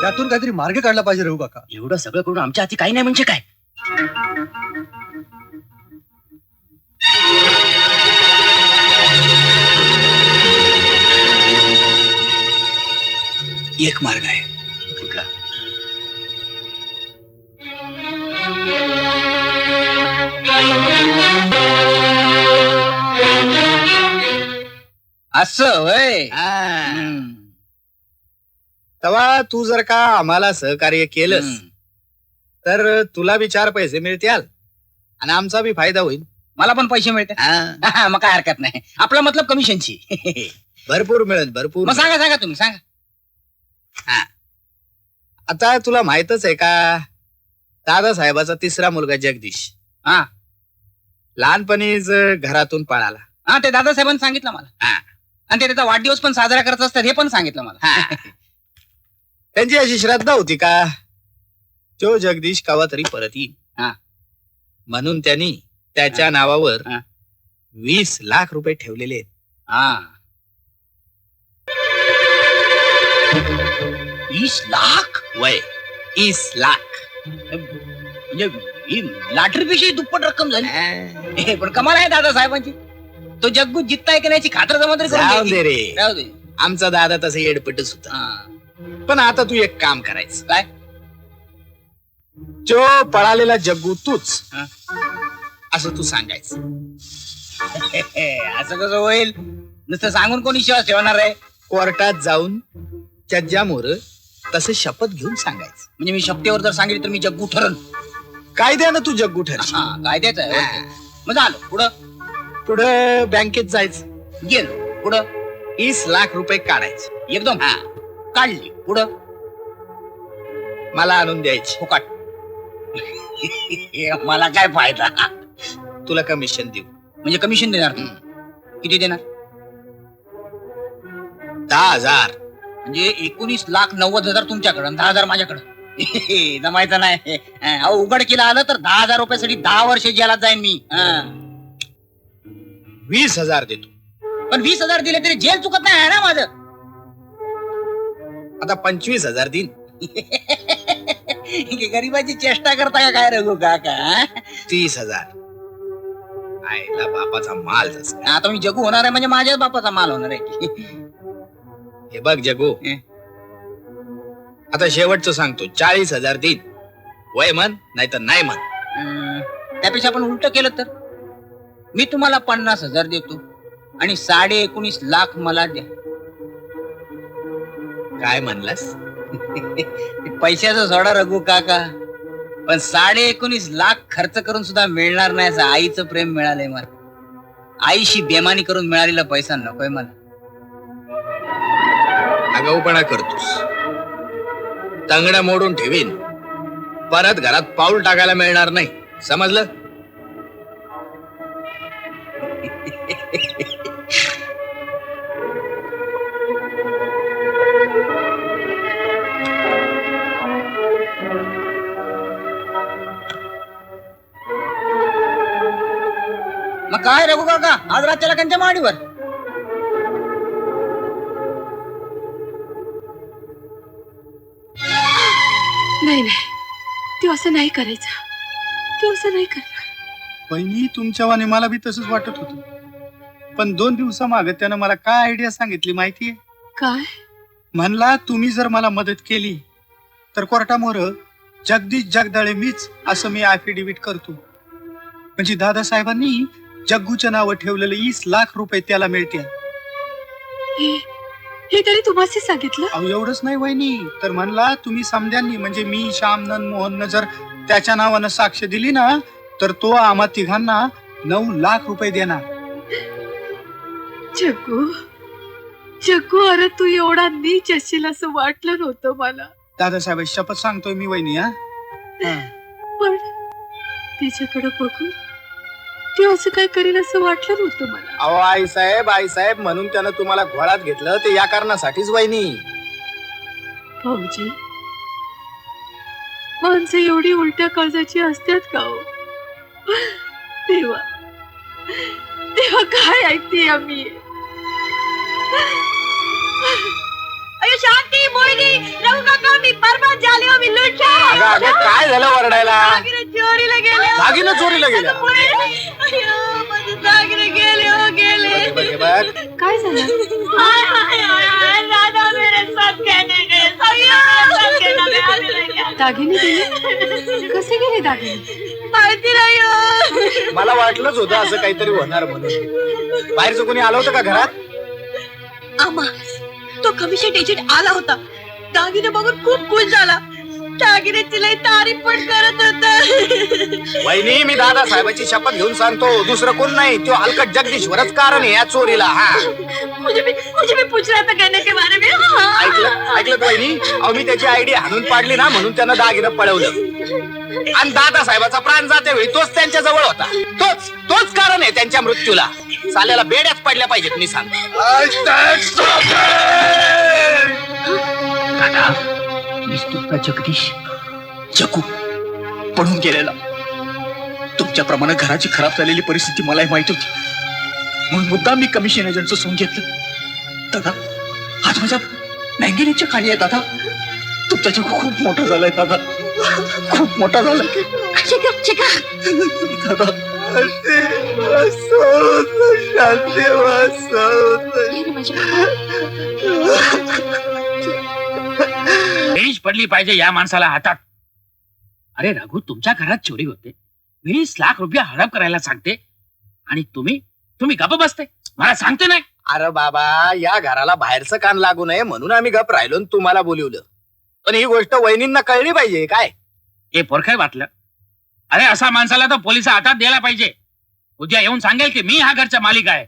त्यातून काहीतरी मार्ग काढला पाहिजे रघु काका. एवढं सगळं करून आमच्या हाती काही नाही म्हणजे काय? एक मार्ग आहे. कुठला? असं होय. तेव्हा तू जर का आम्हाला सहकार्य केलंस तर तुला बी 4 पैसे मिळतील आणि आमचा बी फायदा होईल. मला पण पैसे मिळते. मग काय हरकत नाही. आपला मतलब कमिशनची. भरपूर मिळेल भरपूर. मग सांगा सांगा तुम्ही सांगा. आता तुला माहितच आहे का दादासाहेबाचा 3रा मुलगा जगदीश हा लहानपणीच घरातून पळाला. हा ते दादासाहेबांनी सांगितलं मला. आणि ते त्याचा वाढदिवस पण साजरा करत असतात हे पण सांगितलं मला. त्यांची अशी श्रद्धा होती का तो जगदीश कवा तरी परत येईल. म्हणून त्यांनी त्याच्या नावावर 20 लाख रुपये ठेवलेले आहेत. 20 लाख वय 20 लाख म्हणजे ही लाटरीपेक्षा दुप्पट रक्कम झाली. पण कमाल आहे दादासाहेबांची. तो जग्गू जित्ता आहे की नाही खात्र जमा तरी जाऊ दे रे. आमचा दादा तसं येडपटच होता. पण आता तू एक काम करायचं. काय? जो पळालेला जग्गू तूच असं तू सांगायचं. असं कसं होईल? नुसतं सांगून कोणी विश्वास ठेवणार आहे? कोर्टात जाऊन जज्जामोर तसे शपथ घेऊन सांगायचं. म्हणजे मी शपथेवर जर सांगितलं तर मी जग्गू ठरण. कायद्यानं तू जग्गू ठरशील. कायद्याचं आहे. मग झालं. पुढं बँकेत जायचं. गेलो. पुढं 20 लाख रुपये काढायचे. एकदम काढली. पुढं मला आणून द्यायची फुकट. मला काय फायदा? तुला कमिशन देऊ. म्हणजे कमिशन देणार तुम्ही? किती देणार? 10,000. म्हणजे 19,90,000 तुमच्याकडं 10,000 माझ्याकडं. जमायचं नाही. उघडकीला आलं तर 10,000 रुपयासाठी 10 वर्ष जेलात जाईन मी. 20,000 देतो. पण 20,000 दिले तरी जेल चुकत नाही आहे ना माझं. आता 25,000 देईन. गरीबाची चेष्टा करता का काय रघु काका? 30,000. आईला बापाचा माल. आता मी जगू होणार आहे म्हणजे माझ्याच बापाचा माल होणार आहे. हे बघ जगू, आता शेवटचं सांगतो. 40,000 देईन. वय म्हण नाहीतर नाही म्हण. त्यापेक्षा आपण उलट केलं तर मी तुम्हाला 50,000 देतो आणि 19.5 लाख मला द्या. काय म्हणलास? पैशाचं सोडा रघु काका, पण 19.5 लाख खर्च करून सुद्धा मिळणार नाही असं आईचं प्रेम मिळालंय मला. आईशी बेमानी करून मिळालेला पैसा नकोय मला. आगाऊपणा करतोस, तंगड्या मोडून ठेवीन, परत घरात पाऊल टाकायला मिळणार नाही, समजलं? मग काय रघु काका, आज रात्रीला कंच्या माडीवर? नाही नाही, तू असं नाही करायचा, तू असं नाही करणार. वहिनी, तुमच्यावाने मला बी तसंच वाटत होतं, पण 2 दिवसामागे त्यानं मला काय आयडिया सांगितली माहितीये? काय? म्हणला तुम्ही जर मला मदत केली तर कोर्टामोर जगदीश जगदाळे मीच असं मी ॲफिडेव्हिट करतो. म्हणजे दादासाहेबांनी जग्गूच्या नावं ठेवलेले 20 लाख रुपये त्याला मिळतील. हे तरी तुम्हाला सांगितलं? अहो, एवढंच नाही वहिनी, तर म्हणला तुम्ही समद्यांनी म्हणजे मी, श्यामनंद, मोहननं जर त्याच्या नावानं साक्ष दिली ना, तर तो आम्हा तिघांना 9 लाख रुपये देणार. जग्गू, जग्गू, अरे तू एवढा नीच असशील असं वाटलं नव्हतं मला. दादासाहेब शपथ सांगतोय मी वहिनी. पण तिच्याकडे बघून तू असं काय करेल असं वाटलं नव्हतं मला. अहो आई साहेब म्हणून त्यानं तुम्हाला घोळात घेतलं ते या कारणासाठीच वहिनी. भाऊजी, माणसं एवढी उलट्या काळजाची असतात का हो? देवा, देवा, काय ऐकते आम्ही? अयो शांती, मोहिनी, रघु काका, मी बर्बाद झाले हो, मी लुटले. अगं काय झालं वरडायला? दागिने चोरीला गेले. दागिने चोरीला गेल्या? अयो, माझे दागिने गेले हो, गेले. काय झालं? हाय हाय हाय, दादा मेरे साथ कहने गए, दागिने गेले? कसे गेले दागिने? माहिती नाही हो. मला वाटलंच होतं असं काहीतरी होणार म्हणून. बाहेरचं कोणी आलं होतं का घरात? आम्हा तो कमिशन एजंट आला होता. दागिने बघून खूप खुश झाला. दागिन्याची लई तारीफ पण करत होता. वहिनी, मी दादा साहेबाची शपथ घेऊन सांगतो, दुसरं कोण नाही, तो हलकट जगदीश्वरच कारण आहे या चोरीला. मुझे भी पूछ रहा था कहने के बारे में. ऐकलं वहिनी? अहो, मी त्याची आयडी हाणून पाडली ना, म्हणून त्यानं दागिनं पळवलं. आणि दादा साहेबाचा प्राण जाते वेळी तोच त्यांच्या जवळ होता. तोच कारण आहे त्यांच्या मृत्यूला. साल्याला बेड्याच पडल्या पाहिजेत, मी सांग. तुमचा जगदीश जगू पडून गेलेला. तुमच्याप्रमाणे घराची खराब झालेली परिस्थिती मलाही माहित होती, म्हणून मुद्दाम मी कमिशन एजंटचं सोंग घेतलं. दादा, आज माझ्या मँगेनीच्या खाली आहे. दादा, तुमचा जगू खूप मोठा झालाय. दादा, खूप मोठा झालाय. दादा, वेळीच पडली पाहिजे या माणसाला हातात. अरे रघु, तुमच्या घरात चोरी होते, 20 लाख रुपये हडप करायला सांगते आणि तुम्ही गप्प बसते, मला सांगते नाही. अरे बाबा, या घराला बाहेरचं कान लागू नये म्हणून आम्ही गप राहिलो आणि तुम्हाला बोलवलं. पण ही गोष्ट वहिनींना कळली पाहिजे. काय हे पोरखय वाटलं? अरे असा माणसाला तर पोलिस हातात द्यायला पाहिजे. उद्या येऊन सांगेल की मी हा घरचा मालिक आहे.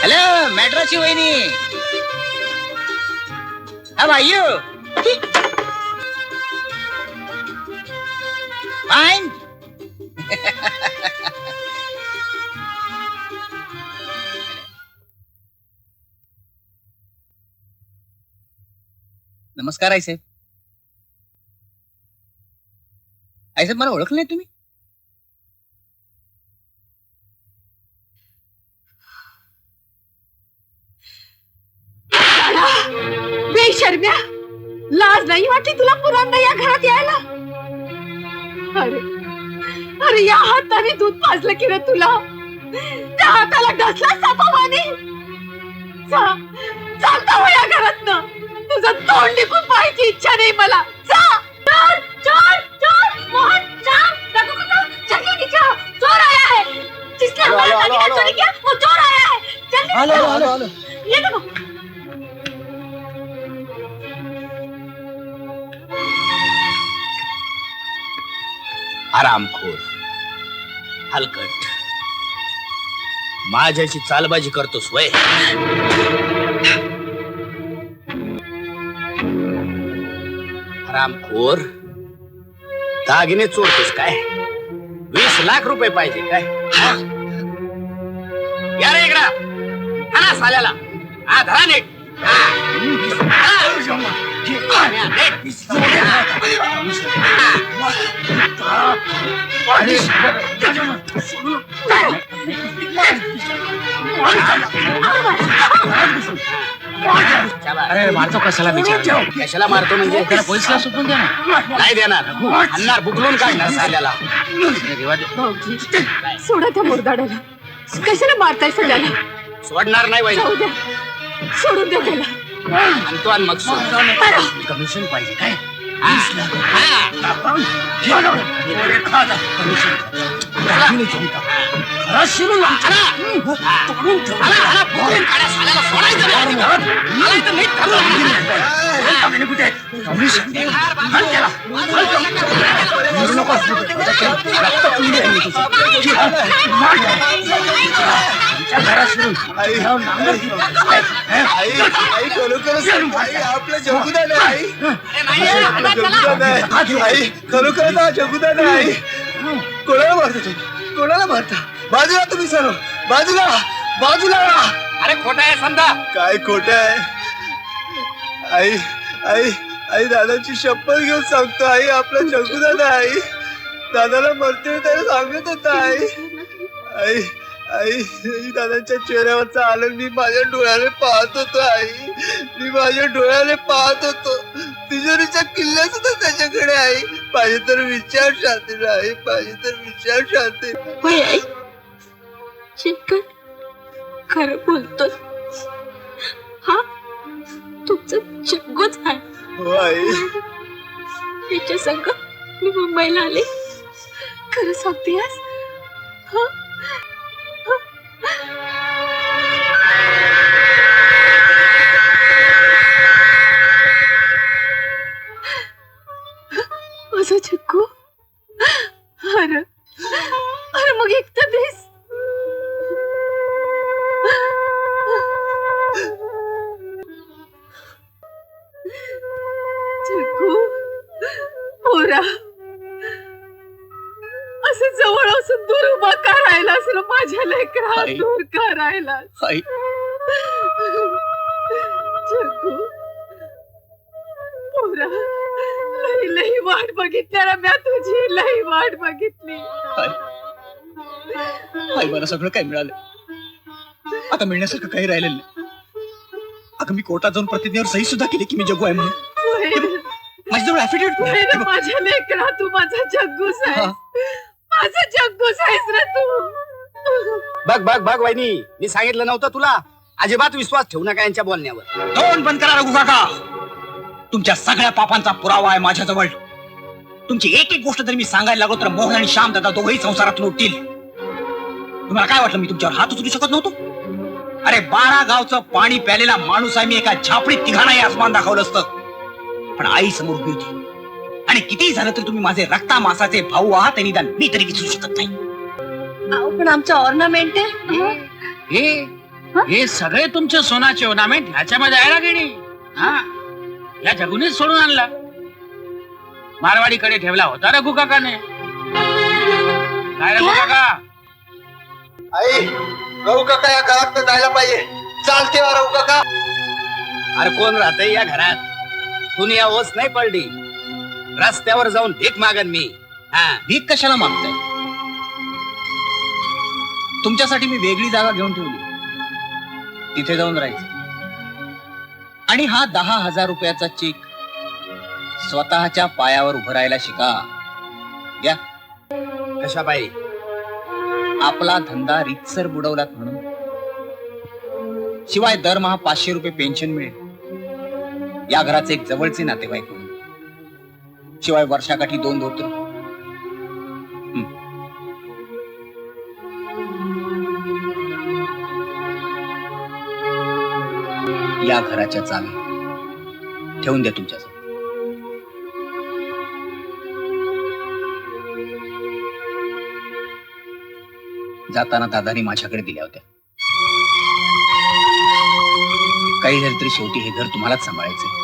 हॅलो मॅड्रासची वहिनी, How are you? Fine. नमस्कार आई साहेब. आई साहेब, मला ओळखलं नाही तुम्ही? बेशर्म्या, लाज नाही वाटली तुला पुन्हा या घरात यायला? अरे अरे, या हाताने दूध पाजलं की रे तुला? त्या हाताला डसला सापावाने? चालता हो या घरातनं. तुझं तोंड निघून पाहायची इच्छा नाही मला. चोर चोर चोर, मोहन, श्याम, रघु काका, जल्दी नीचे आओ, चोर आया है. जिसने हमारा दागिना चोरी किया वो चोर आया है. जल्दी हेलो ये देखो. आरामखोर हलकट माझ्याशी चालबाजी करतोस वय. आरामखोर दागिने चोरतोस काय? 20 लाख रुपये पाहिजे काय? हा? या रे इकडं आणा साल्याला. हा धरा नीट. अरे मारतो कशाला बिचारा? कशाला मारतो म्हणजे? त्याला पोलिसला सुटून द्या ना. नाही देणार. आणणार बुकलून काढणार साल्याला. भाऊजी सोडा त्या मुरदाडाला. कशाला मारताय सगळ्याला? सोडणार नाही बाई. जाऊ द्या, सोडून द्या त्याला. आणतो आणि मग सोड. कमिशन पाहिजे काय? आपलं जगुदान आहे आई. खरोखरच हा जगुदान आहे. कोणाला मारतो तू? कोणाला मारता? बाजूला तुम्ही सर्व बाजूला बाजूला. अरे खोटा आहे समजा. काय खोट आहे? आई आई आई दादाची शपथ घेऊन सांगतो आई आपला जगुदान आहे. दादाला मरते त्याला सांगत होता आई. आई आई दादाच्या चेहऱ्यावरचा आनंद मी माझ्या डोळ्याने पाहत होतो आई. मी माझ्या डोळ्याने पाहत होतो. तिजोरीच्या किल्ल्या सुद्धा त्याच्याकडे आई. पाहिजे तर विचार शांती आई. पाहिजे तर विचार शांती. आई चिकन खरं बोलतो. हा तुमचं जग्गूच आहे. हो आई. त्याच्या संग मी मुंबईला आले. खरं सांगतेस? हा माझा जग्गू. अरे अरे मग एकटा दिस. जग्गू पोरा असं जवळ असून दूर उभा का राहिलास रे माझ्या लेकरा? दूर का राहिलास? जग्गू पोरा लई लई वाट बघितल्या म्या तुझी. लई वाट बघितली. आई मला सगळं काही मिळालं. आता मिळण्यासारखं काही राहिलेलं नाही. अगं मी कोर्टात जाऊन प्रतिज्ञेवर सही सुद्धा केली की मी जग्गू आहे म्हणून. माझ्याजवळ ऍफिडेव्हिट. माझ्या लेकरा तू माझा जग्गूच आहेस. माझा जग्गूच आहेस रे तू. बघ बघ बघ वहिनी मी सांगितलं नव्हतं तुला? अजिबात विश्वास ठेवू नका यांच्या बोलण्यावर. तोंड बंद करा रघु काका. तुमच्या सगळ्या पापांचा पुरावा आहे माझ्याजवळ. तुमची एक एक गोष्ट जर मी सांगायला लागलो तर मोहन आणि श्याम दादा दोघंही संसारातून उठतील. तुम्हाला काय वाटलं मी तुमच्यावर हात उचलू शकत नव्हतो? अरे 12 गावचं पाणी प्यालेला माणूस आहे मी. एका झापडीत तिघांनाही आसमान दाखवलं असतं. पण आई समोर उभी होती. आणि कितीही झालं तरी तुम्ही माझे रक्ता मासाचे भाऊ आहात हे निदान मी तरी विसरू शकत नाही. पण आमचं ऑर्नामेंट हे सगळे तुमचे सोनाचे ऑर्नामेंट ह्याच्यामध्ये आहे ना गेणी? हा या जगूनेच सोडून आणला. मारवाडीकडे ठेवला होता रघु काकाने. काय रघु काका? आई रघु काका या घरात जायला पाहिजे. चालते रघु काका. अरे कोण राहतंय या घरात? दुनिया ओस नाही पडली. रस्त्यावर जाऊन भीक मागन मी. भीक कशाला मागताय? तुमच्यासाठी मी वेगळी जागा घेऊन ठेवली. तिथे जाऊन राहायचं. आणि हा 10,000 रुपयाचा चेक स्वतःच्या पायावर उभं राहायला शिका. घ्या. कशा बाई? आपला धंदा रितसर बुडवलात म्हणून. शिवाय दरमहा 500 रुपये पेन्शन मिळेल. या घराचे एक जवळचे नातेवाईक म्हणून. शिवाय वर्षाकाठी 2 धोतर. या घराच्या चावी ठेवून द्या तुमच्याजवळ. जाताना दादानी माझ्याकडे दिल्या होत्या. काही झालं तरी शेवटी हे घर तुम्हालाच सांभाळायचंय.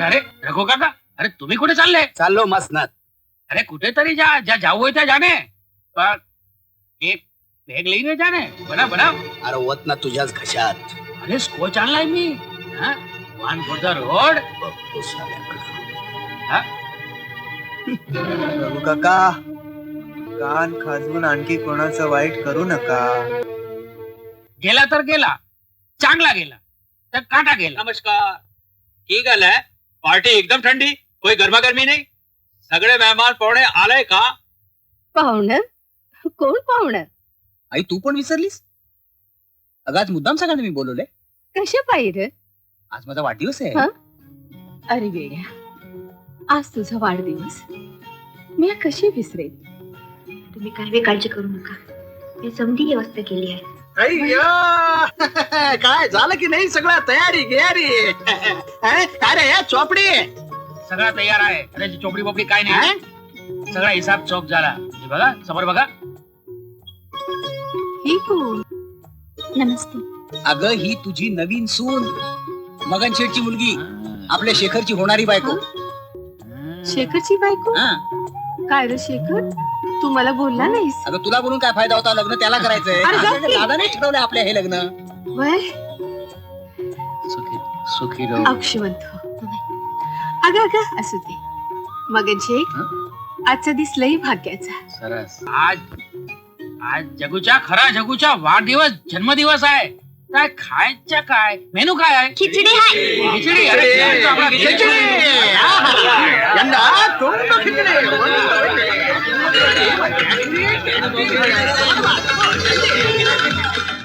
अरे रघु काका, अरे तुम्ही कुठे चालले? चाललो मसनात. अरे कुठेतरी जाऊ है त्या जाने, पर एक बॅग लेने जाने. बना बना. अरे वत ना तुझ्याच घशात. अरे स्कोच आणलाय मी. One for the road. Raghu काका, कान खाजवून आणखी कोणाचं वाईट करू नका. गेला तर गेला, चांगला गेला तर काटा गेला. नमस्कार. ठीक है, पार्टी एकदम ठंडी, कोई गर्मागर्मी नहीं. सगळे मेहमान पाहुणे आलाय का? पाहुणं? कोण पाहुणं? आई तू पण विसरलीस? अगं आज मुद्दाम सगळ्यांना मी बोलवलंय. कशा पाहिजे? आज माझा वाढदिवस आहे. अरे वेड्या, आज तुझा वाढदिवस मी कशी विसरेन? तुम्ही काही काळजी करू नका, मी समधी व्यवस्था केली आहे. अय्या, काय झालं की नाही सगळं तयारी गियारी? काय रे या चोपडी? सगळा तयार आहे. अरे चोपडी बोपडी काय नाही, सगळा हिसाब चौक झाला. हे बघा समोर बघा. ही कोण? नमस्ते. अगं ही तुझी नवीन सून, मगन शेठची मुलगी, आपल्या शेखरची होणारी बायको. शेखरची बायको? काय रे शेखर, तू मला बोलला नाहीस? अगं तुला बोलून काय फायदा होता? लग्न त्याला करायचंय. दादाने ठरवलंय आपल्या हे लग्न. वय सुखी अक्षवंत. अगं अगं असू दे. मगन शेख, आजचा दिस लई भाग्याचा. सरस. आज जगूच्या खरा वाढदिवस जन्मदिवस आहे. काय खायच्या काय मेनू काय आहे? खिचडी आहे. खिचडी. अरे आपला खिचडी. यंदा तुंड खिचडी.